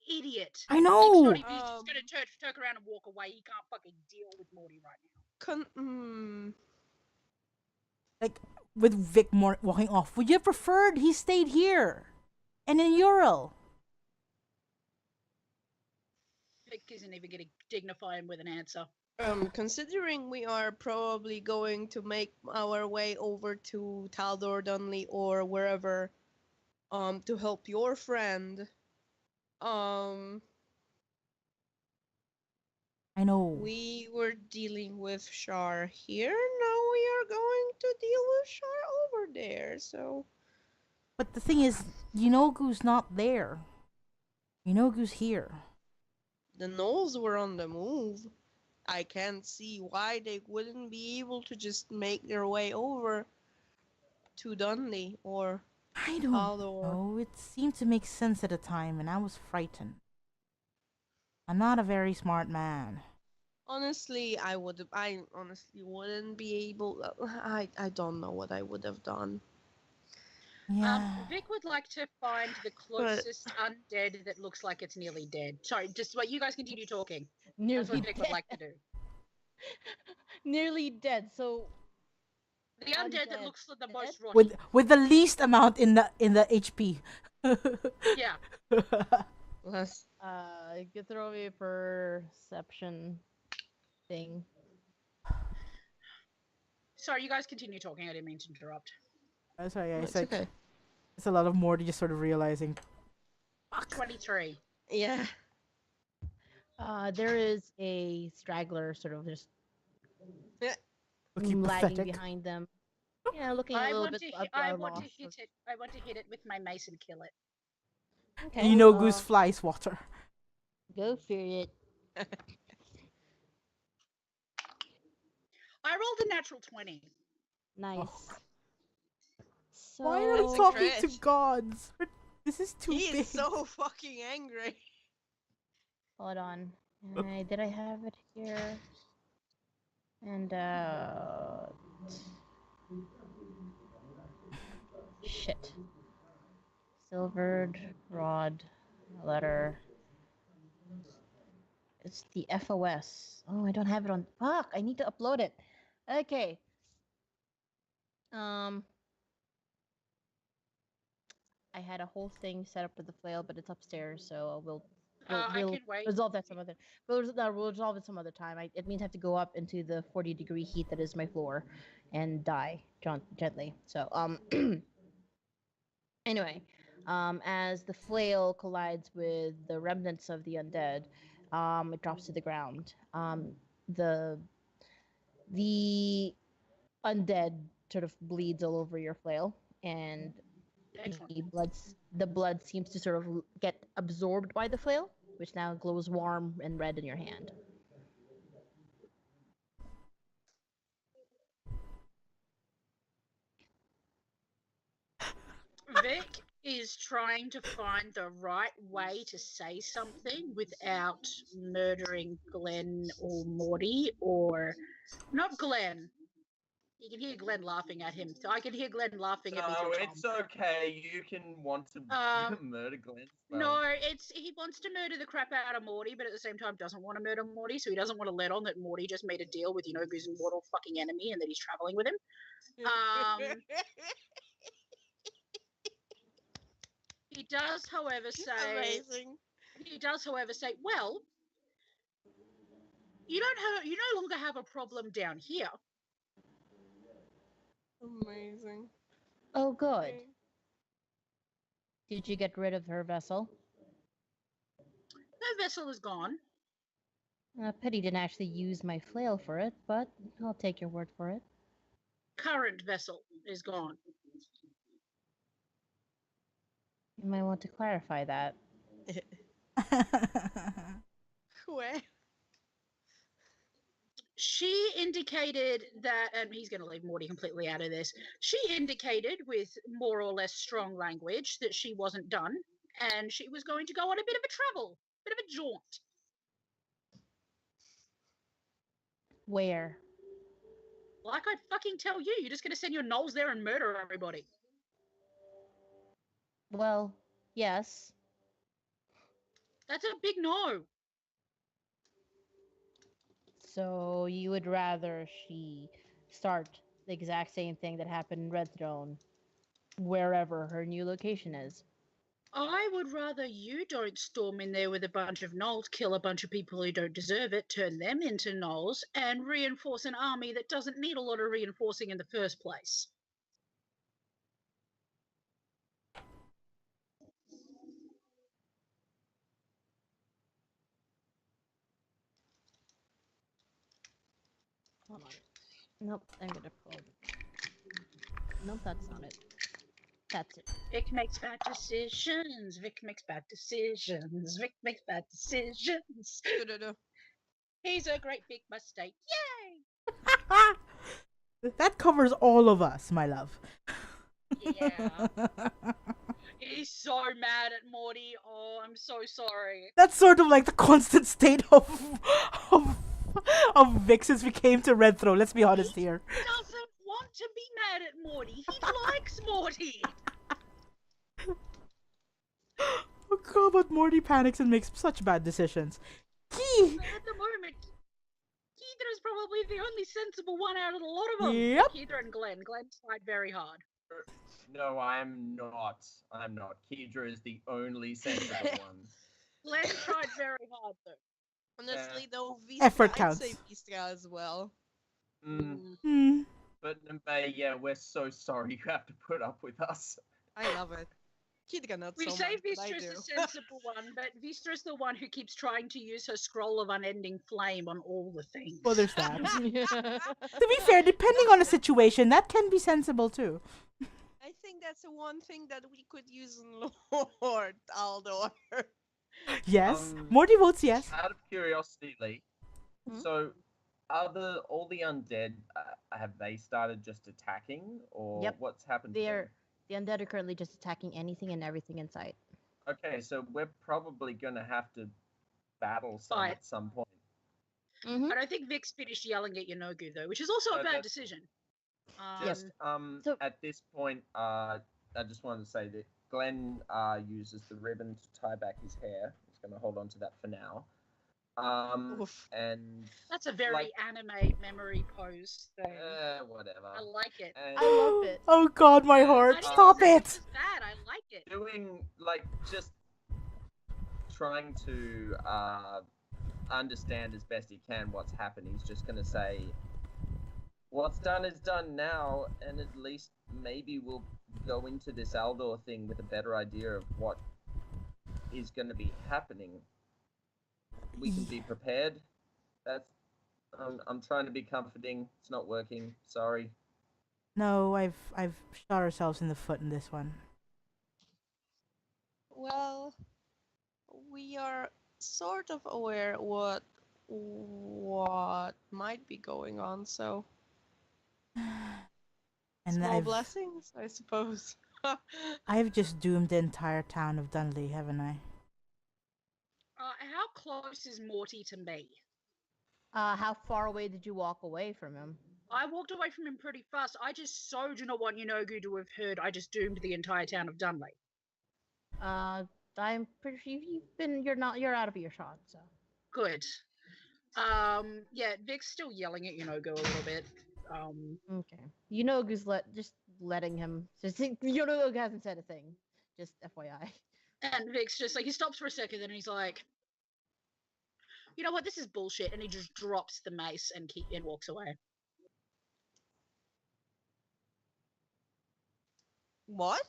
idiot. I It's know. not even, he's just gonna turn around and walk away. He can't fucking deal with Morty right now. Like with Vic walking off, would you have preferred he stayed here and in Ural? Vic isn't even gonna dignify him with an answer. Considering we are probably going to make our way over to Taldor Dunley or wherever, to help your friend, I know. we were dealing with Shar here. Now we are going to deal with Shar over there. So But the thing is, Yeenoghu's not there. Yeenoghu's here. the Gnolls were on the move. I can't see why they wouldn't be able to just make their way over to Dunley or I don't Taldor. know. It seemed to make sense at the time, and I was frightened. I'm not a very smart man. Honestly, I honestly wouldn't be able. I don't know what I would have done. Yeah. Vic would like to find the closest undead that looks like it's nearly dead. Sorry, just what you guys continue talking. That's Nearly what Vic would dead. like to do. Nearly dead. So The undead that Undead. looks the most rotten. With the least amount in the HP. Yeah. Less. you could throw me a perception thing. Sorry, you guys continue talking. I didn't mean to interrupt. That's right. Yeah, It's it's like okay. it's a lot of Morty just sort of realizing. 23. Yeah. There is a straggler sort of just Looking lagging pathetic. behind them. Yeah, looking a I little want bit to up I lost. want to hit it. I want to hit it with my mace and kill it. Okay. Yeenoghu's fly swatter. Go for it. I rolled a natural 20. Nice. So Why are we That's a talking to crit. gods? This is too He big. is so fucking angry. hold on. Did I have it here? And shit. Silvered rod letter. It's the FOS. Oh, I don't have it on. Fuck! I need to upload it. Okay. I had a whole thing set up with the flail, but it's upstairs, so I we'll can wait. resolve that some other. We'll resolve it some other time. It means I have to go up into the 40-degree heat that is my floor, and die gently. So anyway, as the flail collides with the remnants of the undead, it drops to the ground. The undead sort of bleeds all over your flail, and Excellent. the blood seems to sort of get absorbed by the flail, which now glows warm and red in your hand. Vic is is trying to find the right way to say something without murdering Glenn or Morty, or not Glenn. You can hear Glenn laughing at him. So I can hear Glenn laughing at me No, through Tom. it's okay. You can want to murder Glenn. No, he wants to murder the crap out of Morty, but at the same time doesn't want to murder Morty, so he doesn't want to let on that Morty just made a deal with Yeenoghu's mortal fucking enemy and that he's traveling with him. He does, however, say. Amazing. He does, however, say, well, you no longer have a problem down here. Amazing. Oh, good. Okay. Did you get rid of her vessel? That vessel is gone. Pity didn't actually use my flail for it, but I'll take your word for it. Current vessel is gone. You might want to clarify that. Where? She indicated that, and he's going to leave Morty completely out of this. She indicated with more or less strong language that she wasn't done and she was going to go on a bit of a travel, bit of a jaunt. Where? Like I'd fucking tell you, you're just going to send your Gnolls there and murder everybody. Well, yes. That's a big no. So you would rather she start the exact same thing that happened in Redthrone, wherever her new location is? I would rather you don't storm in there with a bunch of Gnolls, kill a bunch of people who don't deserve it, turn them into Gnolls, and reinforce an army that doesn't need a lot of reinforcing in the first place. Hold on. Nope, I'm gonna pull. Nope, that's not it. That's it. Vic makes bad decisions. Vic makes bad decisions. Vic makes bad decisions. No. He's a great big mistake. Yay! That covers all of us, my love. Yeah. He's so mad at Morty. Oh, I'm so sorry. That's sort of like the constant state of Vic since we came to Redthrone. Let's be honest here. He doesn't want to be mad at Morty. He likes Morty. Oh god, but Morty panics and makes such bad decisions. But at the moment, Keithra's probably the only sensible one out of a lot of them. Yep. Keithra and Glenn. Glenn tried very hard. No, I'm not. I'm not. Kedra is the only sensible one. Glenn tried very hard, though. Honestly, though, Vistra, Effort I'd counts. say Vistra as well. Hmm. But Mbae, yeah, we're so sorry you have to put up with us. I love it. Kidra not We so say much, but I Vistra's do. the sensible one, but Vistra's the one who keeps trying to use her scroll of unending flame on all the things. Well, there's that. To be fair, depending on the situation, that can be sensible too. I think that's the one thing that we could use in Lord Aldor. Yes. Morty votes yes. Out of curiosity, Lee, Hmm? so all the undead, have they started just attacking, or Yep. what's happened to them? The undead are currently just attacking anything and everything in sight. Okay, so we're probably gonna have to battle some Fight. at some point. Mm-hmm. I don't think Vic's finished yelling at Yeenoghu, though, which is also No, a bad that's- decision. Just so- at this point, I just wanted to say that Glenn uses the ribbon to tie back his hair. He's gonna hold on to that for now. Oof. And That's a very like- anime memory pose thing. whatever. I like it. And I love it. Oh god, my I heart. didn't Stop say it. was bad. I like it. doing like just trying to understand as best he can what's happened. He's just gonna say, "What's done is done now, and at least maybe we'll go into this Aldor thing with a better idea of what is going to be happening. We can be prepared." That's. I'm trying to be comforting. It's not working. Sorry. No, I've shot ourselves in the foot in this one. Well, we are sort of aware what might be going on, so And small I've blessings, I suppose. I've just doomed the entire town of Dunley, haven't I? How close is Morty to me? How far away did you walk away from him? I walked away from him pretty fast. I just so do not want Yeenoghu to have heard I just doomed the entire town of Dunley. I'm pretty sure you're out of earshot, so. Good. Yeah, Vic's still yelling at Yeenoghu a little bit. Okay. Yeenoghu's just letting him. Just Yeenoghu hasn't said a thing. Just FYI. And Vic's just like, he stops for a second and he's like, you know what, this is bullshit, and he just drops the mace and walks away. What?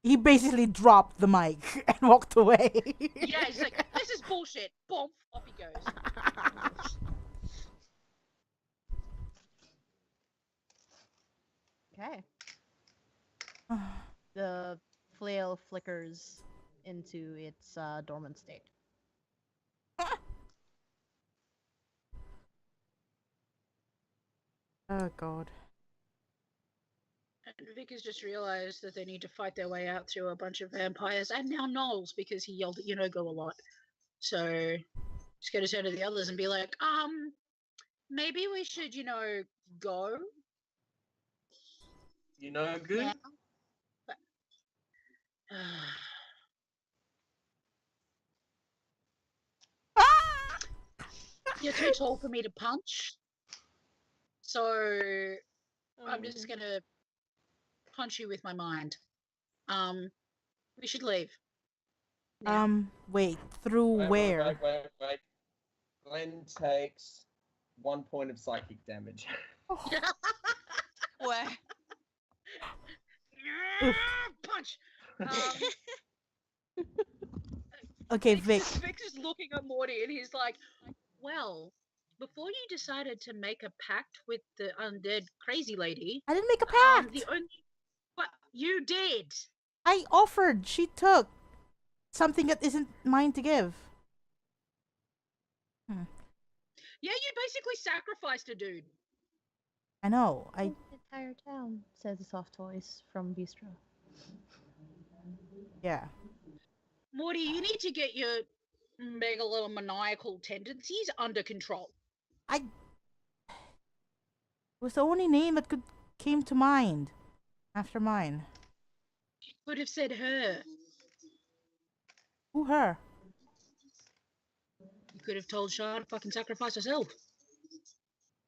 He basically dropped the mic and walked away. Yeah, he's like, this is bullshit. Boom, off he goes. Okay. The flail flickers into its dormant state. Oh god. And Vic has just realised that they need to fight their way out through a bunch of vampires and now Gnolls because he yelled at Yeenoghu a lot. So he's going to turn to the others and be like, maybe we should, go. Yeenoghu? Yeah. You're too tall for me to punch. So I'm just going to punch you with my mind. We should leave. Now. Wait, through where? Wait. Glenn takes 1 point of psychic damage. Where? Punch! Okay, Vic. Vic's just looking at Morty and he's like, well, before you decided to make a pact with the undead crazy lady... I didn't make a pact! But you did! I offered, she took. Something that isn't mine to give. Yeah, you basically sacrificed a dude. I know, The entire town, says a soft voice from Bistro. Yeah. Morty, you need to get your megalomaniacal tendencies under control. It was the only name that came to mind. After mine. You could have said her. Who, her? You could have told Shar to fucking sacrifice herself.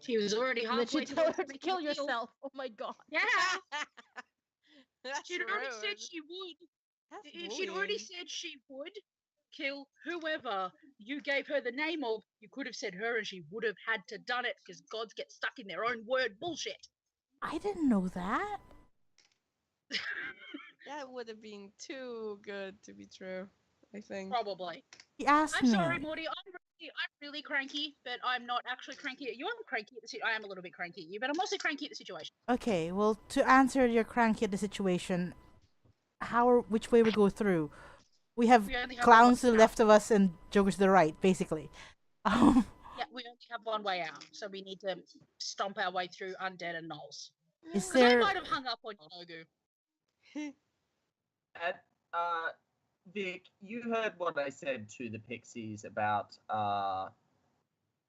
She was already And then halfway she told her to making kill the deal. yourself. Oh my god. Yeah, That's she'd already said rude. she would. That's If she'd already bullying. said she would kill whoever you gave her the name of, you could have said her and she would have had to done it because gods get stuck in their own word bullshit. I didn't know that. That would have been too good to be true, I think. Probably. He asked I'm me. sorry, Morty. I'm really cranky, but I'm not actually cranky at you. I'm cranky at I am a little bit cranky at you, but I'm mostly cranky at the situation. Okay, well, to answer your cranky at the situation, which way we go through? We have We only have clowns to one the way left of us and jokers to the right, basically. Yeah, we only have one way out, so we need to stomp our way through undead and gnolls. Is Because I there? might have hung up on Yeenoghu. Vic, you heard what I said to the pixies about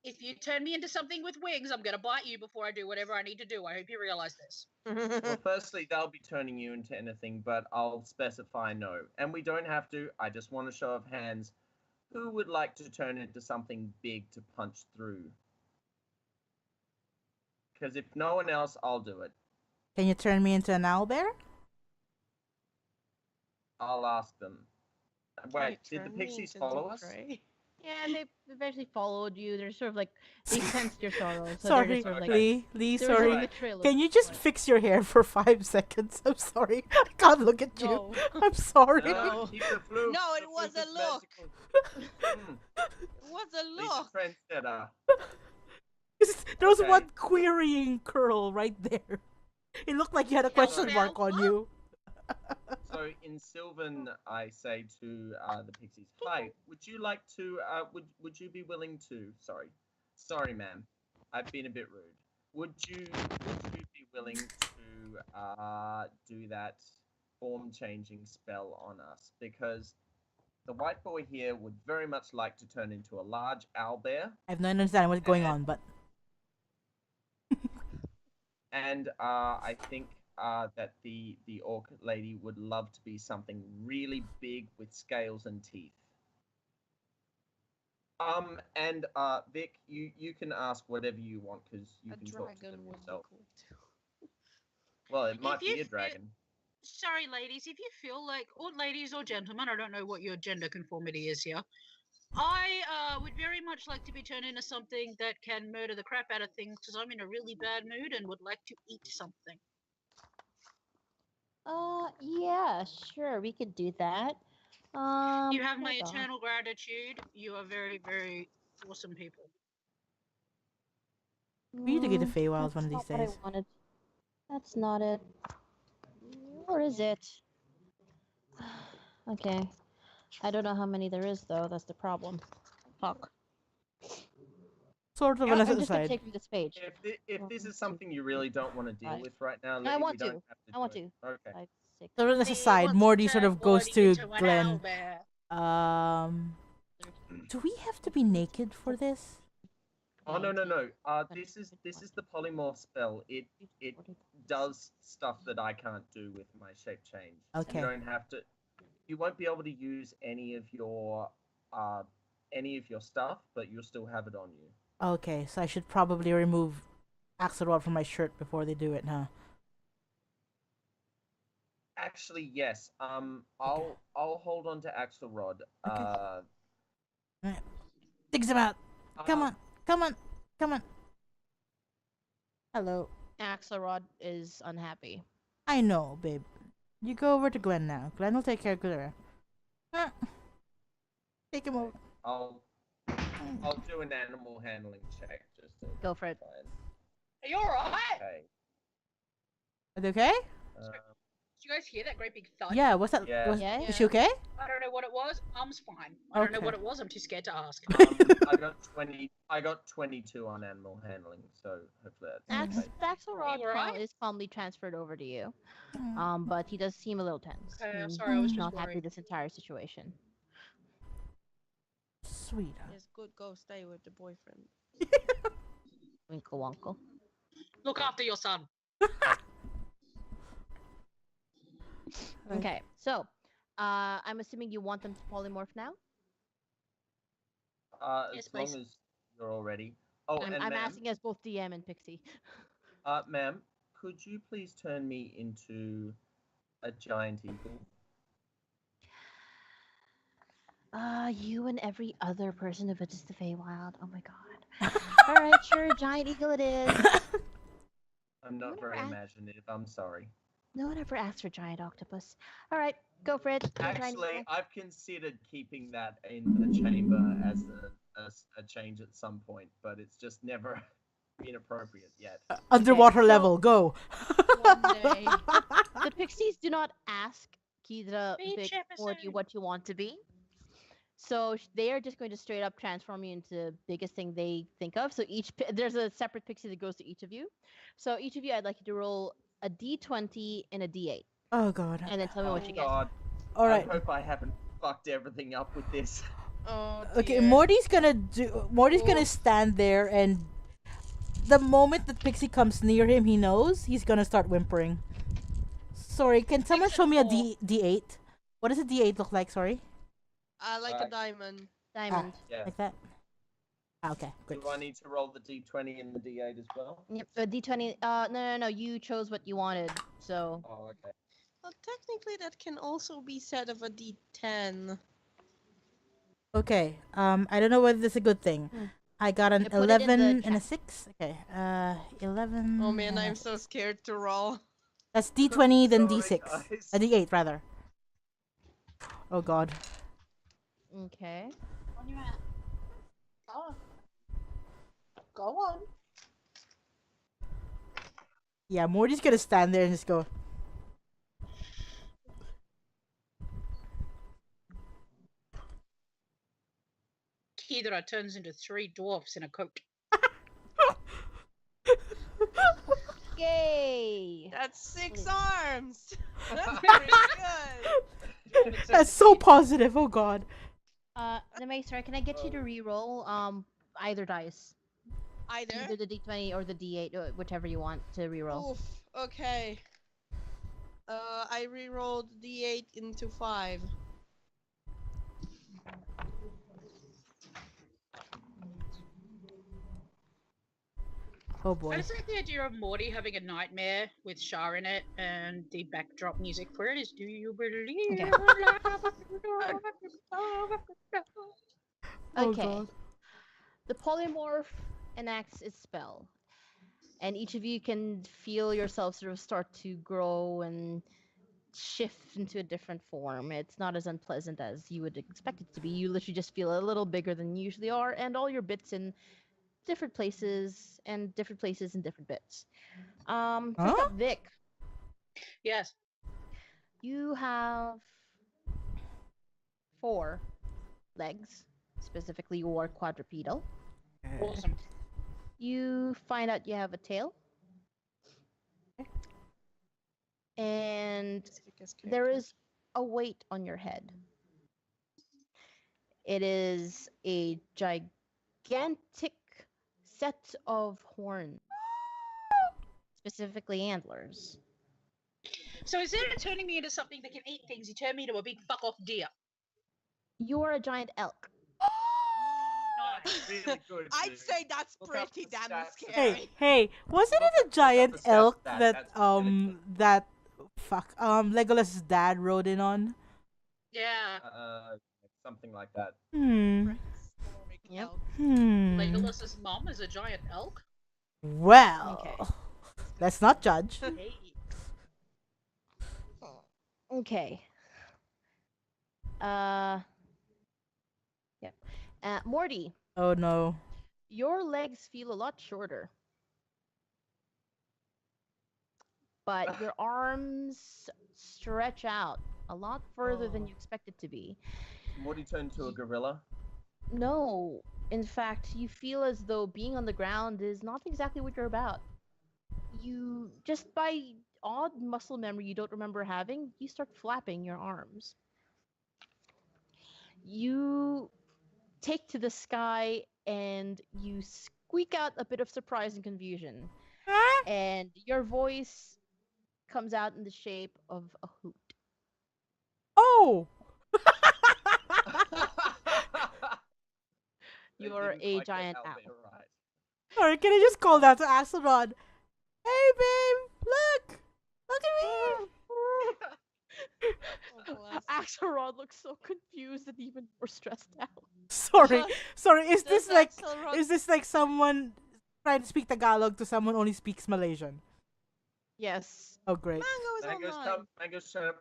If you turn me into something with wings, I'm gonna bite you before I do whatever I need to do. I hope you realize this. well, firstly, they'll be turning you into anything, but I'll specify no. And we don't have to. I just want a show of hands. Who would like to turn into something big to punch through? Because if no one else, I'll do it. Can you turn me into an owlbear? I'll ask them. Wait, did the pixies follow us? Yeah, and they eventually followed you. They're sort of like, they sensed your sorrow. So they're Sorry, just sort of like, Lee, they were sorry. doing the trail of Can you just blood. fix your hair for 5 seconds? I'm sorry. I can't look at you. No. I'm sorry. No, keep the flu. No, The it was flu a is look. magical. What's a Lee's a look? trendsetter. There was Okay. one querying curl right there. It looked like you had a question Helm, mark on you. So in Sylvan, I say to the pixies, "Hi, would you like to? Would you be willing to? Sorry, ma'am, I've been a bit rude. would you be willing to do that form changing spell on us? Because the white boy here would very much like to turn into a large owlbear. I have no understanding what's going on, but And I think that the orc lady would love to be something really big with scales and teeth. And Vic, you can ask whatever you want because you A can talk to dragon them would be yourself. cool too. Well, it might If you be a feel- dragon. Sorry, ladies, if you feel like, or ladies or gentlemen, I don't know what your gender conformity is here. I would very much like to be turned into something that can murder the crap out of things because I'm in a really bad mood and would like to eat something. Yeah, sure, we could do that. You have my hold on. eternal gratitude. You are very, very awesome people. we need to get to Mm, Feywilds one of that's these not what days. I wanted. That's not it. Or is it? Okay. I don't know how many there is though. That's the problem. Fuck. Sort of I'm an just gonna aside. take from this page. If this is something you really don't want to deal five. with right now, No, I Lily, want we don't to. have to. I want do it. to. Okay. 5, 6. Sort of an He aside. wants Morty to sort of turn goes Morty to into an Glenn. owlbear. Do we have to be naked for this? Oh no. This is the polymorph spell. It does stuff that I can't do with my shape change. Okay. You don't have to. You won't be able to use any of your stuff, but you'll still have it on you. Okay, so I should probably remove Axelrod from my shirt before they do it, huh? Actually, yes. I'll hold on to Axelrod. Dig him out. Come uh, on, come on, come on. Hello. Axelrod is unhappy. I know, babe. You go over to Glenn now. Glenn will take care of Clara. Take him over. I'll do an animal handling check just to Go for it. try and- Are you alright? Okay. Are they okay? Did you guys hear that great big thud? Yeah, what's that? Yeah. Yeah. Is she okay? I don't know what it was. Arm's fine. I don't know Okay. what it was. I'm too scared to ask. I got 22 on animal handling, so hopefully that's okay. Axelrod You alright? is calmly transferred over to you. But he does seem a little tense. Okay, I'm He's sorry, I was just not happy worried. with this entire situation. Sweetheart. Yes, good. Go stay with the boyfriend. Winkle wonkle. Look after your son. Okay, so I'm assuming you want them to polymorph now. As Yes, long please. as you're all ready. Oh, I'm and ma'am, asking as both DM and Pixie. ma'am, could you please turn me into a giant eagle? You and every other person who visits the Feywild. Oh my god. All right, sure, giant eagle it is. I'm not very Whatever. imaginative. I'm sorry. No one ever asked for giant octopus. All right, go for it. Go giant Actually, eagle. I've considered keeping that in the chamber as a change at some point, but it's just never been appropriate yet. Underwater so- level, go. One day. The pixies do not ask Kidra, Each Vic, Morty episode. what you want to be. So they are just going to straight up transform you into the biggest thing they think of. So there's a separate pixie that goes to each of you. So each of you, I'd like you to roll a d20 and a d8, Oh god. and then tell me what you get. God, All right. I hope I haven't fucked everything up with this. Oh, Okay, dear. Morty's gonna stand there, and the moment that Pixie comes near him, he knows he's gonna start whimpering. Sorry, can someone show me a D8? What does a D8 look like? Sorry, Like a diamond. Diamond. Yeah. like that. Okay, great. Do I need to roll the d20 and the d8 as well? Yep. A d20. No. You chose what you wanted. So Oh, okay. Well, technically, that can also be said of a D10. Okay. I don't know whether this is a good thing. I got an Yeah, put it in the 11 and a chat. 6. Okay. 11. Oh man, and a I'm so scared to roll. That's D20, then Sorry, D6. guys. D8 rather. Oh god. okay. On your hat. Go on. Go on. Yeah, Morty's gonna stand there and just go. Kidra turns into 3 dwarfs in a coat. That's 6 arms. That's pretty good. That's so positive. Oh god. Sorry, can I get you to re-roll either dice? Either. Either the d20 or the d8, whichever you want to re-roll. Oof. Okay. I re-rolled D8 into 5. Oh I boy. just like the idea of Morty having a nightmare with Shar in it, and the backdrop music for it is "Do you believe?" Okay. Oh Okay. god. The polymorph enacts its spell, and each of you can feel yourself sort of start to grow and shift into a different form. It's not as unpleasant as you would expect it to be. You literally just feel a little bigger than you usually are, and all your bits in different places and different places in different bits. First Huh? up, Vic, Yes. you have 4 legs, specifically your quadrupedal. Awesome. You find out you have a tail, and there is a weight on your head. It is a gigantic set of horns, specifically antlers. So instead of turning me into something that can eat things, you turn me into a big fuck off deer. You are a giant elk. Nice. Really good. I'd dude. say that's Look up pretty the damn stats. scary. Hey, wasn't Look it up- a giant look up the elk stats, that that's really good. Legolas's dad rode in on? Yeah. Something like that. Hmm. Yep. Legolas's mom is a giant elk. Well, Okay. let's not judge. Hey. Okay. Yep. Morty, Oh no. your legs feel a lot shorter, but your arms stretch out a lot further than you expect it to be. Morty turned to a gorilla. No, in fact, you feel as though being on the ground is not exactly what you're about. You, just by odd muscle memory you don't remember having, you start flapping your arms. You take to the sky and you squeak out a bit of surprise and confusion. And your voice comes out in the shape of a hoot. Oh. They You're didn't a quite get giant out owl. there right. Sorry, can I just call that to Axelrod? Hey babe, look! Look at me! Axelrod looks so confused and even more stressed out. Sorry, sorry, is Does this like someone trying to speak Tagalog to someone who only speaks Malaysian? Yes. Oh great. Mango is online. Mango's showing up.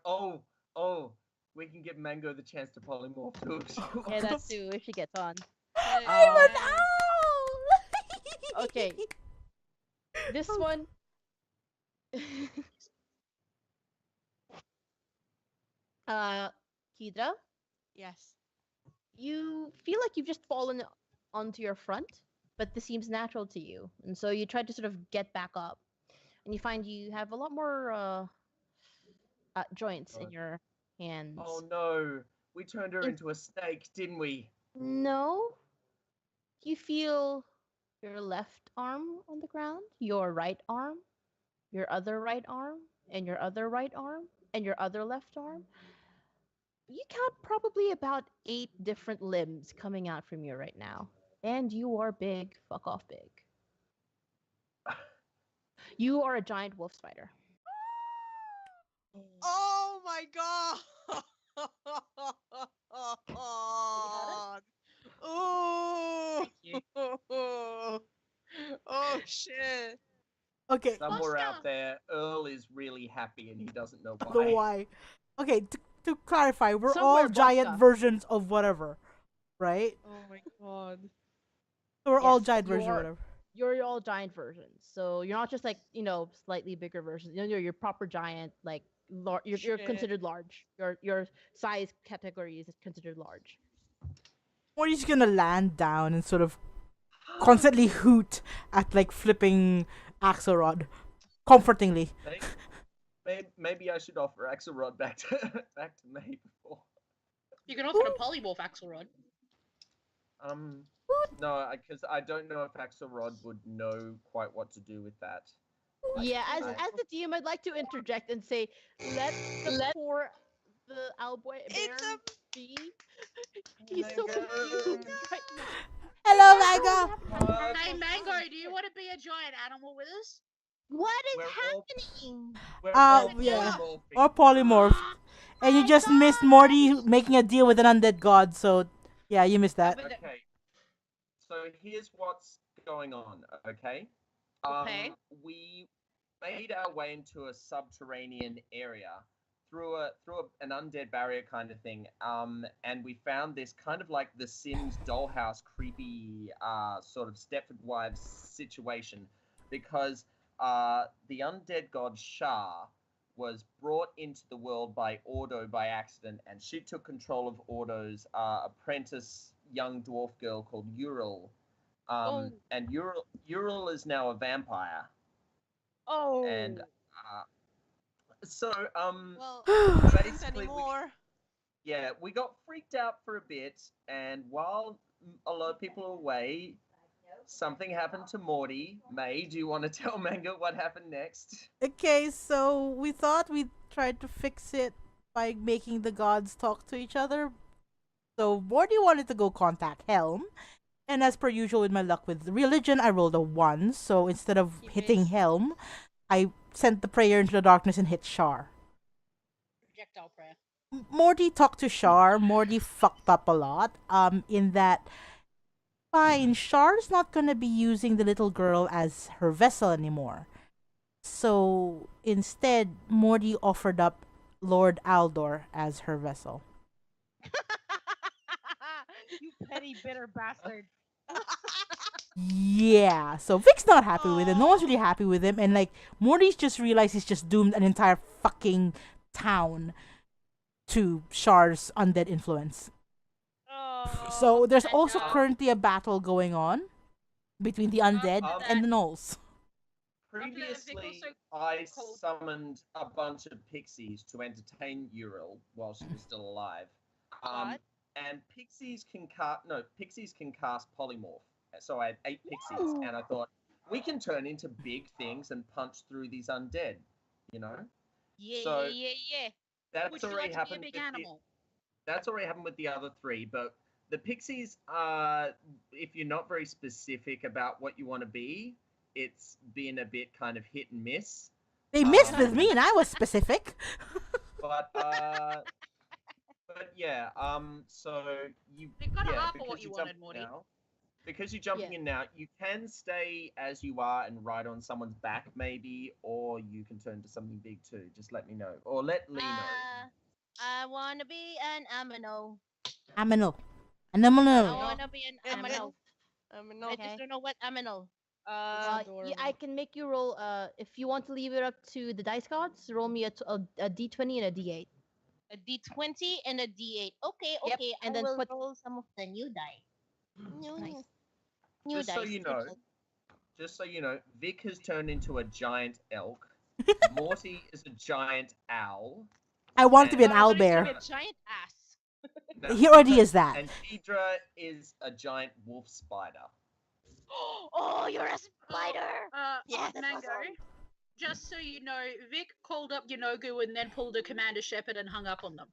Oh, we can give Mango the chance to polymorph too. Yeah, that too, if she gets on. I'm an Hey. owl! Okay. This one. Kidra, Yes. you feel like you've just fallen onto your front, but this seems natural to you. And so you try to sort of get back up. And you find you have a lot more joints in God. your hands. Oh no, we turned her In- into a snake, didn't we? No. You feel your left arm on the ground, your right arm, your other right arm, and your other right arm, and your other left arm. You count probably about 8 different limbs coming out from you right now. And you are big. Fuck off big. You are a giant wolf spider. Oh my god! Oh! you. Oh shit! Okay, Somewhere Oscar. out there, Earl is really happy and he doesn't know the why. why. Okay, to clarify, we're Somewhere all giant Bosca. versions of whatever, right? Oh my god! So we're all Yes, giant versions of you're- whatever. You're all giant versions. So you're not just like, slightly bigger versions. You're proper giant, like you're Shit. considered large. Your size category is considered large. Or you're just gonna land down and sort of constantly hoot at like flipping Axelrod. Comfortingly. Maybe I should offer Axelrod back to May before. You can offer a polymorph Axelrod. No, because I don't know if Axelrod would know quite what to do with that. Yeah, as I- as the DM, I'd like to interject and say, let poor the Owlboy It's Baron a be. He's so confused right now. Hello, Mega. What? Hey, Mango, do you want to be a giant animal with us? What is We're all- happening? We're all Yeah. polymorphing. Or polymorph. And you just missed Morty making a deal with an undead god, so yeah, you missed that. Okay. So here's what's going on, okay? Okay. We made our way into a subterranean area through an undead barrier kind of thing. And we found this kind of like the Sims dollhouse creepy sort of Stepford Wives situation because the undead god Shar was brought into the world by Ordo by accident, and she took control of Ordo's apprentice young dwarf girl called Yuril. And Yuril is now a vampire. Oh. And so Well, not basically anymore. we got freaked out for a bit, and while a lot of people are away, something happened to Morty. May, do you want to tell Mango what happened next? Okay, so we thought we tried to fix it by making the gods talk to each other. So Morty wanted to go contact Helm. And as per usual with my luck with religion, I rolled a 1. So instead of You hitting missed. Helm, I sent the prayer into the darkness and hit Shar. Projectile prayer. Morty talked to Shar. Morty fucked up a lot. In that, fine, Shar's not gonna be using the little girl as her vessel anymore. So instead, Morty offered up Lord Aldor as her vessel. You petty, bitter bastard. Yeah, so Vic's not happy with him. No one's really happy with him, and like Morty's just realized he's just doomed an entire fucking town to Shar's undead influence. Oh, So there's that also dog. currently a battle going on between the undead and the Gnolls. Previously, also I called- summoned a bunch of pixies to entertain Yuril while she was still alive. What? And pixies can cast polymorph. So I had 8 pixies, and I thought we can turn into big things and punch through these undead. You know, Yeah, So- yeah. that's Would you already like to be a happened. big with animal? That's already happened with the other 3, but the pixies, if you're not very specific about what you want to be, it's been a bit kind of hit and miss. They missed with me, and I was specific. But yeah, so you They've got a yeah half of because what you you're wanted, jumping Morty. now, because you're jumping Yeah. in now, you can stay as you are and ride on someone's back maybe, or you can turn to something big too. Just let me know, or let Lee know. I wanna be an amino. Amino. I Amino. wanna be an amino. No. I just don't know what amino. Yeah, I can make you roll. If you want to leave it up to the dice gods, roll me a d20 and a d8. A D20 and a D8. Okay, Yep, okay. and I then will put- roll some of the new die. Nice. New Just dice. so you know, Vic has turned into a giant elk. Morty is a giant owl. I want to be an And- owl But it's gonna bear. be a giant ass. No, He already is that. And Tidra is a giant wolf spider. Oh, you're a spider. Yes, Yes. Mango. Just so you know, Vic called up Yeenoghu and then pulled a Commander Shepard and hung up on them.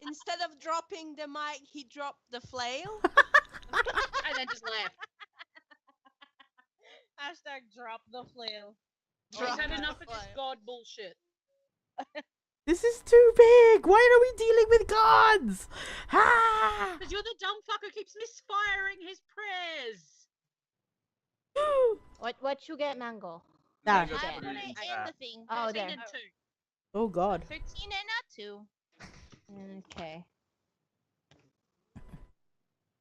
Instead of dropping the mic, he dropped the flail. And then just left. Hashtag drop the flail. He's Drop had the enough of this flail. god bullshit. This is too big. Why are we dealing with gods? Ah! Because you're the dumb fuck who keeps misfiring his prayers. What you get, Mango? There. Mango Okay. I'm put it gonna in end chat. the thing. Oh, 13 there. and 2. Oh God. 13 and a 2. Okay.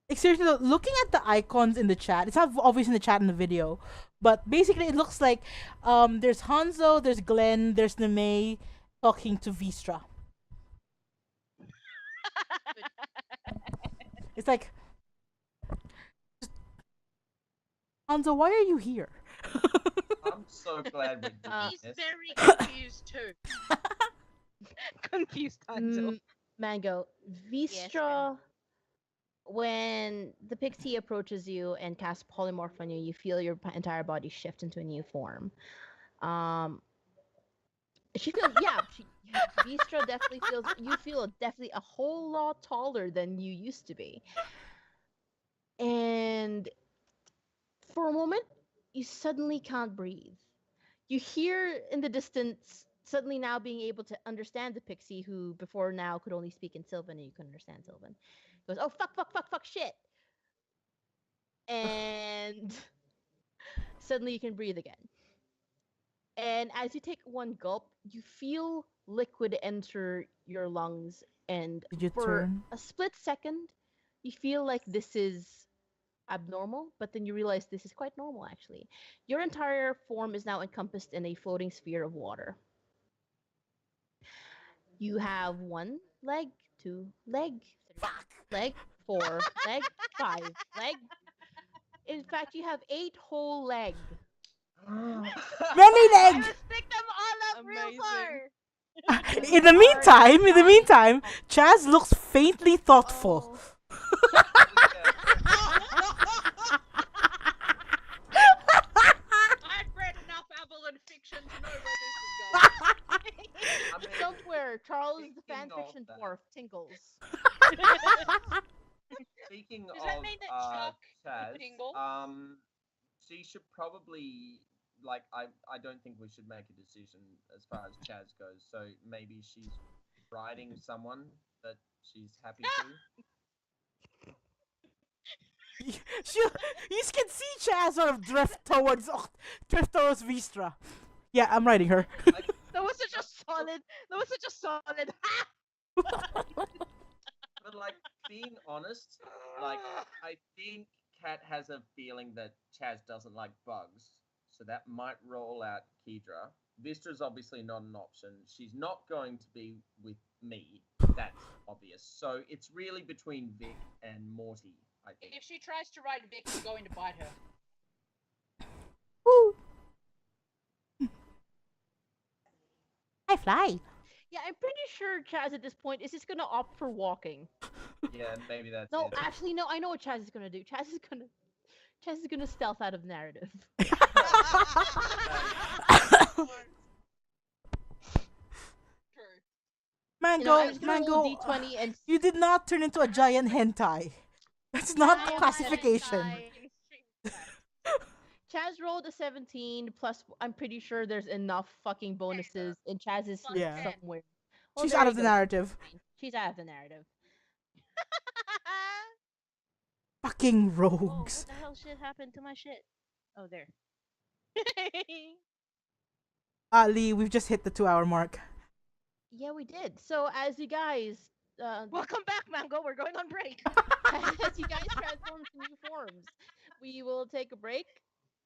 Like, seriously, though, looking at the icons in the chat, it's not obvious in the chat in the video, but basically it looks like there's Hanzo, there's Glenn, there's Nemei talking to Vistra. It's like, Hanzo, why are you here? I'm so glad we're doing He's this. very confused too. Confused Mango. Vistra, when the pixie approaches you and casts polymorph on you, you feel your entire body shift into a new form. She feels, Vistra definitely feels, you feel definitely a whole lot taller than you used to be. And for a moment, you suddenly can't breathe. You hear in the distance, suddenly now being able to understand the pixie who before now could only speak in Sylvan and you couldn't understand Sylvan. Goes, oh, fuck, shit. And suddenly you can breathe again. And as you take one gulp, you feel liquid enter your lungs, and Did you for turn? a split second, you feel like this is abnormal, but then you realize this is quite normal actually. Your entire form is now encompassed in a floating sphere of water. You have 1 leg, 2 leg, 3 leg, 4 leg, 5 leg. In fact, you have 8 whole leg. Many I leg. will stick them all up real Amazing. far. In the meantime, Chaz looks faintly thoughtful. Oh. I've read enough Avalon fiction to know where this is going. I mean, Somewhere, Charles the Speaking of fanfiction that. dwarf tinkles. speaking Does of that mean that Chuck Chaz, tingle? she should probably like I don't think we should make a decision as far as Chaz goes. So maybe she's riding someone that she's happy to. You can see Chaz sort of drift towards Vistra. Yeah, I'm riding her. That was such a solid. But like being honest, like I think Kat has a feeling that Chaz doesn't like bugs, so that might roll out Kedra. Vistra's obviously not an option. She's not going to be with me. That's obvious. So it's really between Vic and Morty, I think. If she tries to ride Vic, I'm going to bite her. Woo. I fly. Yeah, I'm pretty sure Chaz at this point is just gonna opt for walking. Yeah, maybe that's No, it. actually, no. I know what Chaz is gonna do. Chaz is gonna stealth out of narrative. True. Mango, I'm just gonna roll a Mango, d20 and you did not turn into a giant hentai. That's not I the am classification. Chaz rolled a 17 plus. I'm pretty sure there's enough fucking bonuses in Chaz's Plus list 10. somewhere. Well, She's there out you of the go. narrative. She's out of the narrative. Fucking Oh, rogues. what the hell shit happened to my shit? Oh, there. Lee, we've just hit the 2-hour mark. Yeah, we did. So as you guys, Welcome back, Mango. We're going on break. as you guys transform to new forms, we will take a break.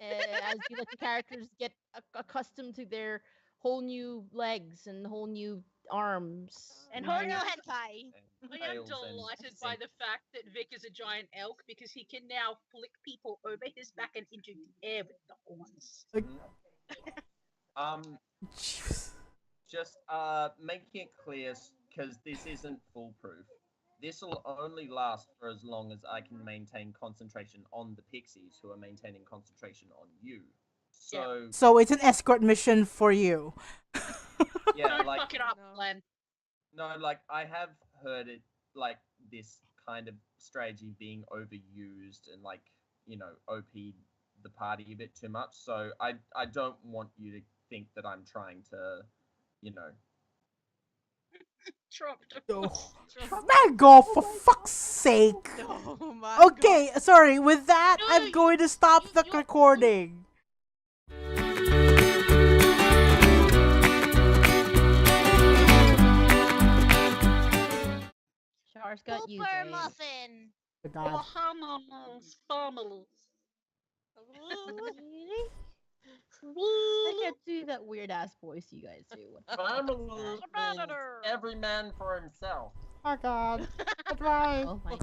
As you let the characters get accustomed to their whole new legs and whole new arms. And new- whole new hentai. And I am tails and delighted by the fact that Vic is a giant elk because he can now flick people over his back and into the air with the horns. Jeez. Just making it clear, because this isn't foolproof. This will only last for as long as I can maintain concentration on the pixies, who are maintaining concentration on you. So So it's an escort mission for you. yeah, Don't like fuck it up, No. Glenn. no, like I have heard it, like this kind of strategy being overused and like OP the party a bit too much. So I don't want you to think that I'm trying to, Dropped. Mango, for fuck's sake. Oh my Okay, sorry. With that, No, I'm going to stop the you- recording. Shar's got you, Super babe. muffin. Oh, God. Farmers. Really? I can't do that weird ass voice you guys do. every man for himself. Oh, God. That's right. Oh my.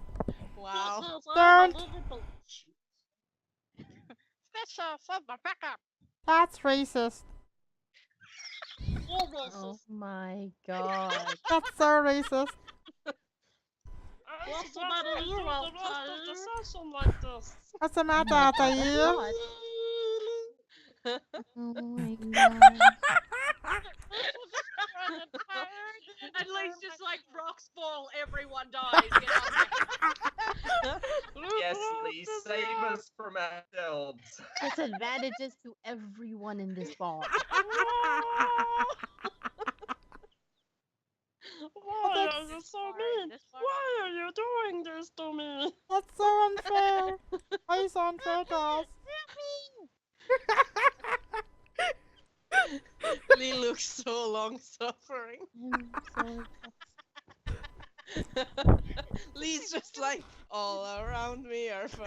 Wow. Don't. Special for backup. That's racist. All Oh racist. my god. That's so racist. What's the matter, you session like this? What's the matter, That's Altair? not. Oh my god. At least just like rocks fall, everyone dies. Get out of here. Yes, Lee, save us from ourselves. Disadvantages to everyone in this bar. Why are you so mean? Why are you doing this to me? That's so unfair. Why is so unfair to us? Lee looks so long suffering. I'm so Lee's just like, all around me are fun.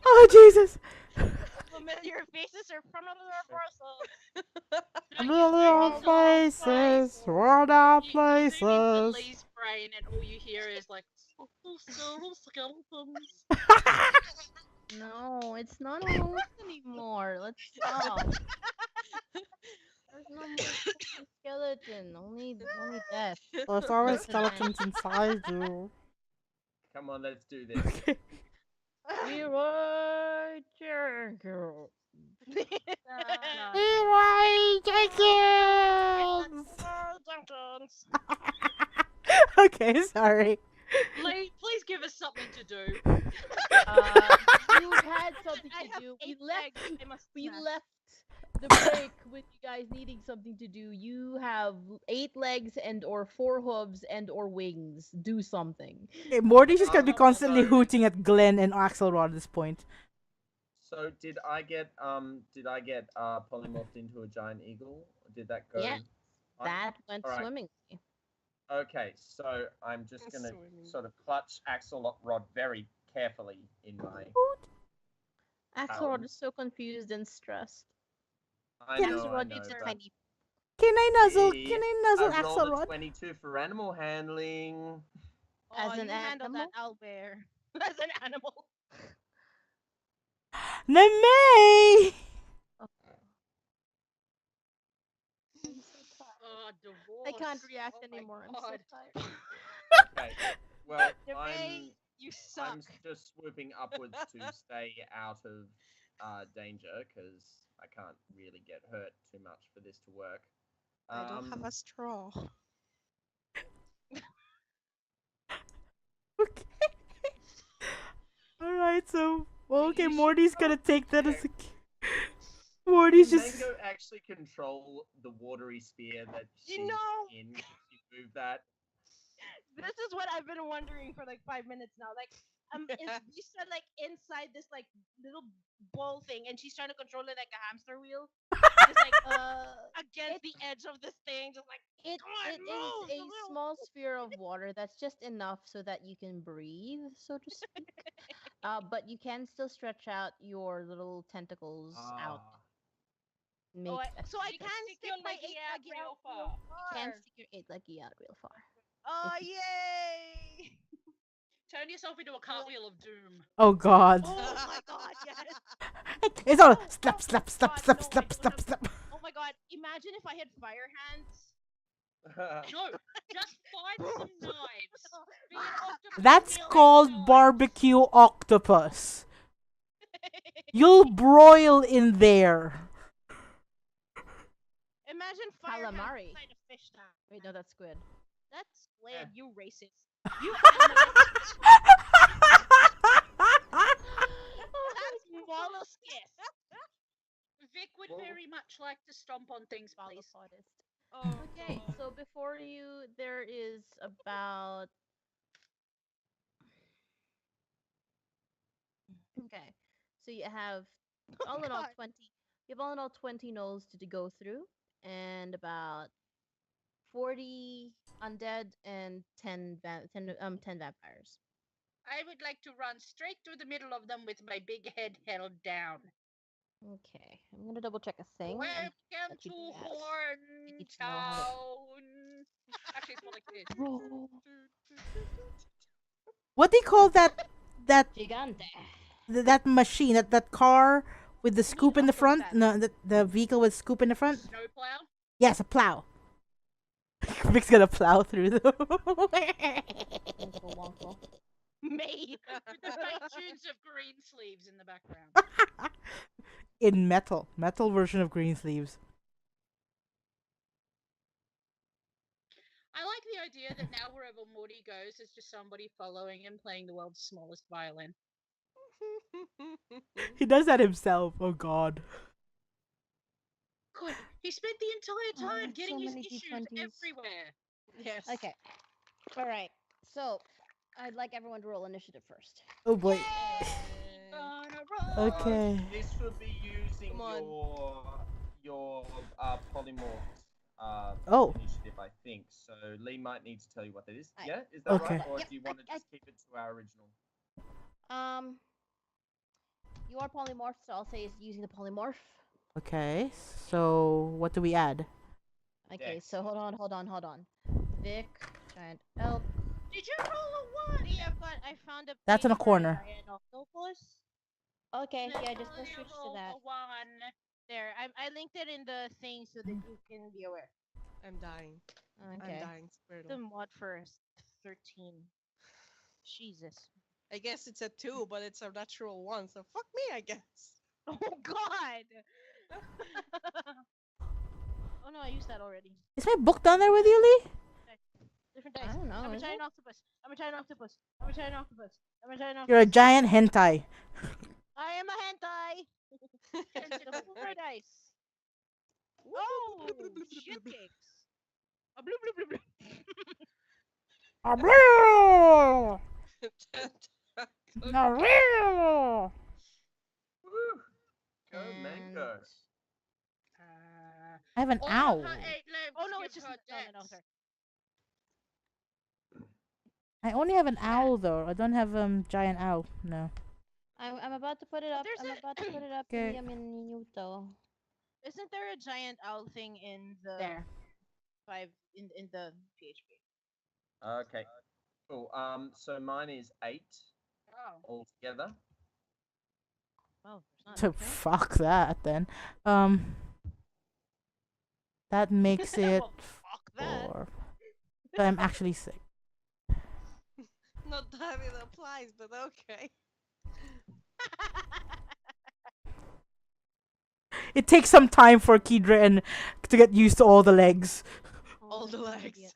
Oh Jesus! Familiar faces are familiar voices. Million faces, worn out You zoom into places. Lee's brain, and all you hear is like skeletons. No, it's not a host anymore. Let's stop. There's no more fucking skeleton. Only death. There's always skeletons inside you. Come on, let's do this. Okay. We were Jericho. Leroy Jenkins! Jenkins. Okay, sorry. Lee, please give us something to do. You had something I to have do. 8 legs. I must We smash. left the break with you guys needing something to do. You have 8 legs and or 4 hooves and or wings. Do something. Okay, Morty's just gonna be Oh, constantly no. hooting at Glenn and Axelrod at this point. So did I get polymorphed into a giant eagle? Did that go? Yeah, fine? That went Alright. swimmingly. Okay, so I'm just gonna Swimming. sort of clutch Axelrod very carefully in my. Axelrod is so confused and stressed. I Yeah. know, I Axelrod know. needs a but tiny. Can I nuzzle? See, Can I nuzzle I rolled a Axelrod? 22 for animal handling. As Oh, an you handle that, animal? owlbear. As an animal. Namay! I'm so tired. Oh, divorce. I can't react Oh my anymore. I'm so God. tired. Okay, well, Jermaine, you suck. I'm just swooping upwards to stay out of danger because I can't really get hurt too much for this to work. I don't have a straw. Okay. Alright, so. Well, okay, You should Morty's go gonna take that as there. a. Morty's Can just. Mango actually control the watery sphere that she's You know- in? Can you move that? This is what I've been wondering for like 5 minutes now. Like, is Lisa like inside this like little ball thing, and she's trying to control it like a hamster wheel, just like against the edge of this thing, just like It, Come on, it move, is a the little- small sphere of water that's just enough so that you can breathe, so to speak. But you can still stretch out your little tentacles out. Make so I extra can space. stick my 8 leggy out real far. Can stick your 8 leggy out real far. Oh if you- yay! Turn yourself into a cartwheel of doom. Oh god. Oh my god, yes! It's all Oh, slap, oh slap, my slap, God, slap, no, I slap, don't slap, have- slap. Oh my god, imagine if I had fire hands. No, just find some knives. Be an octopus That's wielding called knives. barbecue octopus. You'll broil in there. Imagine fire hands Calamari. inside a fish tank. Wait, no, that's squid. That's squid, you racist. You That's molluscus. Vic would Well- very much like to stomp on things, please. Oh, Okay, so before you, there is about. Okay, so you have all in all God. 20. You have all in all 20 gnolls to go through, and about 40 undead and 10 vampires. I would like to run straight through the middle of them with my big head held down. Okay, I'm gonna double check a thing. and Welcome let you to do that. Horn need to know how to- Town. Actually, it's more like this. Roll. What do you call that Gigante. that machine, that car with the scoop in the also front? that. No, the vehicle with scoop in the front? Snowplow? Yes, a plow. Vic's gonna plow through them. Uncle Wonko. Mate. With the fake tunes of green sleeves in the background. In metal version of Greensleeves. I like the idea that now wherever Morty goes, there's just somebody following him playing the world's smallest violin. He does that himself. Oh God. Good. He spent the entire time Oh, getting so his many issues D20s. everywhere. Yes. Okay. All right. So, I'd like everyone to roll initiative first. Oh boy. Gonna roll. Okay. This would be using Come on. your polymorph Oh. initiative, I think. So Lee might need to tell you what that is. Right. Yeah, is that Okay. right? Or Yep, do you want to just keep it to our original? You are polymorph, so I'll say it's using the polymorph. Okay. So what do we add? Okay, Dex. so hold on. Vic, giant elk. Did you roll a 1? Hey, I found a That's in a page for corner. giant octopus. Okay, yeah, just go Natalia switch to rolled that. a 1. There, I linked it in the thing so that you can be aware. I'm dying. Okay. I'm dying. Squirtle. The mod first, 13. Jesus. I guess it's a 2, but it's a natural 1, so fuck me, I guess. Oh God. Oh no, I used that already. Is my book down there with you, Lee? Different dice. I don't know. I'm a is giant it? octopus. I'm a giant octopus. I'm a giant octopus. I'm a giant octopus. You're a giant hentai. I am a hentai. And the four dice. Oh, shit cakes. A blue blue blue blue. Woo! Go And- mango. I have an All owl. of her 8 limbs Oh no, give it's just her no, dex. sorry. I only have an owl though. I don't have giant owl. No. I'm about to put it up. There's I'm a- about to put it up. Okay. Give me a minuto. Isn't there a giant owl thing in the There. 5 in the PHP? Okay. Cool. So mine is 8 Oh. altogether. Oh, there's not. So Okay. fuck that then. That makes it Well, fuck that. 4. So I'm actually 6. Not that it applies, but okay. It takes some time for Kidra and to get used to all the legs. All the I'm an legs. idiot.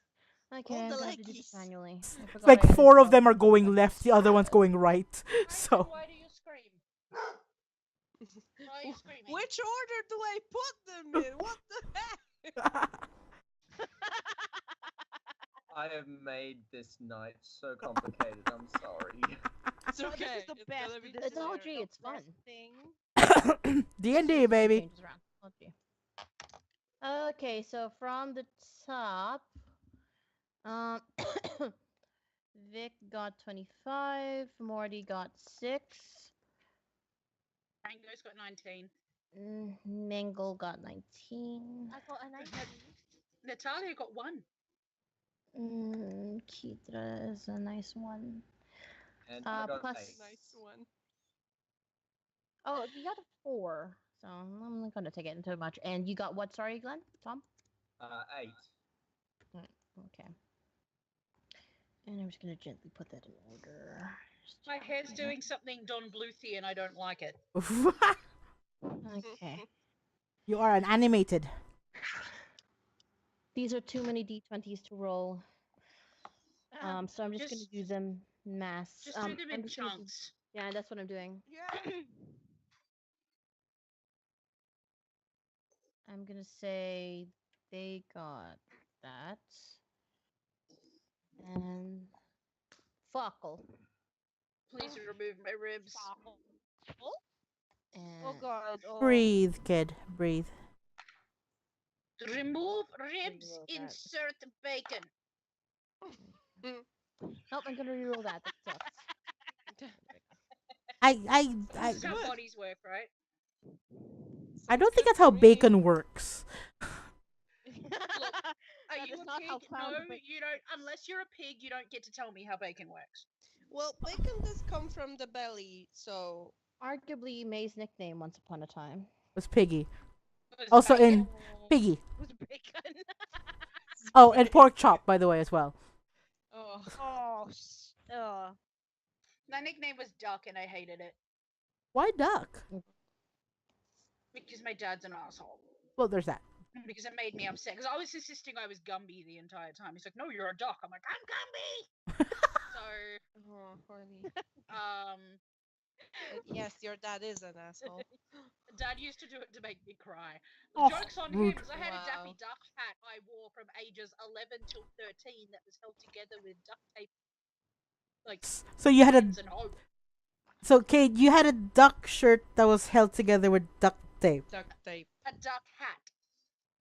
Okay, All I'm the gonna have to do this leggies. manually. I It's forgot like I had 4 of this them are all- going left, the other one's going right. So Why do you scream? Why are you screaming? Which order do I put them in? What the heck? I have made this night so complicated. I'm sorry. It's No, okay. this is the it's best. gonna be This It's is OG, the it's fun. best thing. D&D baby. Changes around. Okay. Okay, so from the top, um, Vic got 25, Morty got 6, Mango's got 19. Mingle got 19, I got a 19. Natalia got 1. Kidra is a nice one. And I got plus- 8. Nice one. Oh, you got a 4, so I'm not gonna take it too much. And you got what? Sorry, Glenn? Tom? 8. Okay. And I'm just gonna gently put that in order. Just My check hair's that. doing something Don Bluethy and I don't like it. Okay. You are an animated. These are too many d20s to roll. So I'm just gonna just- do them mass. Just do them I'm in just gonna do- chunks. Yeah, that's what I'm doing. Yeah. I'm gonna say they got that. And Fuckle. Please remove my ribs. And Oh god. Oh. Breathe, kid. Breathe. Remove ribs, Reroll that. insert bacon. Nope, I'm gonna reroll that. That sucks. This is how bodies work, right? I don't think that's how bacon works. Are That you is a not how pig? found No, ba- you don't. Unless you're a pig, you don't get to tell me how bacon works. Well, bacon does come from the belly, so Arguably May's nickname once upon a time. Was Piggy. Was Also bacon. in Piggy. Who's bacon? Oh, and pork chop, by the way, as well. oh, Oh, My nickname was Duck, and I hated it Why duck? because my dad's an asshole. Well, there's that. Because it made me upset. Because I was insisting I was Gumby the entire time. He's like, "No, you're a duck." I'm like, "I'm Gumby." So, oh, horny. um, Yes, your dad is an asshole. Dad used to do it to make me cry. Oh, Jokes on rude. him, 'cause I had a Daffy Wow. Duck hat I wore from ages 11 till 13 that was held together with duct tape, like So you had a pins and hope. so Kate, you had a duck shirt that was held together with duct tape. Duct tape. A duck hat.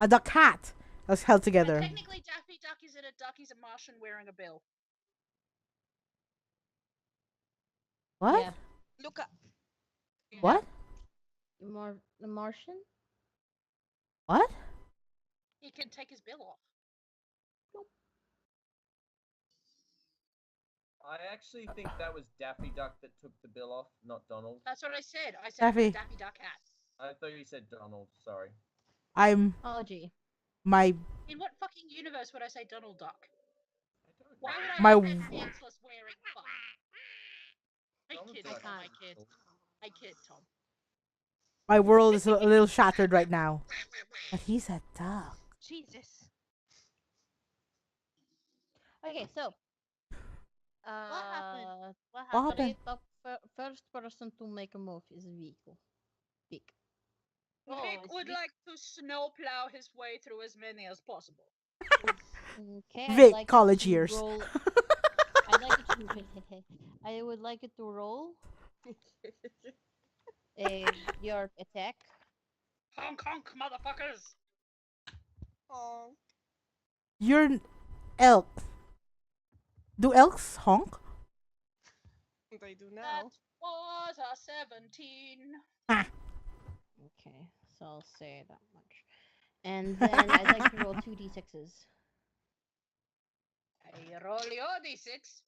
A duck hat that was held And together. technically, Daffy Duck isn't a duck; he's a Martian wearing a bill. What? Yeah. Look up. What? The Martian? What? He can take his bill off. I actually think that was Daffy Duck that took the bill off, not Donald. That's what I said. I said Daffy. Daffy Duck hat. I thought you said Donald. Sorry. I'm Apology. my In what fucking universe would I say Donald Duck? I don't Why know. would I My have that w- pantsless wearing fuck? I Donald kid, Duck Tom. can't. I kid. I kid, Tom. my world is a little shattered right now. But he's a duck. Jesus. Okay, so happened? What What happened? happened? the first person to make a move is Vico. Vic. Oh, Vic it's would Vic. like to snowplow his way through as many as possible. Okay, Vic, I'd like college you to years. roll. I'd like you to. I would like you to roll your attack. Honk honk, motherfuckers! Oh, You're an elk. Do elks honk? they do That now. was a 17. Okay, so I'll say that much. And then I'd like to roll 2d6s. I roll your d6.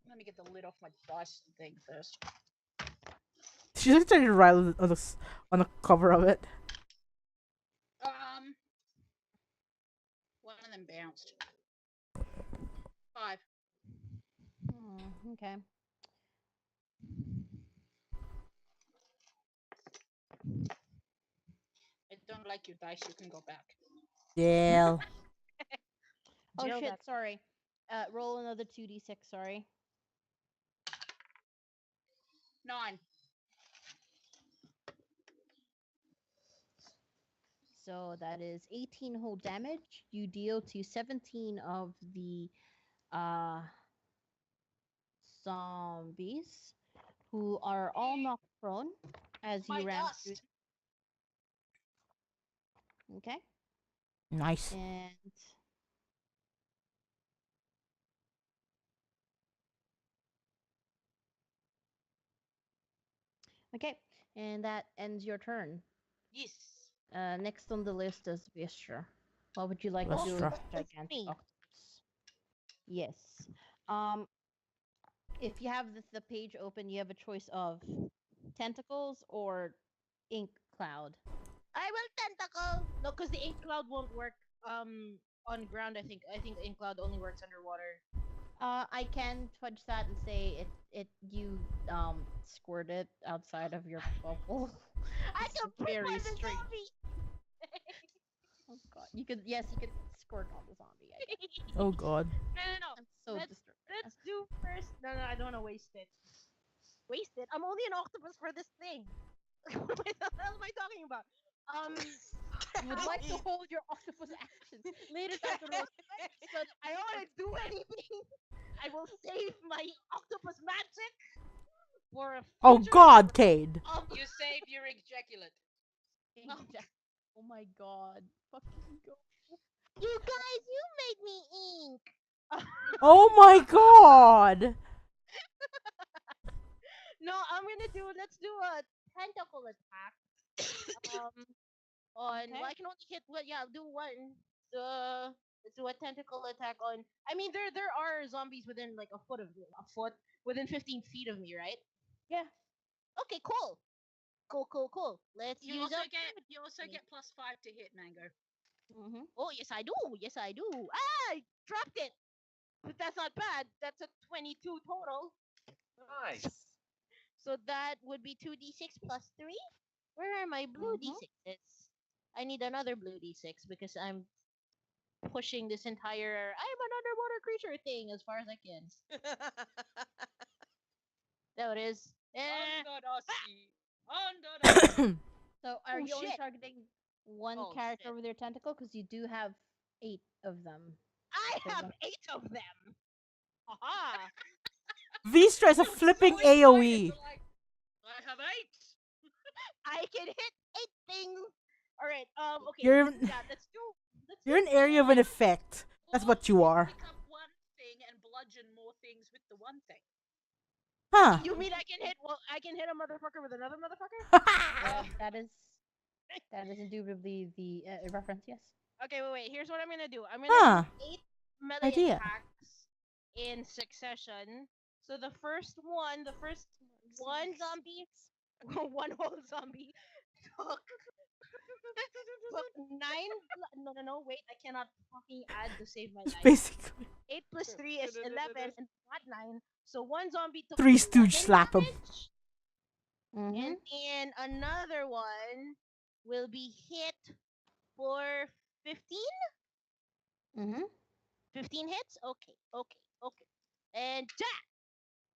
Let me get the lid off my dice thing first. She's like trying to write on the cover of it. One of them bounced. 5. Okay. I don't like your dice. You can go back. Yeah. Oh Jail shit, that. sorry. Roll another 2d6, sorry. 9. So that is 18 whole damage. You deal to 17 of the zombies who are all knocked prone as My you ram dust. through. Okay. Nice. And okay, and that ends your turn. Yes. Next on the list is Vistra. What would you like to do with Vistra. this gigantic me. octopus? Yes. Um, if you have the page open, you have a choice of tentacles or ink cloud. I will tentacle. No, because the ink cloud won't work. On ground, I think. I think ink cloud only works underwater. I can fudge that and say you squirt it outside of your bubble. I It's can very very the strange. zombie. Oh god, you could squirt on the zombie. I guess. Oh god. No. I'm so Let's disturbed. let's do first. No, I don't want to waste it. Waste it? I'm only an octopus for this thing. What the hell am I talking about? You would like to hold your octopus actions later down the road. So I don't want to do anything. I will save my octopus magic for a Oh future god, Cade. You save your ejaculate. Oh my god. Fucking go. You guys, you made me ink. Oh my god. No, let's do a tentacle attack. On Okay. well, I can only hit. Well, yeah, I'll do one. The Let's do a tentacle attack on. I mean, there are zombies within like a foot within 15 feet of me, right? Yeah. Okay, cool. Cool. Let's You use also up. get +5 to hit, Mango. Mm-hmm. Oh, yes, I do. Yes, I do. Ah, I dropped it. But that's not bad. That's a 22 total. Nice. So that would be 2d6 plus 3. Where are my blue Mhm. d6s? I need another blue d6 because I'm pushing this entire I'm an underwater creature thing as far as I can. There it is. Under the sea. Under the sea. So are Oh, you only shit. targeting one Oh, character shit. with your tentacle? Because you do have 8 of them. I So have one- 8 of them. Haha. Vistra is a You're flipping so excited, AoE. you're like, I have 8. I can hit 8 things. All right. Okay. You're Yeah. Let's do. you're an area of an effect. That's Or what you can are. pick up one thing and bludgeon more things with the one thing. Huh. You mean I can hit? Well, I can hit a motherfucker with another motherfucker. that is indubitably the reference. Yes. Okay. Wait. Here's what I'm gonna do. I'm gonna Huh. do 8 melee Idea. attacks in succession. So the first one zombie, one whole zombie took took 9. No. Wait, I cannot fucking add to save my It's life. basically 8 plus 3 is 11, and not 9. So one zombie took Three Stooge 11 slap 'em. damage, Mm-hmm. and then another one will be hit for 15. Mm-hmm. 15 hits. Okay. And Jack.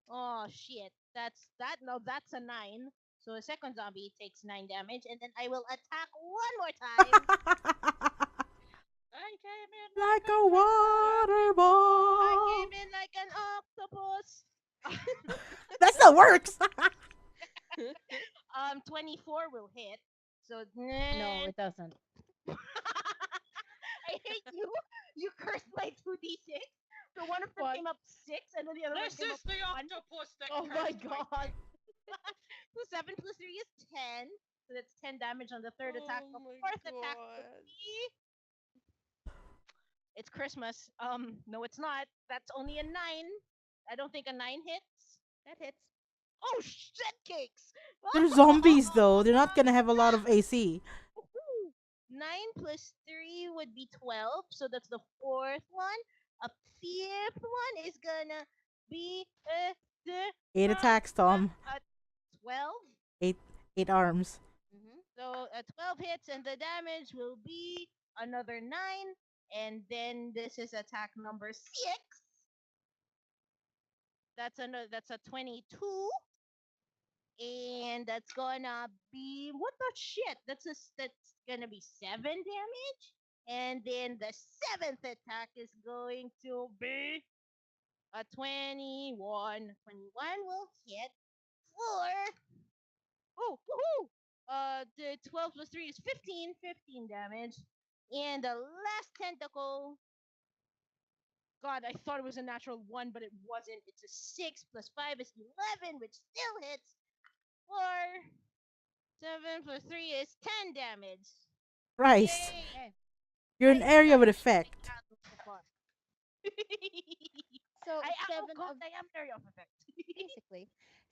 Oh shit. That's a 9. So a second zombie takes 9 damage, and then I will attack one more time. I came in like a water I ball. came in like an octopus. That still works. 24 will hit. So No, it doesn't. I hate you. You cursed my 2d6. So one of them What? came up 6, and then the other one This came is up the 1. octopus that Oh my cursed my god. thing. So 7 plus 3 is 10. So that's 10 damage on the third attack. The Oh my fourth attack would God. be. It's Christmas. No, it's not. That's only a 9. I don't think a 9 hits. That hits. Oh, shit cakes! They're zombies though. They're not gonna have a lot of AC. Woohoo. 9 plus 3 would be 12. So that's the fourth one. A fifth one is gonna be the 8 attacks, Tom. 12. 8 arms. Mm-hmm. So 12 hits, and the damage will be another 9. And then this is attack number 6. That's a 22. And that's gonna be what the shit? That's gonna be 7 damage. And then the 7th attack is going to be a 21. 21 will hit for woohoo! The 12 plus 3 is 15. 15 damage. And the last tentacle. God, I thought it was a natural 1, but it wasn't. It's a 6 plus 5 is 11, which still hits. 4. 7 plus 3 is 10 damage. Christ. Yay! Okay. You're an area with effect. So I am, oh seven God, of I am area of effect. basically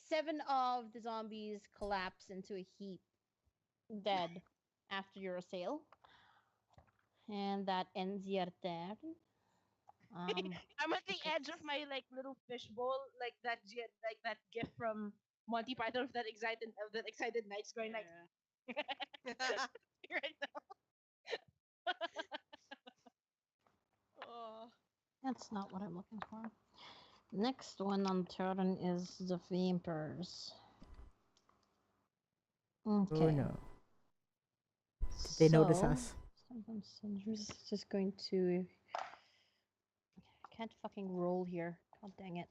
7 of the zombies collapse into a heap, dead after your assail, and that ends your turn. I'm at the edge of my like little fishbowl, like that gif from Monty Python of that excited knights going like right now. Oh. That's not what I'm looking for. Next one on turn is the vampires. Okay. Oh no. Did they notice So, us? Sometimes Cinder's just going to. I can't fucking roll here. God dang it.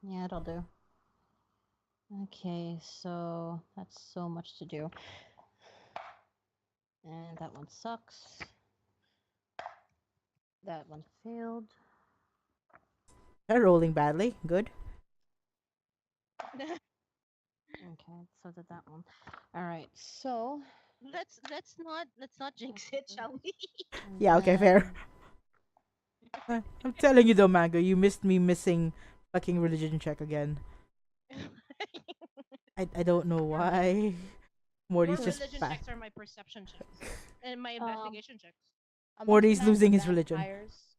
Yeah, it'll do. Okay, so that's so much to do. And that one sucks. That one failed. They're rolling badly. Good. Okay, so did that one. Alright, so let's not jinx it, shall we? And Yeah, okay, fair. I'm telling you though, Mango, you missed me missing fucking religion check again. I don't know why. Your Morty's just religion fat. checks are my perception checks and my Um, investigation checks. Amongst Morty's the losing his religion. vampires,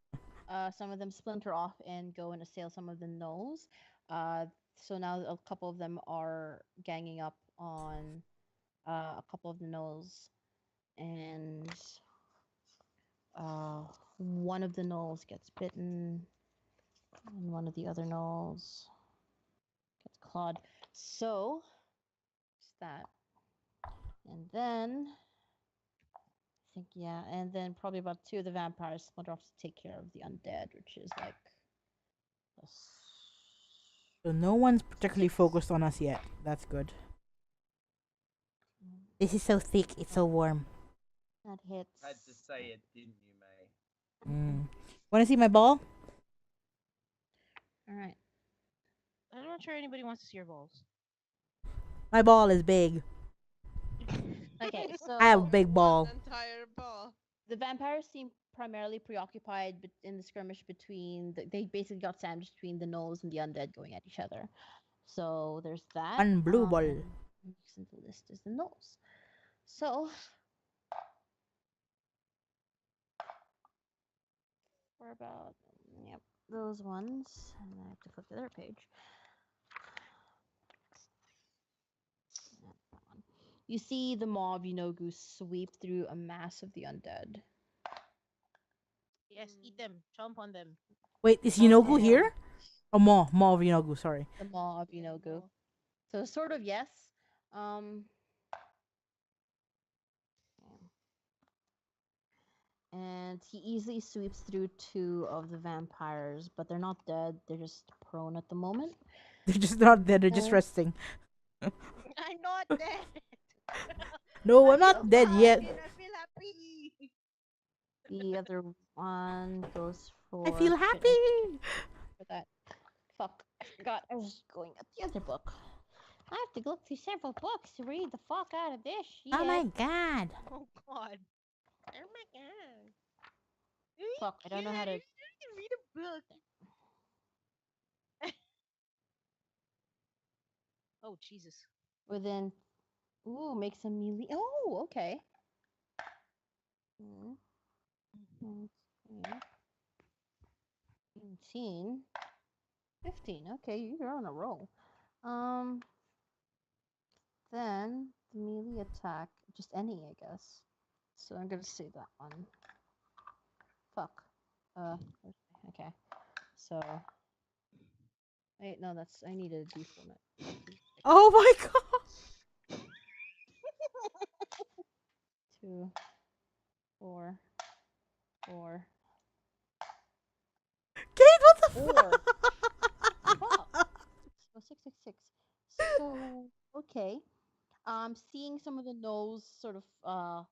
some of them splinter off and go and assail some of the gnolls. So now a couple of them are ganging up on a couple of the gnolls, and uh, one of the gnolls gets bitten, and one of the other gnolls gets clawed. So, it's that. And then, I think, yeah, and then probably about two of the vampires splinter off to take care of the undead, which is like. So no one's particularly focused on us yet. That's good. This is so thick, it's so warm. That hits. Had to say it, didn't you, May? Wanna see my ball? Alright. I'm not sure anybody wants to see your balls. My ball is big. Okay, so I have a big ball. One entire ball. the vampires seem primarily preoccupied in the skirmish between they basically got sandwiched between the gnolls and the undead going at each other. So there's that. One blue ball. Next in the list is the gnolls. So for about yep, those ones. And I have to flip to their page. That one. You see the maw of Yeenoghu sweep through a mass of the undead. Yes, eat them, chomp on them. Wait, is Yeenoghu here? Oh, Maw of Yeenoghu, sorry. The maw of Yeenoghu. So sort of yes. And he easily sweeps through two of the vampires, but they're not dead. They're just prone at the moment. They're just not dead, they're just resting. I'm not dead. No, I'm I not feel dead fine yet. and I feel happy. The other one goes for. I feel shit, happy! for that. Fuck, I forgot I was going at the other book. I have to look through several books to read the fuck out of this shit. Oh my god. Oh god. Oh my god. Fuck, I don't know how to. read a book. Oh Jesus. Within. Ooh, makes a melee. Oh, okay. Mm. Okay. 18. 15. Okay, you're on a roll. Then the melee attack, just any, I guess. So I'm gonna say that one. Fuck. Okay. So. Wait, no, that's. I need a d4. Oh my god! 2, 4, 4. Kate, what the Four. fuck? Fuck. So 666. So okay. Seeing some of the gnolls sort of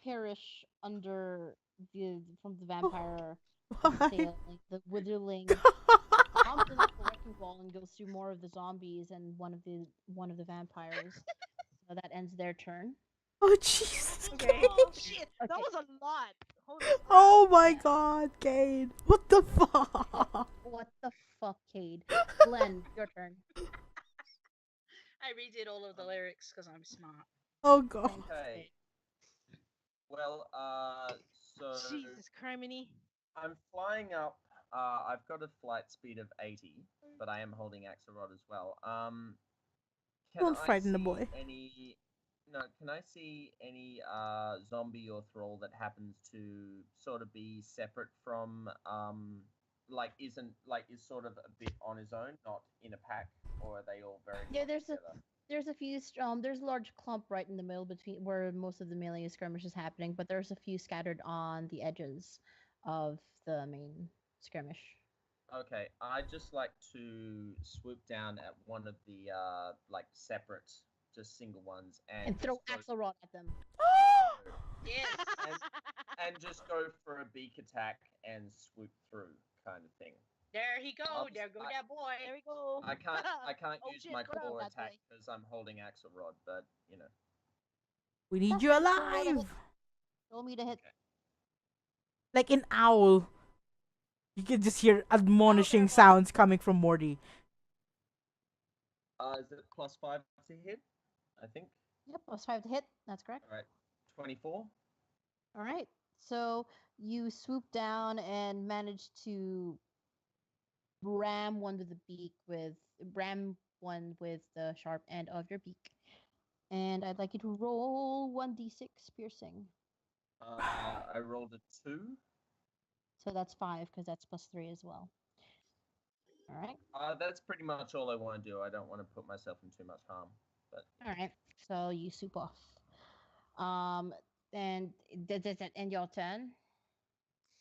perish under from the vampire Why? assailing, the withering comes in off the wrecking ball and goes through more of the zombies and one of the vampires. So that ends their turn. Oh Jesus! Okay. Kate. Oh shit. That Okay. was a lot. Holy crap. Oh my god, Kate! What the fuck? What the fuck, Cade? Glenn, your turn. I redid all of the lyrics because I'm smart. Oh god. Okay. Well, so Jesus criminy. I'm flying up. I've got a flight speed of 80, but I am holding Axelrod as well. Can Don't I frighten the see boy. any? No, can I see any zombie or thrall that happens to sort of be separate from like is sort of a bit on his own, not in a pack, or are they all very Yeah, much together? there's a few there's a large clump right in the middle between where most of the melee skirmish is happening, but there's a few scattered on the edges of the main skirmish. Okay, I'd just like to swoop down at one of the like separate, just single ones, And throw just Axelrod at them. Yes. and just go for a beak attack and swoop through kind of thing. There he go. Oops, There go I- that boy. There we go. I can't Oh, use shit, my go down claw that attack way. because I'm holding Axelrod, but you know. We need That's you fine, roll me to hit. alive. Roll me to hit. Like an owl. You can just hear admonishing Owl. sounds coming from Morty. Is it +5 to hit? I think. Yep, +5 to hit. That's correct. All right. 24. All right. So you swoop down and manage to ram one with the beak with ram one with the sharp end of your beak. And I'd like you to roll 1d6 piercing. I rolled a 2. So that's 5 because that's +3 as well. All right. That's pretty much all I want to do. I don't want to put myself in too much harm. But All right. So you swoop off. And does that end your turn?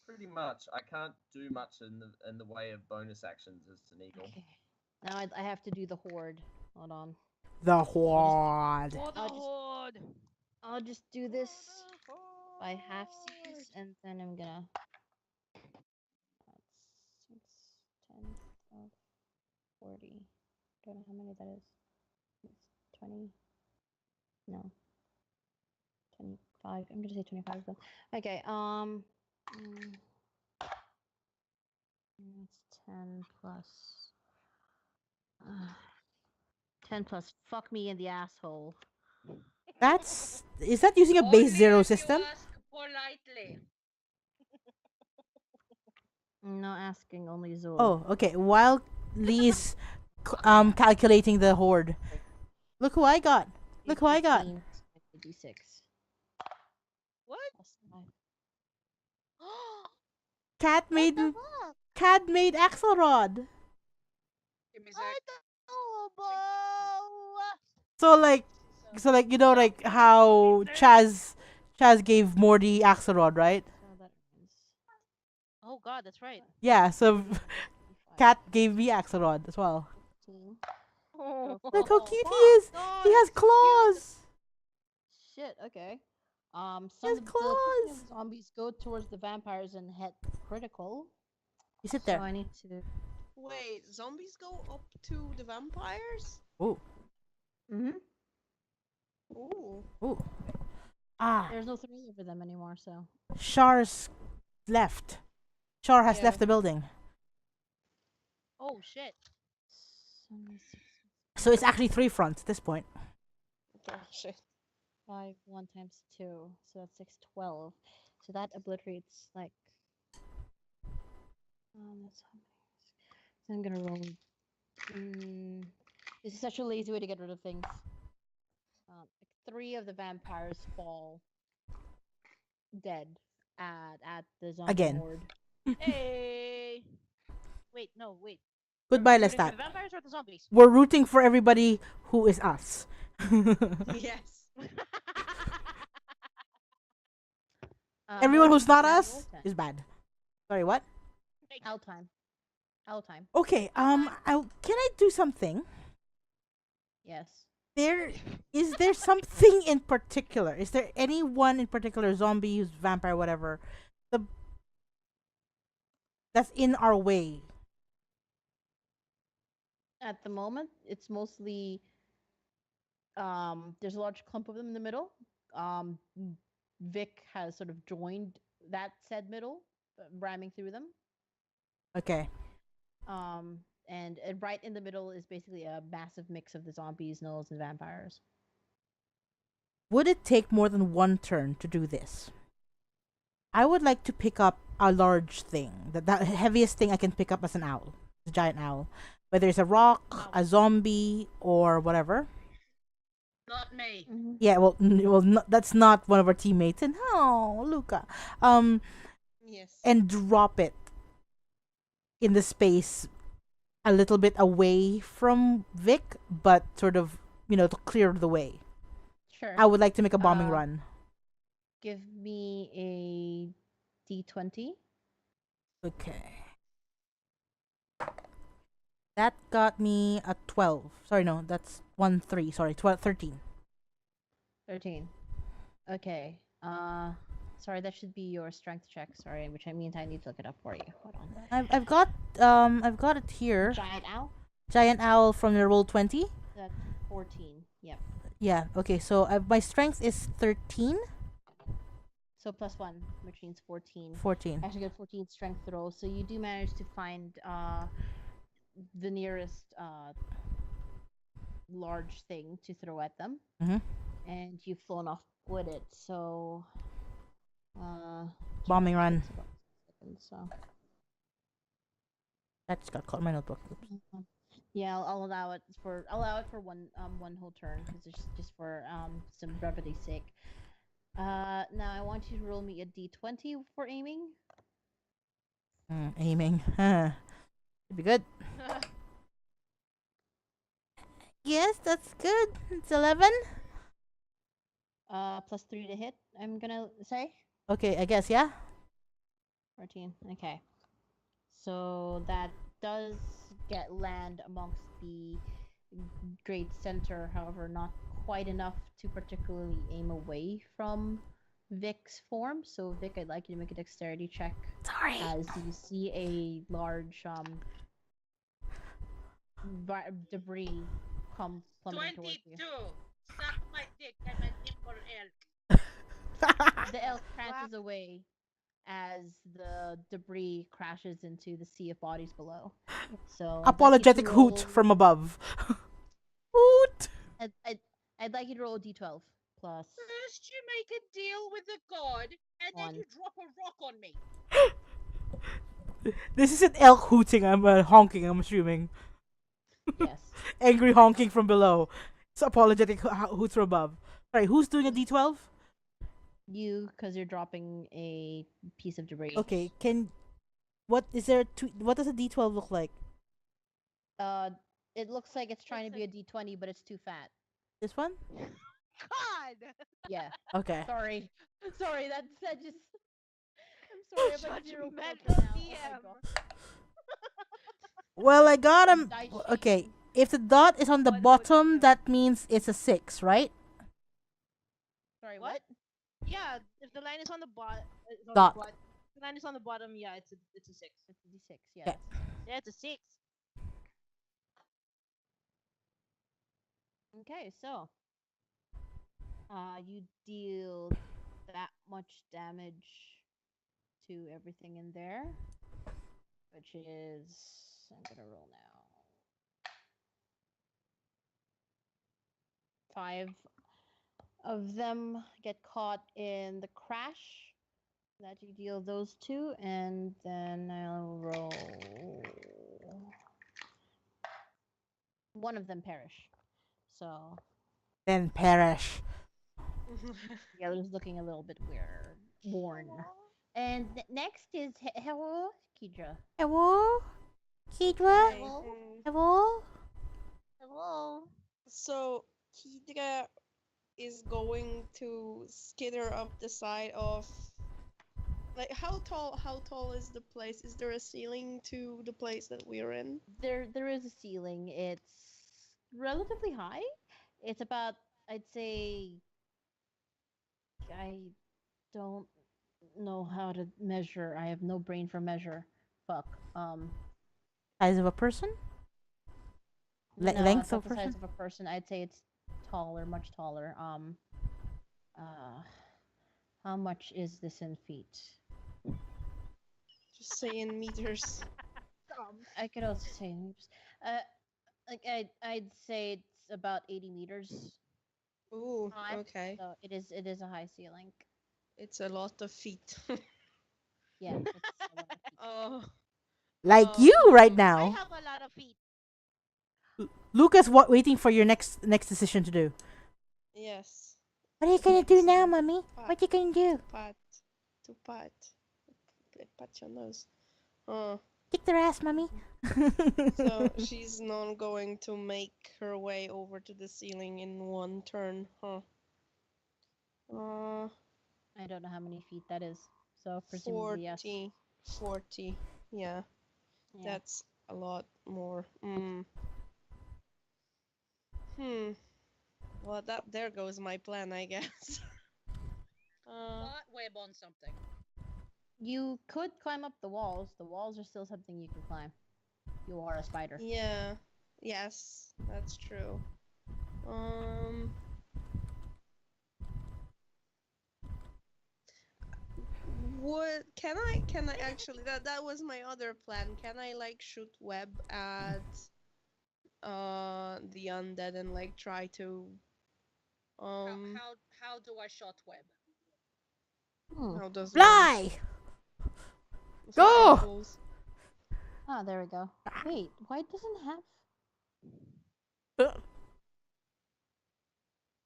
pretty much, I can't do much in the way of bonus actions as an eagle. Okay. Now I have to do the horde. Hold on. The Horde. For the I'll just- horde. I'll just do this by half seas, and then I'm gonna. That's 6, 10, 12, 40. Don't know how many that is. It's 20. No. 25. I'm gonna say 25 then. Okay. It's 10 plus. 10 plus. Fuck me in the asshole. Is that using a base 0 system? Politely. No asking, only Zul. Oh, okay. While Lee's calculating the Horde. Look who I got. Look who I got. D6. What? Plus 5. Cat made What the fuck? Cat made Axelrod. Give me a I sec. don't know. So like you know like how Chaz gave Morty Axelrod, right? So that means Oh god, that's right. Yeah, so 25, Cat gave me Axelrod as well. 15. Oh, Look how cute he is. He has claws. Shit, okay. Some has of the claws. zombies go towards the vampires and hit critical. You sit So there. I need to. Wait, zombies go up to the vampires? Ooh. Mm-hmm. Ooh. Ooh. Ah, There's no thrill over them anymore, so. Shar's left. Shar has Yeah. left the building. oh shit. So it's actually 3 fronts at this point. Oh, shit. 5, 1 times 2. So that's 6, 12. So that obliterates, like. That's how many. So I'm gonna roll. This is such a lazy way to get rid of things. 3 of the vampires fall dead at the zombie Again. horde. Hey. Wait, no, wait. Goodbye, Rooting for Lestat. the vampires or the zombies? We're rooting for everybody who is us. Yes. Everyone who's not roll us 10. is bad. Sorry, what? Out time. Out time. Okay, can I do something? Yes. Is there something in particular? Is there anyone in particular, zombie, who's vampire, whatever, that's in our way? At the moment, it's mostly there's a large clump of them in the middle. Vic has sort of joined that said middle, ramming through them. Okay. And right in the middle is basically a massive mix of the zombies, gnolls, and vampires. Would it take more than one turn to do this? I would like to pick up a large thing. The heaviest thing I can pick up as an owl. A giant owl. Whether it's a rock, a zombie, or whatever. Not me. Yeah, well, that's not one of our teammates. And oh, Luca. Yes. And drop it in the space a little bit away from Vic, but sort of, to clear the way. Sure. I would like to make a bombing Uh, run. Give me a d20. Okay. That got me a 12. Sorry, no, that's 1, 3. Sorry, 12, 13. 13. Okay. Sorry, that should be your strength check. Sorry, which means I need to look it up for you. Hold on. I've got it here. Giant owl. Giant owl from the roll 20. That's 14. Yep. Yeah. Okay. So my strength is 13. So +1, which means 14. 14. Actually, get 14 strength roll. So you do manage to find the nearest large thing to throw at them, Mhm. and you've flown off with it. So Bombing run. takes about 6 seconds. So I just got caught in my notebook. Oops. yeah, I'll allow it for one whole turn because it's just for some brevity's sake. Now I want you to roll me a d20 for aiming. Aiming. Should be good. Yes, that's good. It's 11. +3 to hit. I'm gonna say Okay, I guess, yeah? 14. Okay, so that does get land amongst the great center. However, not quite enough to particularly aim away from Vic's form. So Vic, I'd like you to make a dexterity check Sorry. as you see a large debris come plummeting towards 22. you. Suck my dick and my nipple elk. The elk prances away as the debris crashes into the sea of bodies below. So Apologetic hoot from above. Hoot! I'd like you to roll a d12 plus. First, you make a deal with the god, and then One. you drop a rock on me. This is an elk hooting, I'm honking, I'm assuming. Yes. Angry honking from below. It's apologetic hoots from above. Sorry, who's doing a d12? You, because you're dropping a piece of debris. Okay, what does a d12 look like? It looks like it's trying to be a d20, but it's too fat. This one? God. Yeah. Okay. Sorry, that just. I'm sorry, I'm like Such zero mental filter now. DM. Oh my god. Well, I got him. Dice sheet. Okay, if the dot is on the What would bottom, you- that means it's a 6, right? Sorry, What? what? Yeah, if the line is on the bottom, Dot. the line is on the bottom. Yeah, it's a 6. It's a d6. Yeah. Okay. Yeah, it's a 6. Okay, so you deal that much damage to everything in there, which is I'm gonna roll now. 5 of them get caught in the crash that you deal those two, and then I'll roll. One of them perish. So Then perish. the other's looking a little bit weird, worn. And next is hello, Kidra. Hello? Kidra? Hello? Hello? Hello. So Kidra is going to skitter up the side of, like, how tall is the place? Is there a ceiling to the place that we're in? There is a ceiling. It's relatively high. It's about, I'd say, I don't know how to measure. I have no brain for measure. Fuck. Size of a person? No, Length it's not of the size person? of a person. I'd say it's taller, much taller. How much is this in feet? Just say in meters. I could also say in meters. Like I'd say it's about 80 meters Ooh, high. okay. So it is a high ceiling. It's a lot of feet. Yeah. It's a lot of feet. Oh. Like Oh, you right I now. have a lot of feet. Lucas, waiting for your next decision to do. Yes. What are you gonna do now, mommy? What you gonna do? Pat. To pat. Pat your nose. Oh. Kick their ass, mommy. So she's not going to make her way over to the ceiling in one turn, huh? I don't know how many feet that is. So presumably yes. 40. Yeah, Yeah. that's a lot more. Well, there goes my plan, I guess. Spot web on something. You could climb up the walls. The walls are still something you can climb. You are a spider. Yeah. Yes, that's true. Can I actually that was my other plan. Can I like shoot web at the undead and like try to How do I shot web? how does one Fly! fly Go! balls? Ah, there we go. Wait, why it doesn't have?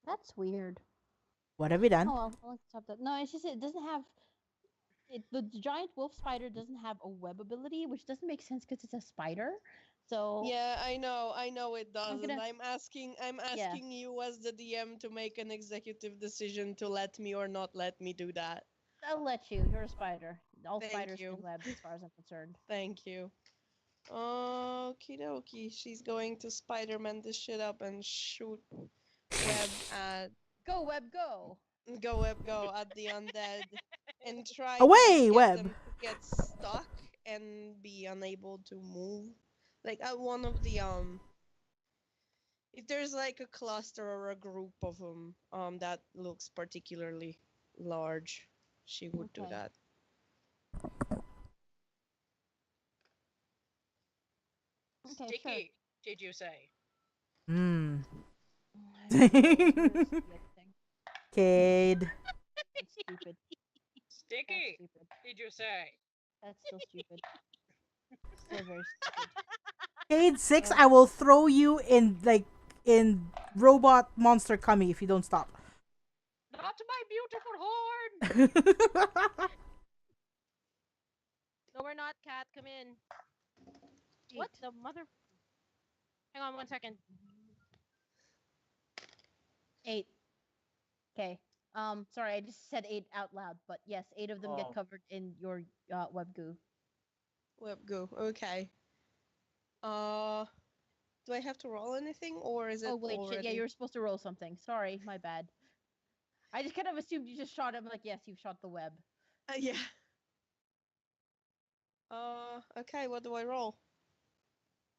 That's weird. What have you done? Oh well, I'll stop that. No, it's just it doesn't have. The giant wolf spider doesn't have a web ability, which doesn't make sense because it's a spider. So Yeah, I know it doesn't. gonna- I'm asking Yeah. you as the DM to make an executive decision to let me or not let me do that. I'll let you. You're a spider. All Thank spiders you. can web, as far as I'm concerned. Thank you. Okie dokie. She's going to Spider-Man this shit up and shoot web at Go web, go! go at the undead and try Away, to get web! them to get stuck and be unable to move. Like at one of the if there's like a cluster or a group of them that looks particularly large, she would do Okay. that. Okay, Sticky, did you say? Hmm. sure. Cade. That's stupid. That's Sticky, stupid. did you say? That's still stupid. Still very stupid. Cade 6, I will throw you in robot monster kami if you don't stop. Not my beautiful horn! No, we're not, cat. Come in. What the mother? Hang on 1 second. 8. Okay. Sorry, I just said 8 out loud, but yes, 8 of them Oh. get covered in your web goo. Web go. Okay. Do I have to roll anything or is it Oh wait, already? shit. Yeah, you were supposed to roll something. Sorry, my bad. I just kind of assumed you just shot him. Like, yes, you've shot the web. Yeah. Okay, what do I roll?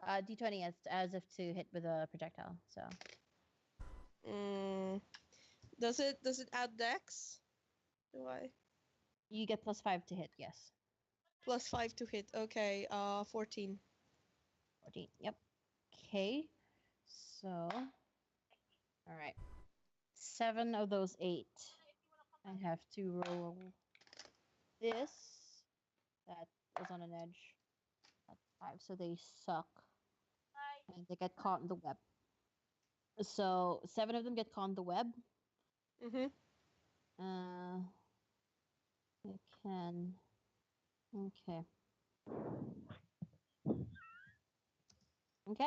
D20 as if to hit with a projectile. So Does it add dex? Do I? you get +5 to hit. Yes. +5 to hit. Okay, 14. 14. Yep. Okay. So, all right. 7 of those 8. I have to roll this. That was on an edge. That's 5. So they suck. And they get caught in the web. So 7 of them get caught in the web. Mm-hmm. I can. Okay. Okay.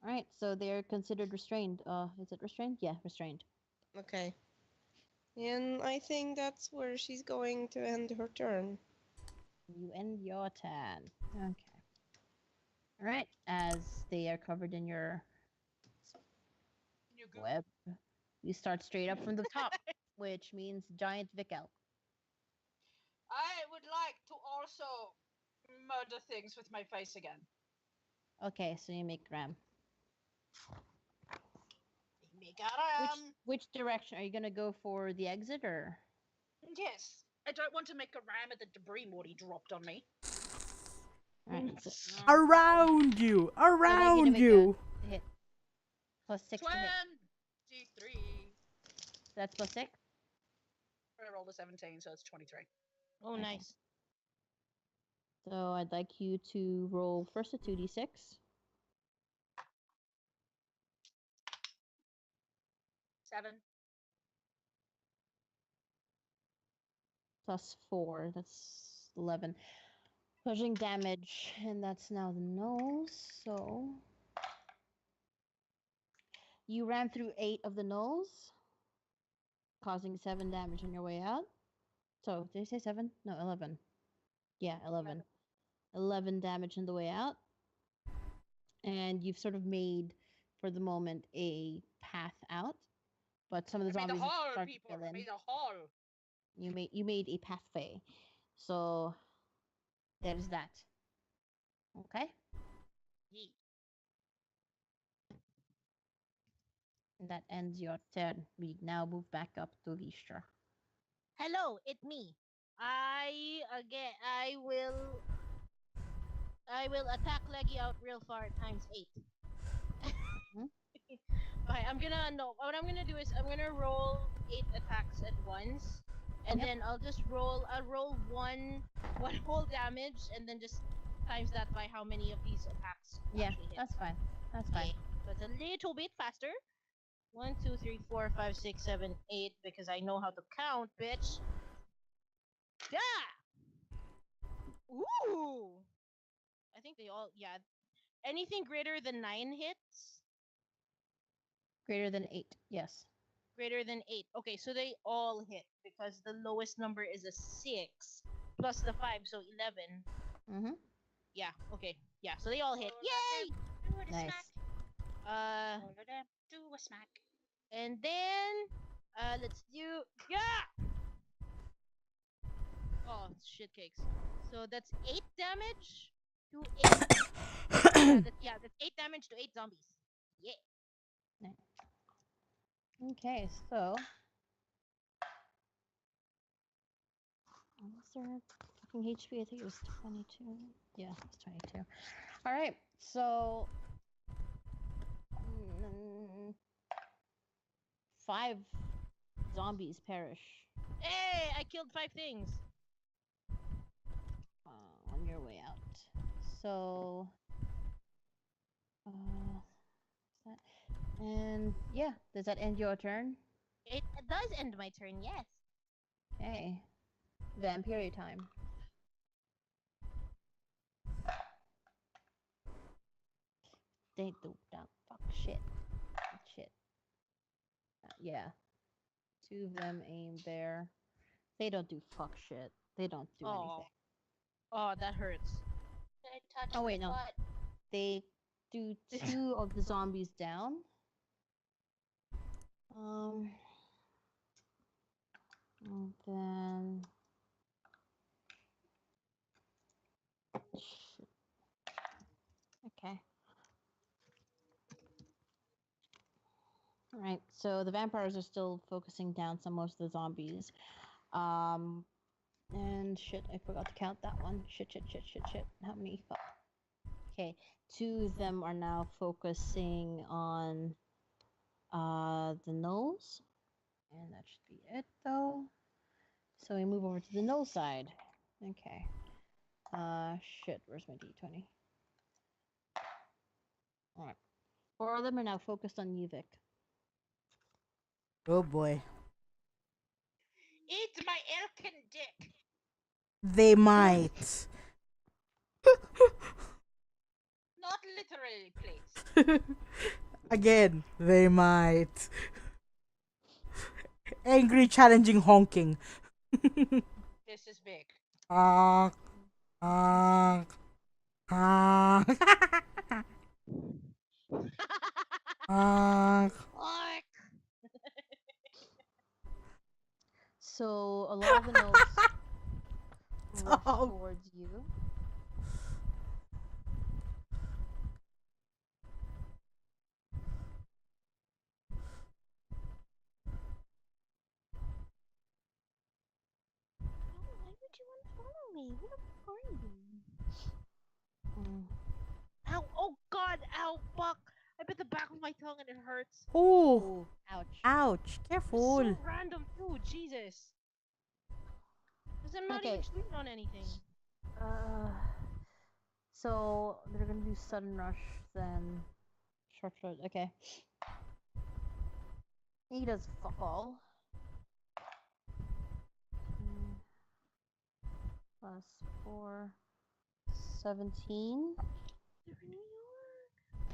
All right. So they're considered restrained. Is it restrained? Yeah, restrained. Okay. And I think that's where she's going to end her turn. You end your turn. Okay. All right. As they are covered in your web, you start straight up from the top, which means giant Vic Elk. I would like to also murder things with my face again. Okay, so you make Ram. Which direction are you gonna go for? The exit or? Yes, I don't want to make a ram of the debris Morty dropped on me. All right. So, Around you! Around you! hit. +6 to hit. 23. That's +6. I rolled a 17, so it's 23. Oh, nice. So I'd like you to roll first a 2d6. 7. +4. That's 11. Pushing damage, and that's now the nose. So you ran through 8 of the nose, causing 7 damage on your way out. So did I say 7? No, 11. Yeah, 11. 11 damage on the way out. And you've sort of made, for the moment, a path out. But some of the I made zombies a hole, start people. to fill I in. made a hole. You made a pathway. So there's that. Okay? Yeet. And that ends your turn. We now move back up to Vistra. Hello, it's me. I will attack Leggy out real far times 8. Mhm. Okay, I'm gonna no. What I'm gonna do is I'm gonna roll 8 attacks at once, and Yep. then I'll just roll. I'll roll one whole damage, and then just times that by how many of these attacks Yeah, actually hit. that's fine. That's fine. Yeah, so it's a little bit faster. 1, 2, 3, 4, 5, 6, 7, 8, because I know how to count, bitch. Yeah. Ooh. I think they all. Yeah. Anything greater than 9 hits. Greater than 8. Yes. Greater than 8. Okay, so they all hit because the lowest number is a 6 plus the 5, so 11. Mhm. Yeah, okay. Yeah, so they all hit. Yay! Do a Nice. smack. Uh, All of them. Do a smack. and then let's do oh, shit cakes. So that's 8 damage to 8. That's 8 damage to 8 zombies. Yeah. Okay, so what's their fucking HP? I think it was 22. Yeah, it's 22. All right, so 5 zombies perish Hey, I killed 5 things. on your way out. So, that, and yeah, does that end your turn? It does end my turn, yes. Okay, vampire time. They do that fuck shit. Shit. Yeah. 2 of them aim there. They don't do fuck shit. They don't do anything. Oh, that hurts. Did I touch Oh wait, the no. butt? They do 2 of the zombies down. And then shit. Okay. All right. So the vampires are still focusing down some most of the zombies. And shit, I forgot to count that one. Shit. How many? Fuck. Okay, 2 of them are now focusing on the Gnolls. And that should be it though. So we move over to the Gnoll side. Okay. Shit, where's my D20? Alright. 4 of them are now focused on Yuvik. Oh boy. Eat my elkin dick. They might. Not literally, please. Again, they might. Angry, challenging honking. This is big. Honk. Honk. Honk. Honk. Fuck. So a lot of the Gnolls rush Oh. towards you. Why would you want to follow me? What are you? Mm. Ow! Oh God! Ow! Fuck! I bit the back of my tongue and it hurts. Oh. Ooh, ouch. Ouch. Careful. So random too. Jesus. Because I'm not Okay. even shooting on anything. So they're gonna do sudden rush, then short. Okay. He does fuck all. Plus 4, 17.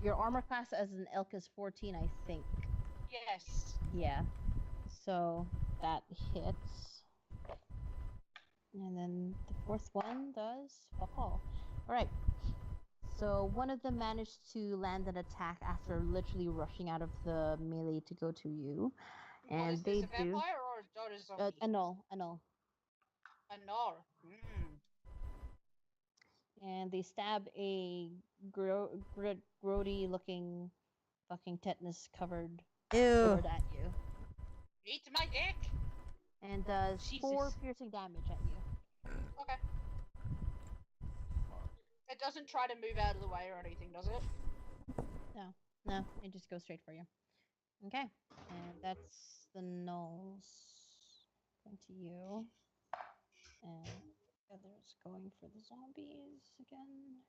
Your armor class as an elk is 14, I think. Yes. Yeah. So that hits. And then the 4th one does fuck all. Alright. So one of them managed to land an attack after literally rushing out of the melee to go to you. And is they this a do. vampire or a zombie? A null. A gnoll. And they stab a grody looking fucking tetanus covered Ew. sword at you. Eat my dick. And does Jesus. 4 piercing damage at you. Okay. It doesn't try to move out of the way or anything, does it? No, it just goes straight for you. Okay, and that's the Gnolls. Going to you. And the other's going for the zombies again.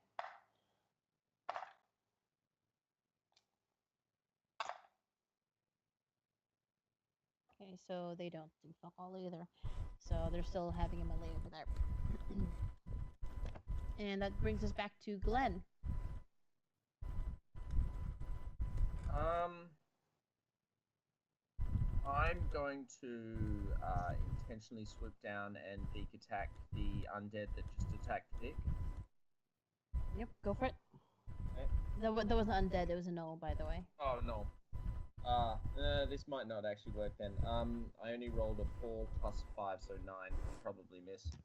Okay, so they don't do fuck all either. So they're still having a melee over there. And that brings us back to Glenn. I'm going to intentionally swoop down and beak attack the undead that just attacked Vic. Yep, go for it. Okay. That wasn't undead, it was a Gnoll, by the way. Oh no. This might not actually work then. I only rolled a 4 plus 5, so 9. Probably miss.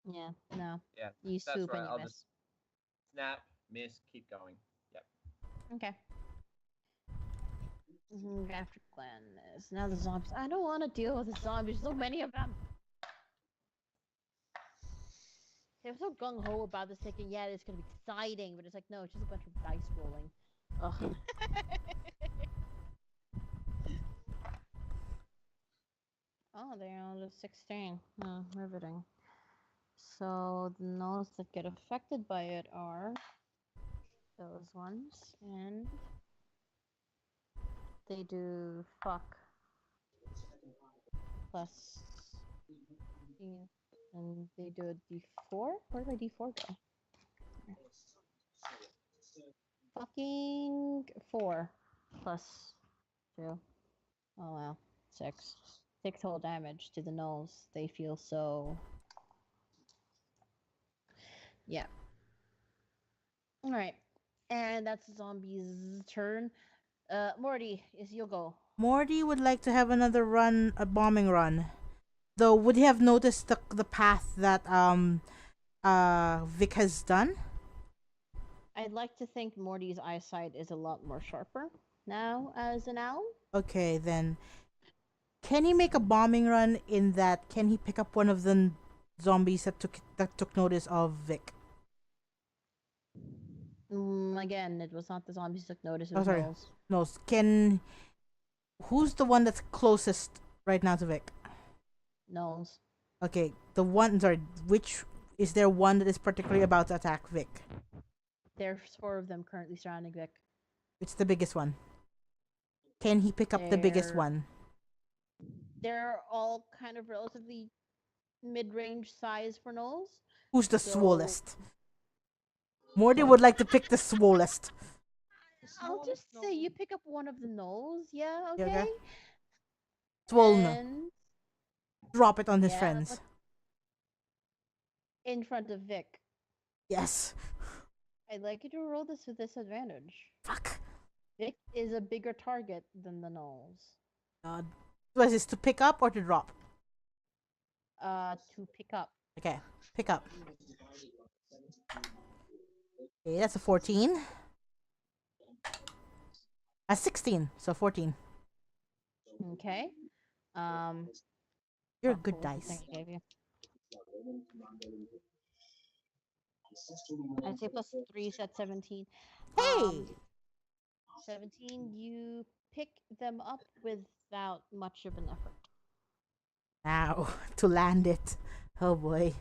Yeah, no. Yeah, You that's swoop right. and you I'll miss. just snap, miss, keep going. Yep. Okay. After Glenn is now the zombies. I don't want to deal with the zombies. So many of them. They were so gung ho about this, thinking, yeah, it's gonna be exciting, but it's like, no, it's just a bunch of dice rolling. Ugh. Oh, they're on the 16. Oh, riveting. So the nodes that get affected by it are those ones, and they do fuck plus, and they do a d4. Where did my d4 go? Fucking 4 plus 2. Oh wow, 6. 6 whole damage to the gnolls. They feel so. Yeah. All right, and that's the zombies' turn. Morty, is your go. Morty would like to have another run, a bombing run. Though, would he have noticed the path that Vic has done? I'd like to think Morty's eyesight is a lot more sharper now as an owl. Okay, then. Can he make a bombing run in that? Can he pick up one of the zombies that took notice of Vic? Again, it was not the zombies that took notice. It Oh, was sorry. gnolls. No, can. Who's the one that's closest right now to Vic? Gnolls. Okay, the one. Sorry, which is there one that is particularly about to attack Vic? There's 4 of them currently surrounding Vic. It's the biggest one. Can he pick up the biggest They're- one? They're all kind of relatively mid-range size for gnolls. Who's the So- swollest? Morty would like to pick the swollest. I'll just say you pick up one of the gnolls. Yeah, okay. Yeah, okay. Swollen. And Drop it on his Yeah, friends. but- in front of Vic. Yes. I'd like you to roll this with disadvantage. Fuck. Vic is a bigger target than the gnolls. God. Was this to pick up or to drop? To pick up. Okay, pick up. Okay, that's a 14. A 16, so 14. Okay. You're a oh, good what was the dice. thing I gave you? I'd say plus 3 is at 17. Hey! 17, you pick them up without much of an effort. Now, to land it. Oh boy.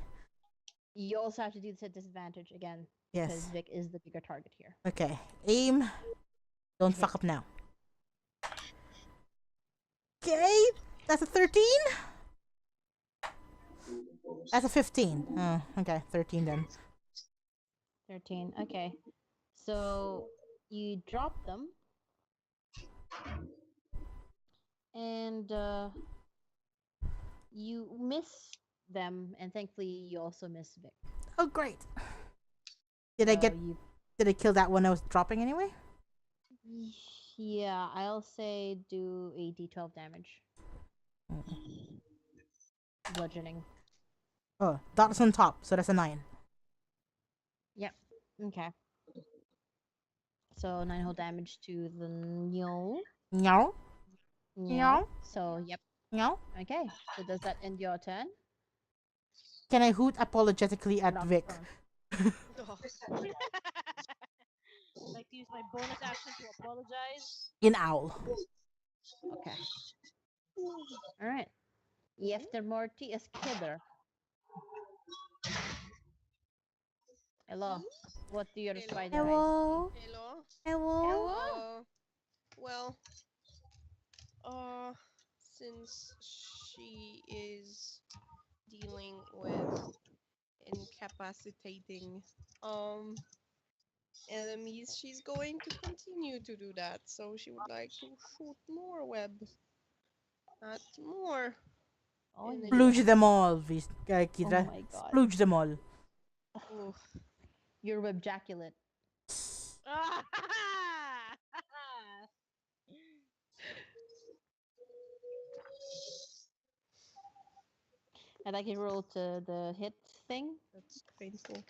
You also have to do this at disadvantage again. Yes. Because Vic is the bigger target here. Okay, aim. Don't fuck up now. Okay, that's a 13. That's a 15. Oh, okay, 13 then. 13, okay. So, you drop them. And, you miss them, and thankfully you also miss Vic. Oh, great. Did I get? You, Did I kill that one I was dropping anyway? yeah, I'll say do a d12 damage. Bludgeoning. Oh, dot is on top, so that's a 9. Okay. So 9 whole damage to the Gnoll. Meow, Meow. So, yep. meow. Okay. So does that end your turn? Can I hoot apologetically at Not Vic? prone. Oh, I'd like to use my bonus action to apologize. In owl. Okay. All right. Efter Morty is kidder. Hello. What do your Hello. spider eyes Hello. hello. Hello. Well, since she is dealing with incapacitating enemies, she's going to continue to do that. So she would like to shoot more web at more. Oh, And yeah. Splooge them all, Oh Kidra. my god. Splooge them all. Ooh. Your webjaculate. I'd like you roll to the hit thing. That's painful.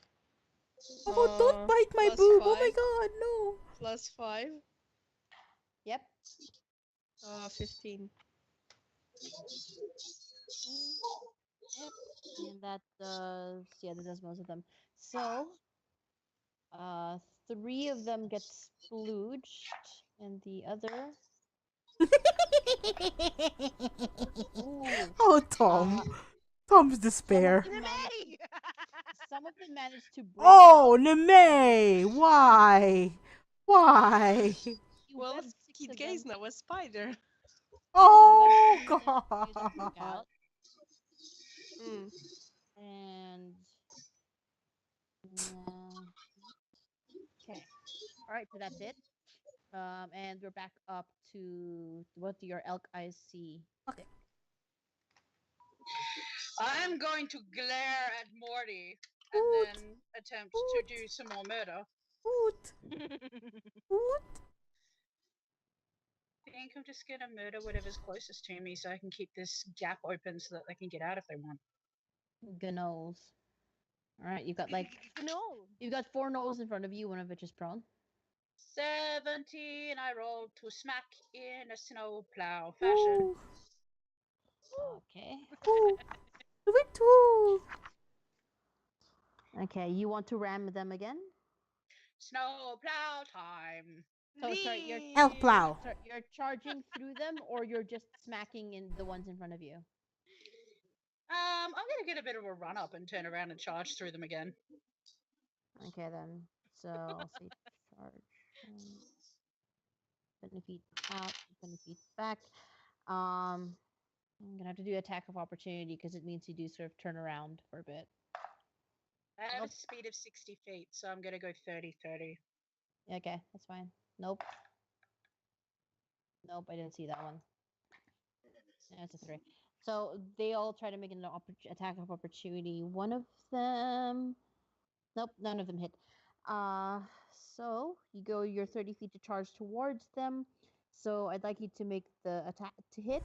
Oh, don't bite my plus boob. Oh my 5. god, no. Plus 5. Yep. 15. And that does, yeah, that does most of them. So, 3 of them get splooged, and the other. Ooh, Oh, Tom. uh, Tom's some of despair. them managed, some of them managed to break Oh, out. Neme! Why? Why? You Well, webbed 6 Kid of Gay is them. now a spider. Oh, You webbed 6 of them to break god. out, Mm. and okay. All right, so that's it. And we're back up to what do your elk eyes see? Okay. I'm going to glare at Morty and Hoot. then attempt to do some more murder. Hoot. Hoot. I think I'm just gonna murder whatever's closest to me so I can keep this gap open so that they can get out if they want. Gnolls. All right, you've got like No. you've got 4 gnolls in front of you, one of which is prone. 17. I rolled to smack in a snow plow fashion. Ooh. Okay. Ooh. Do it too. Okay, you want to ram them again? Snow plow time. So sorry, you're Elk plow. sorry, you're charging through them, or you're just smacking in the ones in front of you. I'm gonna get a bit of a run up and turn around and charge through them again. Okay then. So I'll say charge. 20 feet out, 20 feet back. I'm gonna have to do attack of opportunity because it means you do sort of turn around for a bit. I have Nope. a speed of 60 feet, so I'm gonna go 30-30. Yeah, okay, that's fine. Nope. Nope, I didn't see that one. Yeah, it's a 3. So they all try to make an attack of opportunity. One of them. Nope, none of them hit. So you go your 30 feet to charge towards them. So I'd like you to make the attack to hit.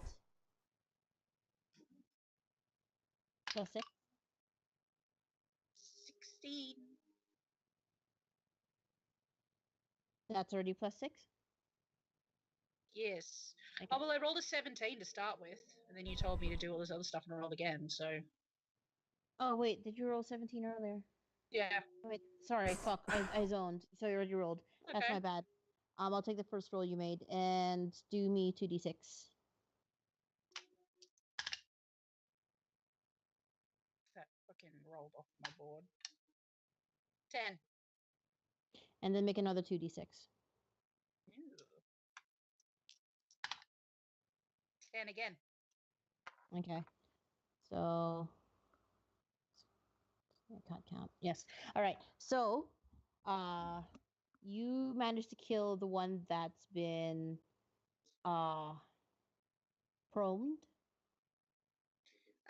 Plus 6. 16. That's already plus 6. Yes. Okay. Oh, well, I rolled a 17 to start with, and then you told me to do all this other stuff and I rolled again, so. Oh, wait, did you roll 17 earlier? Yeah. Wait, sorry, fuck, I zoned. So you already rolled. That's Okay. my bad. I'll take the first roll you made and do me 2d6. That fucking rolled off my board. 10. And then make another 2d6. Ew. 10 again. Okay. So I can't count. Yes. All right. So, you managed to kill the one that's been prone.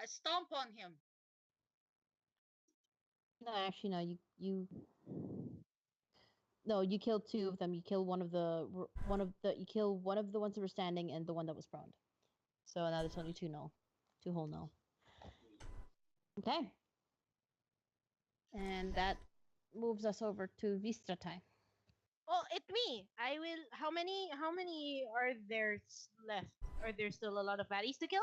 I stomp on him. No, actually, no. No, you killed 2 of them. You killed you kill one of the ones that were standing and the one that was prone. So now there's only 2 no. 2 whole no. Okay. And that moves us over to Vista time. Oh, it's me. I will. How many? How many are there left? Are there still a lot of baddies to kill?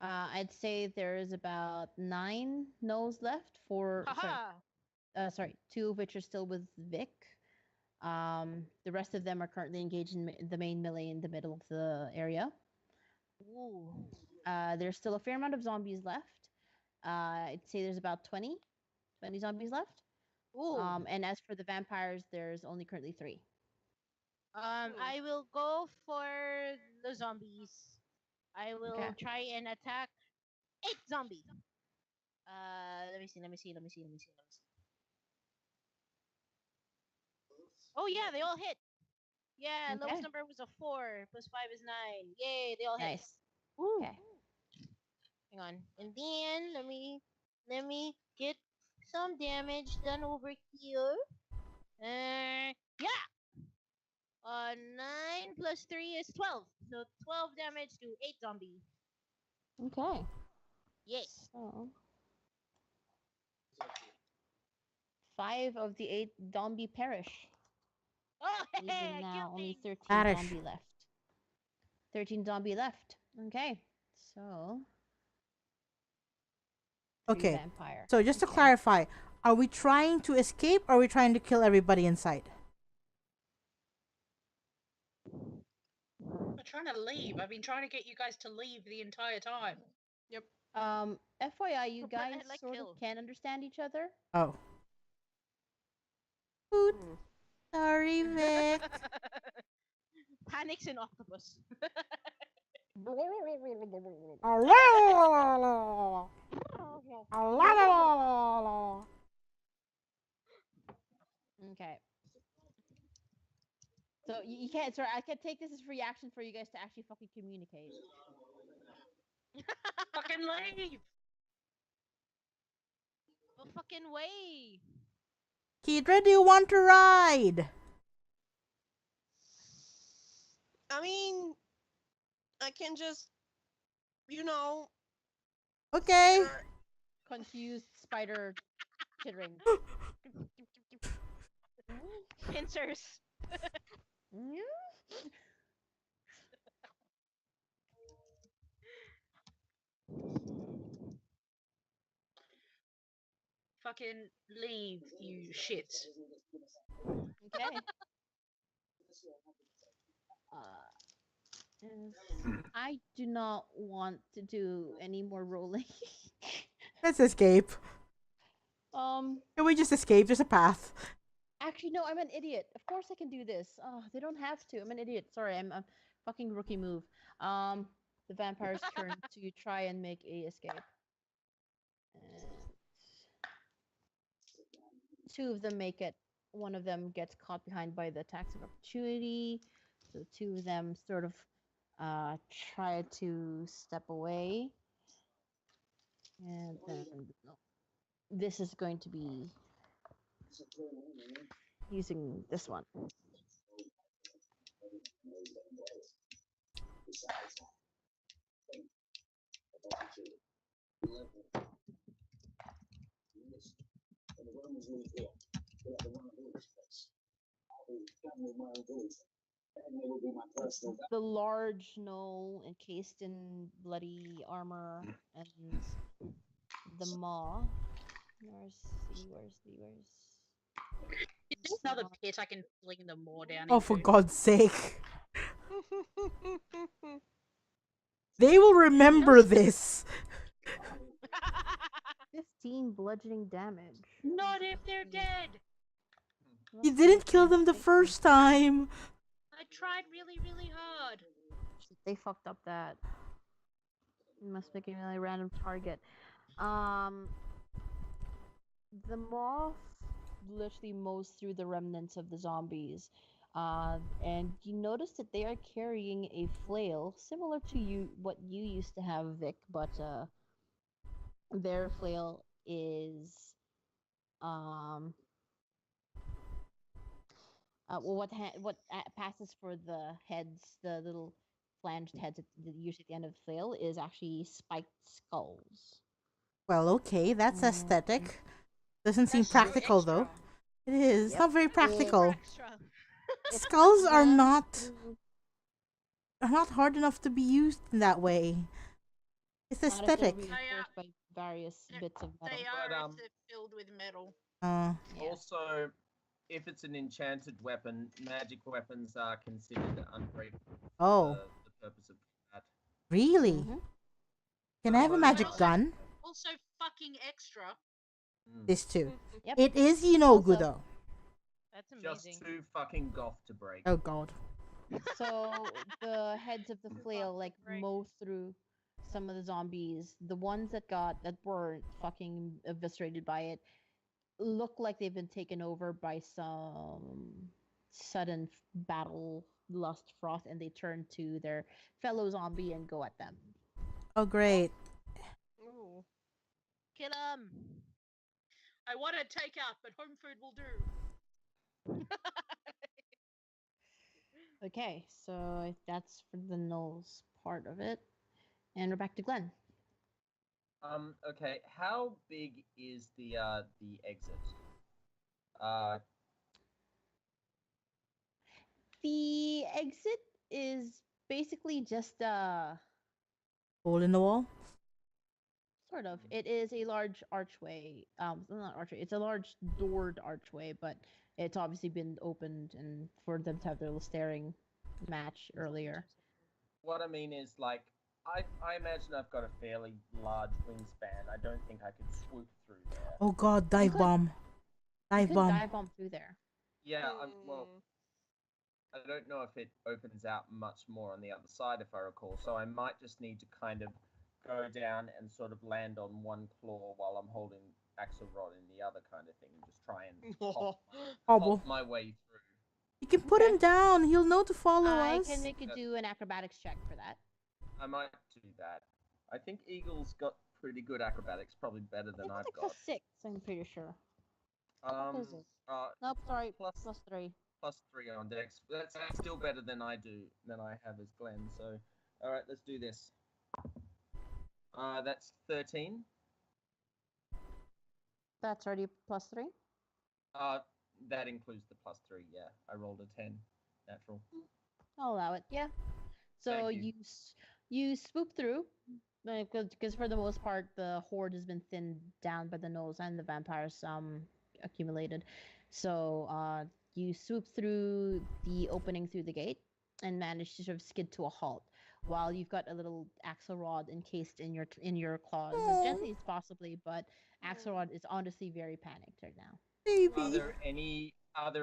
I'd say there's about 9 Gnolls left. Haha. Sorry, 2 of which are still with Vic. The rest of them are currently engaged in the main melee in the middle of the area. Ooh. There's still a fair amount of zombies left. I'd say there's about 20 zombies left. Ooh. And as for the vampires, there's only currently 3. I will go for the zombies. I will Okay. try and attack 8 zombies. Let me see. Oh yeah, they all hit. Yeah, Okay. lowest number was a 4 plus 5 is 9. Yay, they all hit. Nice. Ooh. Okay. Hang on. And then let me get some damage done over here. Yeah. 9 plus 3 is 12. So 12 damage to 8 zombies. Okay. Yes. So 5 of the 8 zombie perish. Oh, hey, Leaving I now killed only things. 13 Perish. zombie left. 13 zombie left. Okay. So 3 Okay. vampire. So just to Okay. clarify, are we trying to escape or are we trying to kill everybody inside? I'm trying to leave. I've been trying to get you guys to leave the entire time. FYI, you But I guys like sort kill. of can understand each other. Oh. Oot. Sorry, Vic. Panics in octopus. Okay. So you can't. Sorry, I can't take this as reaction for you guys to actually fucking communicate. Fucking leave! No fucking way. Kidra, do you want to ride? I mean, I can just, you know. Okay. Confused spider chittering. Pincers. Fucking leave, you shit. Okay. I do not want to do any more rolling. Let's escape. Um. Can we just escape? There's a path. Actually, no. I'm an idiot. Of course, I can do this. Oh, they don't have to. I'm an idiot. Sorry. I'm a fucking rookie move. The vampire's turn to try and make a escape. And 2 of them make it. One of them gets caught behind by the attacks of opportunity. So 2 of them sort of try to step away. And then this is going to be using this one. The large gnoll encased in bloody armor and the maw. Where's Is this another pit I can fling them more down Oh, into? for God's sake. They will remember this. 15 bludgeoning damage. Not if they're dead! You didn't kill them the first time. I tried really, really hard. They fucked up that. You must pick a really random target. The moth literally mows through the remnants of the zombies. And you notice that they are carrying a flail similar to what you used to have, Vic, but their flail is passes for the heads, the little flanged heads usually at the end of the flail, is actually spiked skulls. Well, okay, that's aesthetic. Doesn't seem That's so practical, though. extra. It is. It's Yep. not very practical. Extra. Skulls are Yeah. not hard enough to be used in that way. It's Might as well aesthetic. reinforced by various bits of metal. They But, are filled with metal. Uh, Yeah. Also, if it's an enchanted weapon, magic weapons are considered unbreakable oh, for the purpose of that. really? Mhm. Can I have a magic also- gun? Also, fucking extra. This too. Yep. It is Yeenoghu Also- though. That's Just amazing. too fucking goth to break. Oh god. So the heads of the flail like Right. mow through some of the zombies. The ones that weren't fucking eviscerated by it look like they've been taken over by some sudden battle lust froth, and they turn to their fellow zombie and go at them. Oh great. Ooh. Kill him. I want to take out, but home food will do. Okay, so that's for the Gnolls part of it, and we're back to Glenn. Okay. How big is the exit? The exit is basically just Hole in the wall? sort of. It is a large archway. Not archway. It's a large doored archway, but it's obviously been opened and for them to have their little staring match earlier. What I mean is, like, I imagine I've got a fairly large wingspan. I don't think I could swoop through there. Oh god, dive could- bomb. You Dive could bomb. dive bomb through there. Yeah, Hmm. well, I don't know if it opens out much more on the other side, if I recall. So I might just need to kind of go down and sort of land on one claw while I'm holding axle rod in the other kind of thing, and just try and Hobble. hop my way through. You can put him down. He'll know to follow I us. can make you do an acrobatics check for that. I might do that. I think Eagle's got pretty good acrobatics, probably better than It's I've like got. +6, I'm pretty sure. is it? Uh, Nope, sorry, plus +3. +3 on dex. That's still better than I have as Glenn. So, all right, let's do this. That's 13. That's already +3. That includes the +3. Yeah, I rolled a 10, natural. I'll allow it. Yeah. So Thank you. you swoop through, because for the most part the horde has been thinned down by the gnolls and the vampires accumulated. So you swoop through the opening through the gate and manage to sort of skid to a halt, while you've got a little Axelrod encased in your claws as gently as possibly. But Axelrod is honestly very panicked right now. Are Baby. there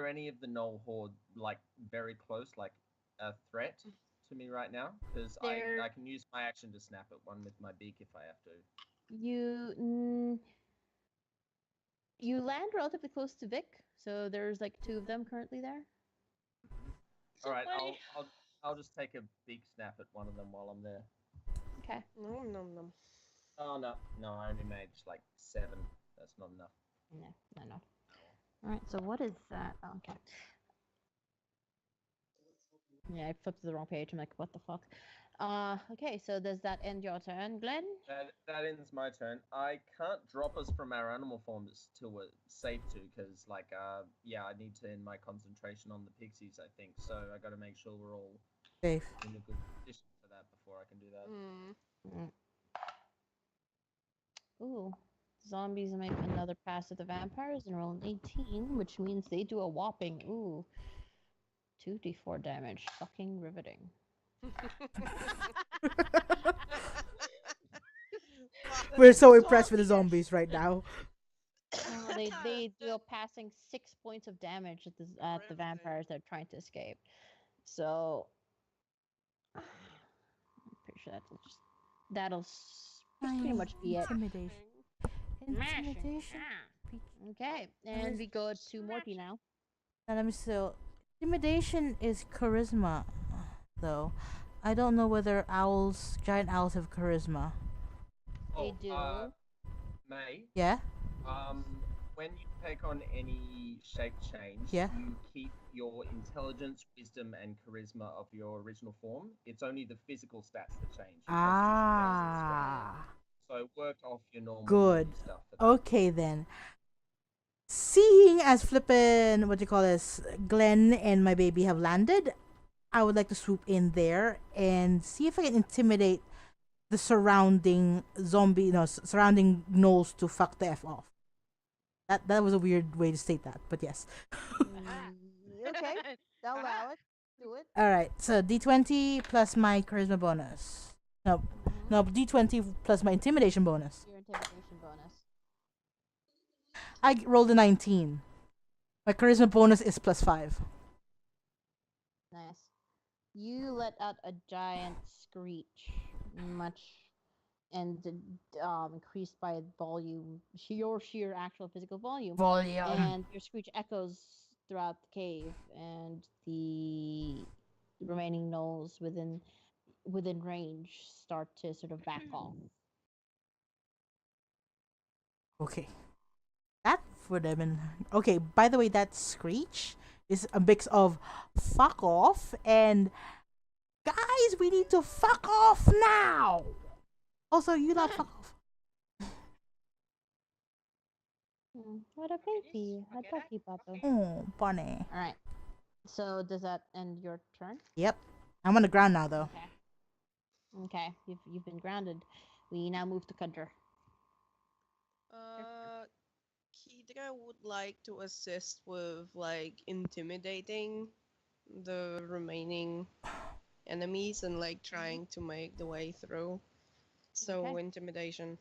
any of the Gnoll horde like very close, like a threat to me right now? Because They're- I can use my action to snap at one with my beak if I have to. You land relatively close to Vic, so there's like 2 of them currently there. All right, Somebody- I'll just take a beak snap at one of them while I'm there. Okay. Nom nom nom. Oh no, I only managed like 7. That's not enough. No. All right. So what is that? Oh, okay. Yeah, I flipped to the wrong page. I'm like, what the fuck? Okay. So does that end your turn, Glenn? That ends my turn. I can't drop us from our animal forms till we're safe to, because like I need to end my concentration on the pixies, I think. So I got to make sure we're all Safe. in a good position for that before I can do that. Hmm. Ooh. Zombies make another pass at the vampires and roll an 18, which means they do a whopping 2d4 damage. Fucking riveting. We're so impressed with the zombies right now. They do a passing 6 points of damage at the Riveting. vampires that are trying to escape. So I'm pretty sure that'll pretty much be it. Intimidation. Intimidation. Okay, and we go to Morty now. Now let me see. Intimidation is charisma, though. I don't know whether giant owls have charisma. They do. May, Yeah? when you take on any shape change, Yeah. you keep your intelligence, wisdom, and charisma of your original form. It's only the physical stats that change. Your constitution stays the same. So work off your normal Good. stuff. For that. Okay then. Seeing as flippin' Glenn and my baby have landed, I would like to swoop in there and see if I can intimidate the surrounding surrounding gnolls to fuck the f off. That was a weird way to state that, but yes. Okay, I'll allow it. Do it. All right, so d20 plus my charisma bonus. No, Mhm. no, d20 plus my intimidation bonus. Your intimidation bonus. I rolled a 19. My charisma bonus is +5. Nice. You let out a giant screech, much and increased by volume, your sheer actual physical volume, and your screech echoes throughout the cave, and the remaining gnolls within range start to sort of back off. Okay. That would have been okay. By the way, that screech is a mix of fuck off and guys, we need to fuck off now. Also, you love fuck off. What a baby. A doggy bottle. Oh, bunny. Alright. So does that end your turn? Yep. I'm on the ground now, though. Okay. You've been grounded. We now move to Kunter. Kidra would like to assist with like intimidating the remaining enemies and like trying to make the way through. So Okay. intimidation.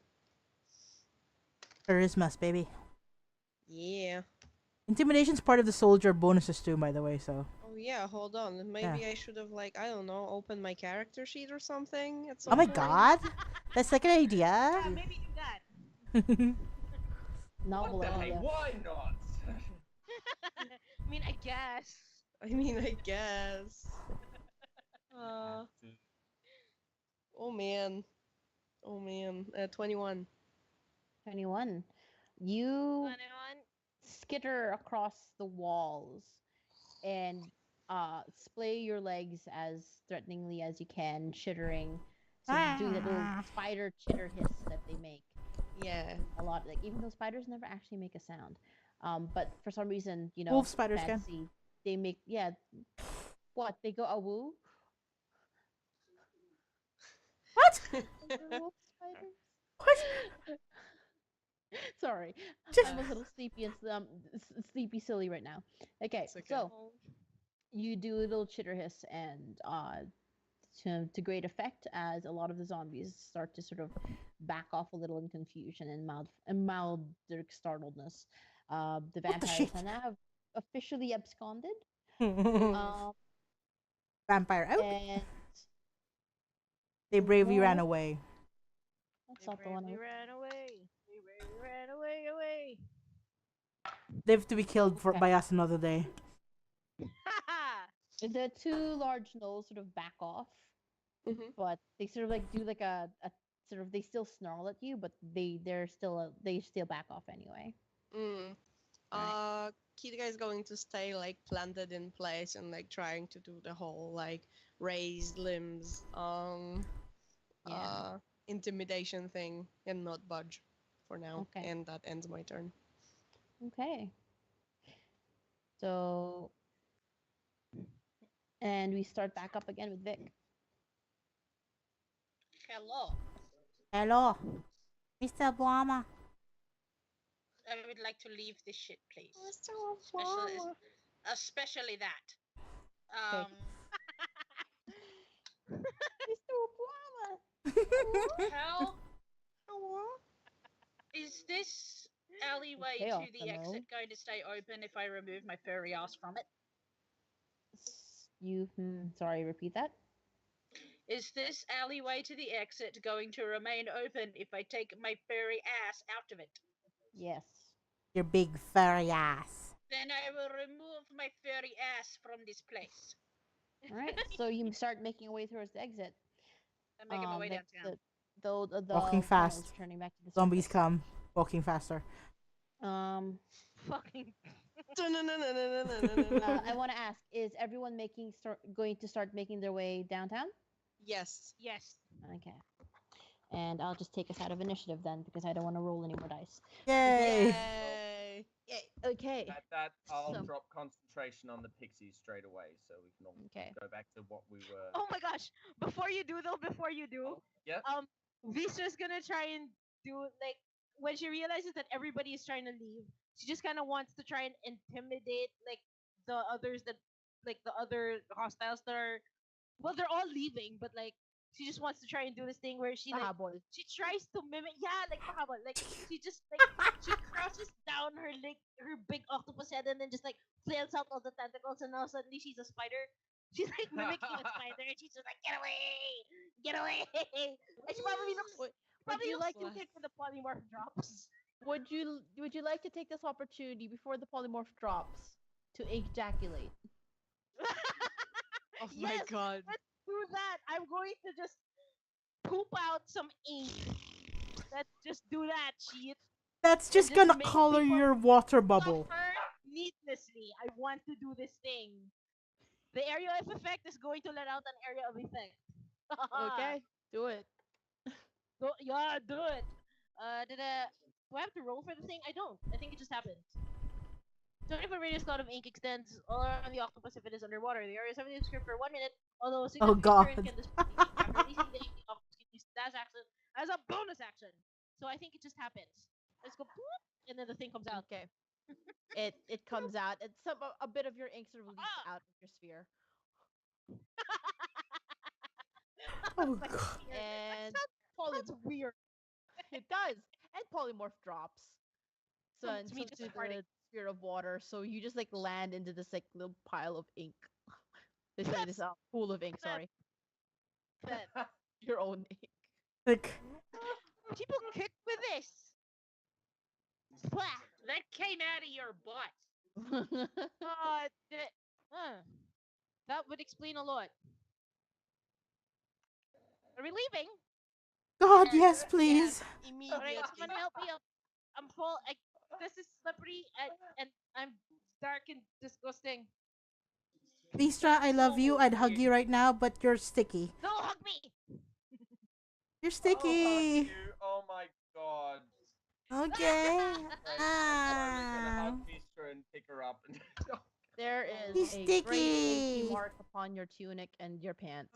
Charisma's, baby. Yeah. Intimidation's part of the soldier bonuses too, by the way, so. Oh yeah, hold on. Maybe I should have like, I don't know, opened my character sheet or something at some Oh my point. god! That's like an idea. Yeah, maybe do that. Novel What the idea. heck? Why not? I mean, I guess. I mean, I guess. Oh man. Oh man. 21. 21. You 21. skitter across the walls and splay your legs as threateningly as you can, chittering. So you do that little spider chitter hiss that they make Yeah. a lot. Like even though spiders never actually make a sound, but for some reason, Wolf spiders can. fantasy, they make What they go a woo? What? Wolf spiders? What? Sorry, I'm a little sleepy and sleepy silly right now. Okay, It's okay. so you do a little chitter hiss and to great effect as a lot of the zombies start to sort of back off a little in confusion and mild startledness. The vampires shit? are now officially absconded. Vampire out. And They bravely ran no, away. that's not the one. We ran away. We ran away. They have to be killed Okay. by us another day. The two large gnolls sort of back off, but they sort of like do like a sort of they still snarl at you, but they still back off anyway. Kidga is going to stay like planted in place and like trying to do the whole like raised limbs intimidation thing and not budge for now. Okay. And that ends my turn. Okay. So, and we start back up again with Vic. Hello. Hello, Mr. Obama. I would like to leave this shit, please. Especially Especially that. Okay. Mr. Obama. How is this alleyway Okay, to off the the exit road. going to stay open if I remove my furry ass from it? Sorry, repeat that. Is this alleyway to the exit going to remain open if I take my furry ass out of it? Yes. Your big furry ass. Then I will remove my furry ass from this place. All right. So you start making your way towards the exit. I'm making my way Vic, downtown. The Walking tunnels fast. Turning back to the Zombies surface. come. Walking faster. Fucking. I want to ask: is everyone going to start making their way downtown? Yes. Yes. Okay. And I'll just take us out of initiative then, because I don't want to roll any more dice. Yay! Yay! Okay. That I'll So- drop concentration on the pixies straight away, so we can all Okay. go back to what we were. Oh my gosh! Before you do, Yep. Vistra's gonna try and do like when she realizes that everybody is trying to leave, she just kind of wants to try and intimidate like the others that like the other hostiles that are well, they're all leaving, but like she just wants to try and do this thing where Pahabol. she tries to mimic like pahabol, like she just she crouches down her big octopus head and then just like flails out all the tentacles and now suddenly she's a spider. She's like mimicking a spider and she's just like get away, and she probably looks Would probably you looks like too to- good for the polymorph drops. Would you like to take this opportunity before the polymorph drops to ejaculate? Oh my Yes, god. let's do that. I'm going to just poop out some ink. Let's just do that, cheat. That's just just gonna make color people your water bubble. Suffer needlessly. I want to do this thing. The area of effect is going to let out an area of effect. Okay, do it. Yeah, do it. Do I have to roll for the thing? I don't. I think it just happens. 24 radius cloud of ink extends all around the octopus if it is underwater. The area is 70 square for 1 minute, although a significant God. current can displace it. After releasing the ink, the octopus can use dash action as a bonus action. So I think it just happens. Let's go, boop, and then the thing comes out. Okay. It comes out. It's a bit of your ink sort of leaks out of your sphere, Oh Like, god. weird. and That's weird. it does, and polymorph drops. So It's me just into farting. the sphere of water. So you just like land into this like little pile of ink. This pool of ink. Sorry, But your own ink. Like, people kick with this. Splah. That came out of your butt. That would explain a lot. Are we leaving? God, yes, please. Alright, Immediately. someone help me up. I'm full. This is slippery and I'm dark and disgusting. Vistra, I love you. I'd hug you right now, but you're sticky. No, hug me. You're I'll hug sticky. you. Oh my god. Okay. I'm gonna Ah. hug Vistra and pick her up and. There is He's a great sticky. inky mark upon your tunic and your pants.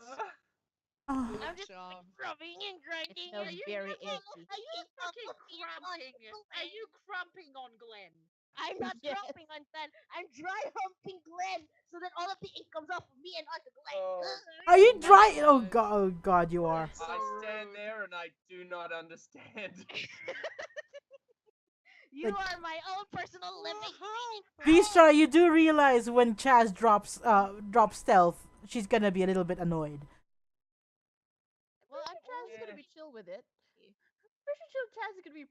Oh. I'm just job. rubbing and grinding. smells and very you- inky. Are you fucking crumping? Are you crumping on Glenn? I'm not Yes. dropping on Glenn. I'm dry humping Glenn so that all of the ink comes off of me and onto Glenn. Oh. Are you my dry? Oh God. god, oh god, you are. So I stand rude. there and I do not understand. You are my own personal living Vistra, you do realize when Chaz drops stealth, she's gonna be a little bit annoyed. Well, I'm Chaz is Yeah. gonna be chill with it. Pretty sure Chaz is gonna be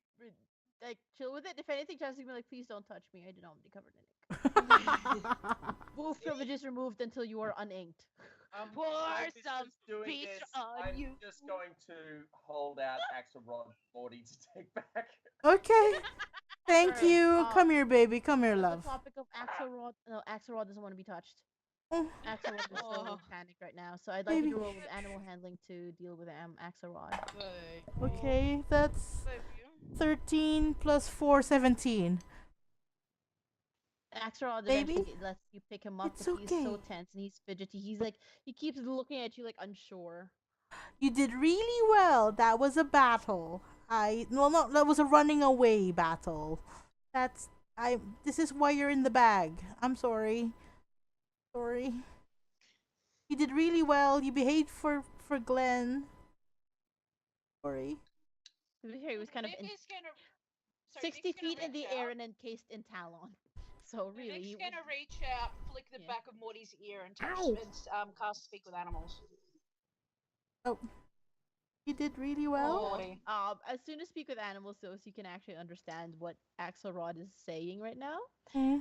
like chill with it. If anything, Chaz is gonna be like, please don't touch me. I do not want to be covered in ink. Wolf privileges removed until you are uninked. Pour while Vistra's some doing Vistra this, on I'm you. just going to hold out Axelrod Morty to take back. Okay. Thank Sure. you. Come here, baby. Come here, On love. the topic of Axelrod, no, Axelrod doesn't want to be touched. Oh, Axelrod is so Oh. panicked right now, so I'd like you Baby. to roll with animal handling to deal with Axelrod. okay, that's Thank you. 13 plus 4, 17. Axelrod Baby, eventually lets you pick him up, it's but he's so okay. tense and he's fidgety. He's like, he keeps looking at you like unsure. You did really well. That was a battle. No, that was a running away battle. This is why you're in the bag. I'm sorry. Sorry. You did really well. You behaved for Glenn. Sorry. To be fair, he was kind of in Nick's gonna, 60 feet in the air and encased in talon. So really, Nick's he gonna reach out, flick the Yeah. back of Morty's ear, and touch Ow. and cast Speak with Animals. Oh. You did really well. Morty. as soon as speak with animals, so you can actually understand what Axelrod is saying right now. Okay.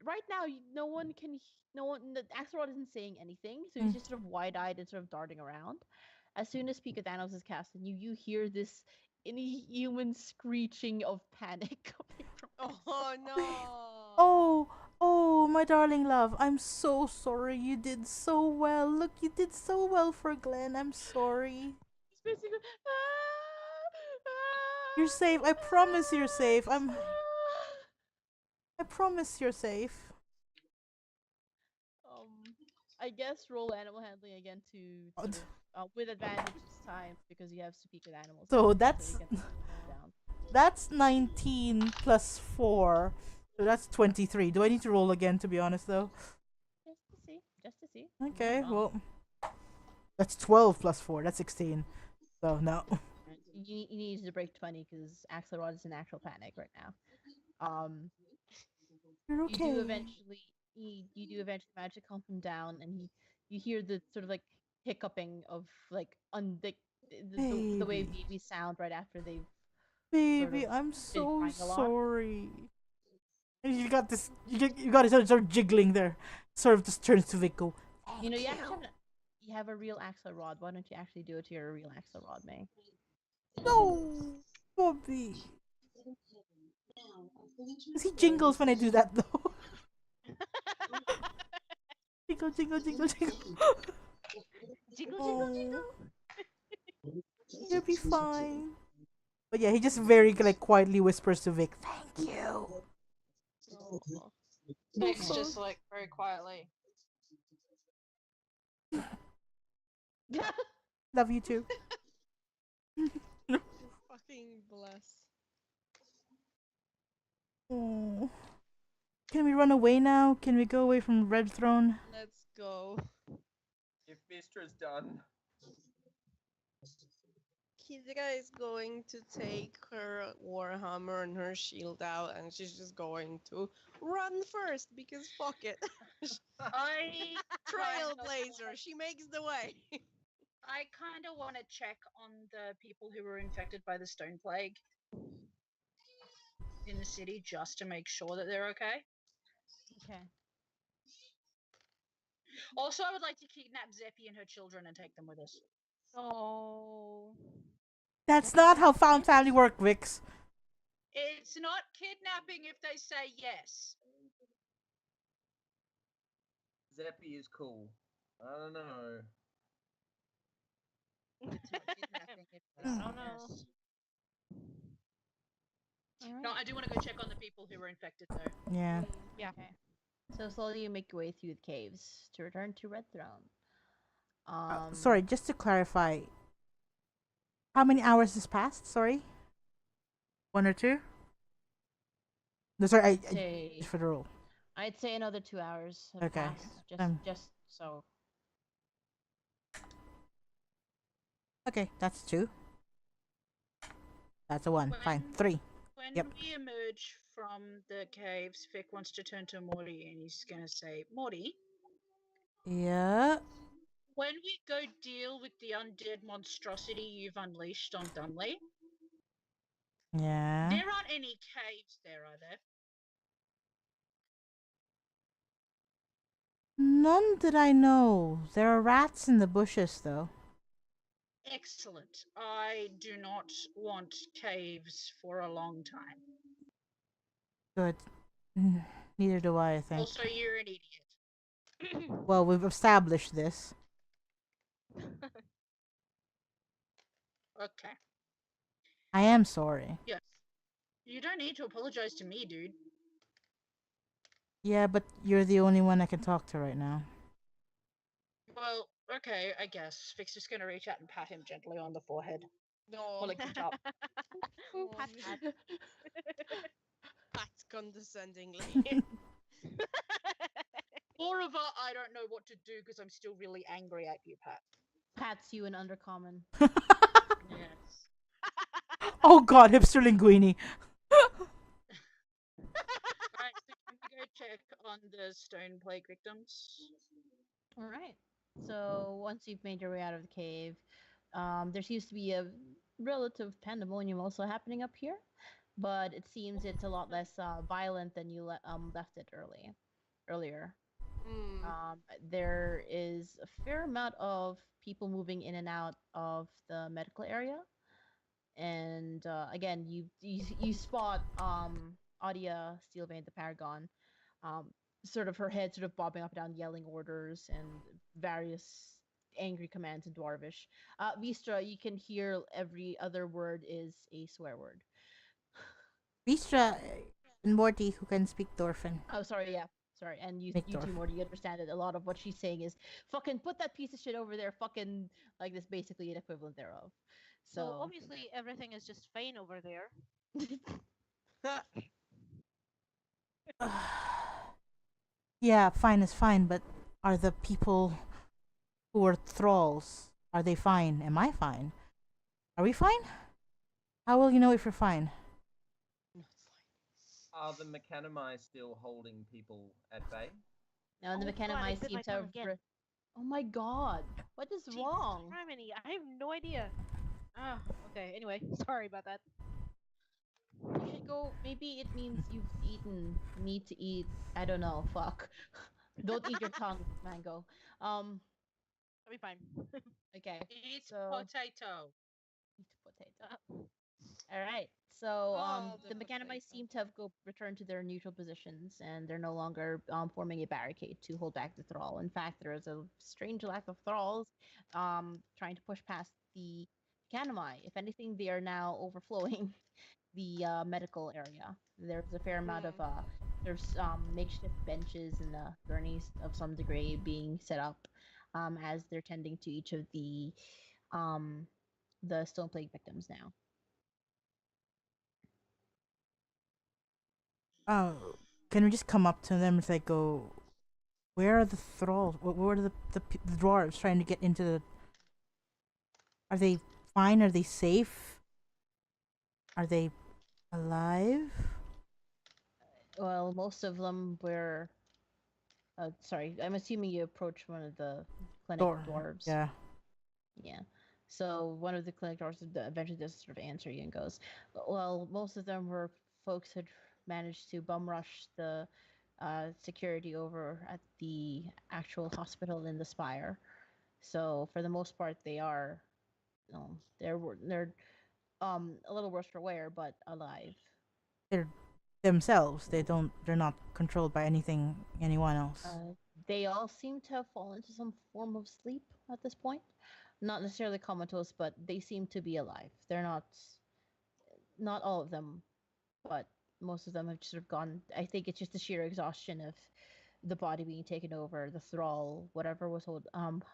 Right now, no one can. No one. Axelrod isn't saying anything, so he's just sort of wide-eyed and sort of darting around. As soon as speak with animals is cast, and you hear this inhuman screeching of panic coming from. Oh no. Oh, my darling love. I'm so sorry. You did so well. Look, you did so well for Glenn. I'm sorry. He's basically. You're safe. I promise you're safe. I promise you're safe. I guess roll animal handling again to God. sort of, with advantage this time because you have speak with animals. So you that's can slow down. that's 19 plus 4. So that's 23. Do I need to roll again to be honest though? Just to see. Just to see. Okay, Oh. well that's 12 plus 4. That's 16. So no. You need to break 20 because Axelrod is in actual panic right now. You're You do okay. eventually you do eventually manage to calm him down, and you hear the sort of like hiccuping of like the way Baby. babies sound right after they've Baby, of I'm been so crying a lot. sorry. And you got this. You got it. Start jiggling there. Sort of just turns to Vic. Go. You know, you "Thank actually have a real Axelrod. Why don't you actually do it to your real Axelrod, May? No, Bobby. 'Cause he jingles when I do that though. Jingle, jingle, jingle, jingle. Jingle, jingle, Oh, jingle. you'll be fine. But yeah, he just very like quietly whispers to Vic, "Thank you." Oh. Vic's sorry. just like very quietly. Love you too. Fucking bless. Oh. Can we run away now? Can we go away from Redthrone? Let's go. If Vistra's done, Kidra is going to take her warhammer and her shield out, and she's just going to run first because fuck it. I Trailblazer, she makes the way. I kind of want to check on the people who were infected by the stone plague in the city just to make sure that they're okay. Okay. Also, I would like to kidnap Zeppi and her children and take them with us. Oh. That's not how found family work, Vix. It's not kidnapping if they say yes. Zeppy is cool. I don't know. It's not kidnapping if they I say don't know. yes. No, Alright. I do want to go check on the people who were infected though. Yeah. Yeah. Okay. So slowly you make your way through the caves to return to Redthrone. Sorry, just to clarify, how many hours has passed? Sorry, 1 or 2. No, sorry, say just for the rule. I'd say another 2 hours have Okay. passed. Just so. Okay, that's 2. That's a 1. Fine, When- 3. When Yep. we emerge from the caves, Vic wants to turn to Morty and he's going to say, Morty, Yeah. when we go deal with the undead monstrosity you've unleashed on Dunley, Yeah. there aren't any caves there, are there? None that I know. There are rats in the bushes, though. Excellent. I do not want caves for a long time. Good. Neither do I think. Also, you're an idiot. Well, we've established this. Okay. I am sorry. Yes. You don't need to apologize to me, dude. Yeah, but you're the only one I can talk to right now. Well, okay, I guess. Vic's just gonna reach out and pat him gently on the forehead. No, Or like the top. Oh, Pat, pat. pat condescendingly. Moreover, I don't know what to do because I'm still really angry at you, Pat. Pats you in Undercommon. Yes. Oh god, hipster linguini. Alright, so can we go check on the stone plague victims? All right. So once you've made your way out of the cave, there seems to be a relative pandemonium also happening up here, but it seems it's a lot less violent than you left it earlier. Mm. There is a fair amount of people moving in and out of the medical area, and again, you spot Audia Steelbane, the Paragon, um, sort of her head sort of bobbing up and down, yelling orders and various angry commands in Dwarvish. Vistra, you can hear every other word is a swear word. Vistra, And Morty, who can speak Dorfin. Oh, sorry, yeah. Sorry, and you Victor. too, Morty, you understand that a lot of what she's saying is fucking put that piece of shit over there, fucking like this, basically an equivalent thereof. So Well, obviously everything is just fine over there. Yeah, fine is fine, but are the people who are thralls, are they fine? Am I fine? Are we fine? How will you know if you're fine? Are the Mechanimai still holding people at bay? now the Oh God, I Mechanimai bit seem my to have. tongue again. Oh my god, what is Jesus wrong? criminy, I have no idea. Ah, okay. Anyway, sorry about that. You should go. Maybe it means you've need to eat. I don't know. Fuck. Don't eat your tongue, Mango. I'll be fine. Okay. Eat So potato. eat potato. All right. So Oh, the the Mechanimai potato. seem to have returned to their neutral positions, and they're no longer forming a barricade to hold back the thrall. In fact, there is a strange lack of thralls trying to push past the Mechanimai. If anything, they are now overflowing the medical area. There's a fair amount of there's makeshift benches and gurneys of some degree being set up as they're tending to each of um the stone plague victims now. Oh, can we just come up to them and like go? Where are the thralls? Where are the dwarves trying to get into the? Are they fine? Are they safe? Are they alive? Well, most of them were. Sorry, I'm assuming you approached one of the clinic dwarves. Yeah. Yeah. So one of the clinic dwarves eventually does sort of answer you and goes, "Well, most of them were folks who'd managed to bum rush the security over at the actual hospital in the Spire. So for the most part, they are, they're a little worse for wear, but alive. They're themselves. They don't. They're not controlled by anyone else. They all seem to have fallen into some form of sleep at this point. Not necessarily comatose, but they seem to be alive. They're not all of them, but most of them have sort of gone. I think it's just the sheer exhaustion of the body being taken over, the thrall, whatever was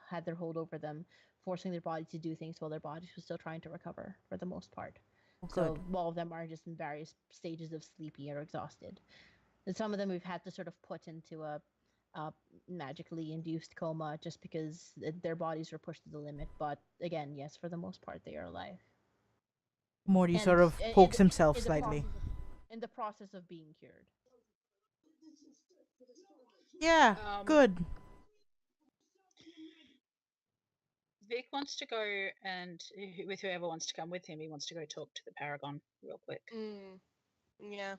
had their hold over them, forcing their body to do things while their bodies were still trying to recover for the most part. Oh, So good. all of them are just in various stages of sleepy or exhausted. And some of them we've had to sort of put into a magically induced coma just because their bodies were pushed to the limit. But again, yes, for the most part, they are alive. Morty And sort of pokes himself slightly. In the process of being cured. Yeah, good. Vic wants to go and with whoever wants to come with him, he wants to go talk to the Paragon real quick. Yeah.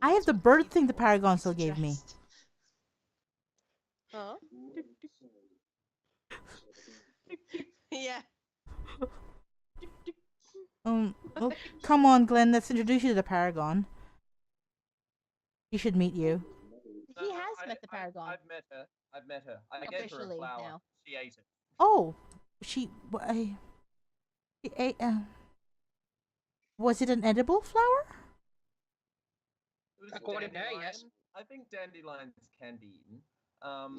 I have the bird thing the Paragon still gave me. Huh? Yeah. Well, come on, Glenn. Let's introduce you to the Paragon. He should meet you. He has met the Paragon. I've met her. I gave her a Officially flower. now. She ate it. Oh, she ate. Was it an edible flower? It was According to her, yes. dandelion. I think dandelions can be eaten.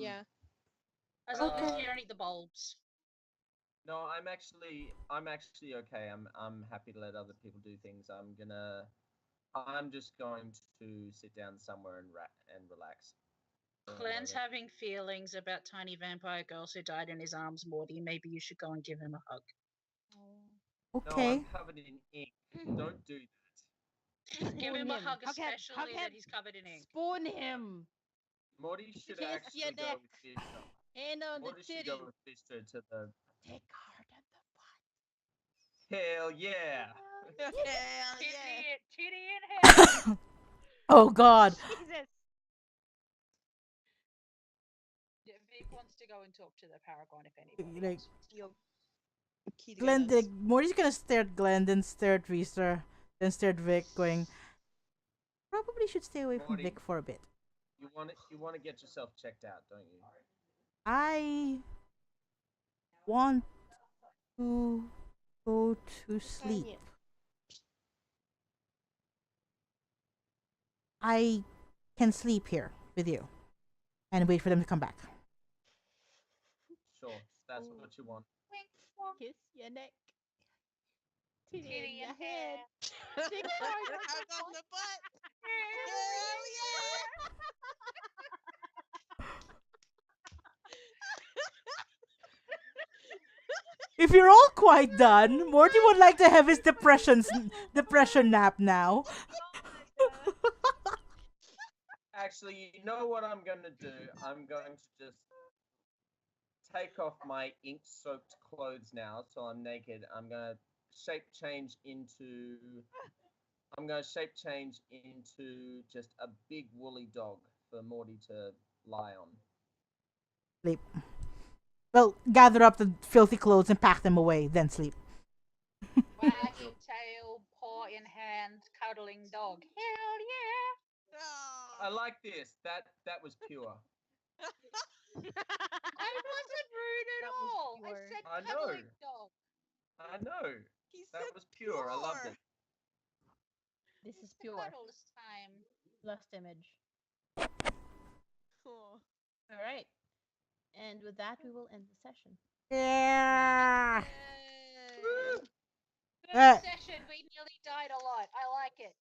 Yeah. As long as Okay. you don't eat the bulbs. No, I'm actually okay. I'm happy to let other people do things. I'm just going to sit down somewhere and relax. Glenn's having feelings about tiny vampire girls who died in his arms, Morty. Maybe you should go and give him a hug. Okay. No, I'm covered in ink. Don't do that. Give him a hug, Hug him, especially hug him. that he's covered in ink. Spoon him. Morty should Kiss actually your go neck. with Fister. And on the Morty should titty. go with Fister to the. Take hard at the butt. Hell yeah! Hell Titty, yeah. titty in hell. Oh God. Jesus. Yeah, Vic wants to go and talk to the Paragon if anybody. Like Yo. Kitty Glenn, girls. Morty's gonna stare at Glenn, then stare at Vista, then stare at Vic, going, "Probably should stay away from Morty. Vic for a bit." You want to get yourself checked out, don't you? I want to go to sleep. Yeah. I can sleep here with you and wait for them to come back. Sure, that's what you want. Kiss your neck. Titty Titty in in your your head. head. Dick Out on the butt. Hell yeah! If you're all quite done, Morty would like to have his depression nap now. Actually, you know what I'm gonna do? I'm going to just take off my ink-soaked clothes now, so I'm naked. I'm gonna shape change into just a big woolly dog for Morty to lie on. Sleep. Well, gather up the filthy clothes and pack them away, then sleep. Wagging tail, paw in hand, cuddling dog. Hell yeah! I like this. That was pure. I wasn't rude at That was all. I pure. said I know. cuddling dog. I know. He That said was pure. I loved it. This is It's pure. cuddles time. Lust image. Oh. All right. And with that, we will end the session. Yeah. Yay. Good Uh, session. We nearly died a lot. I like it.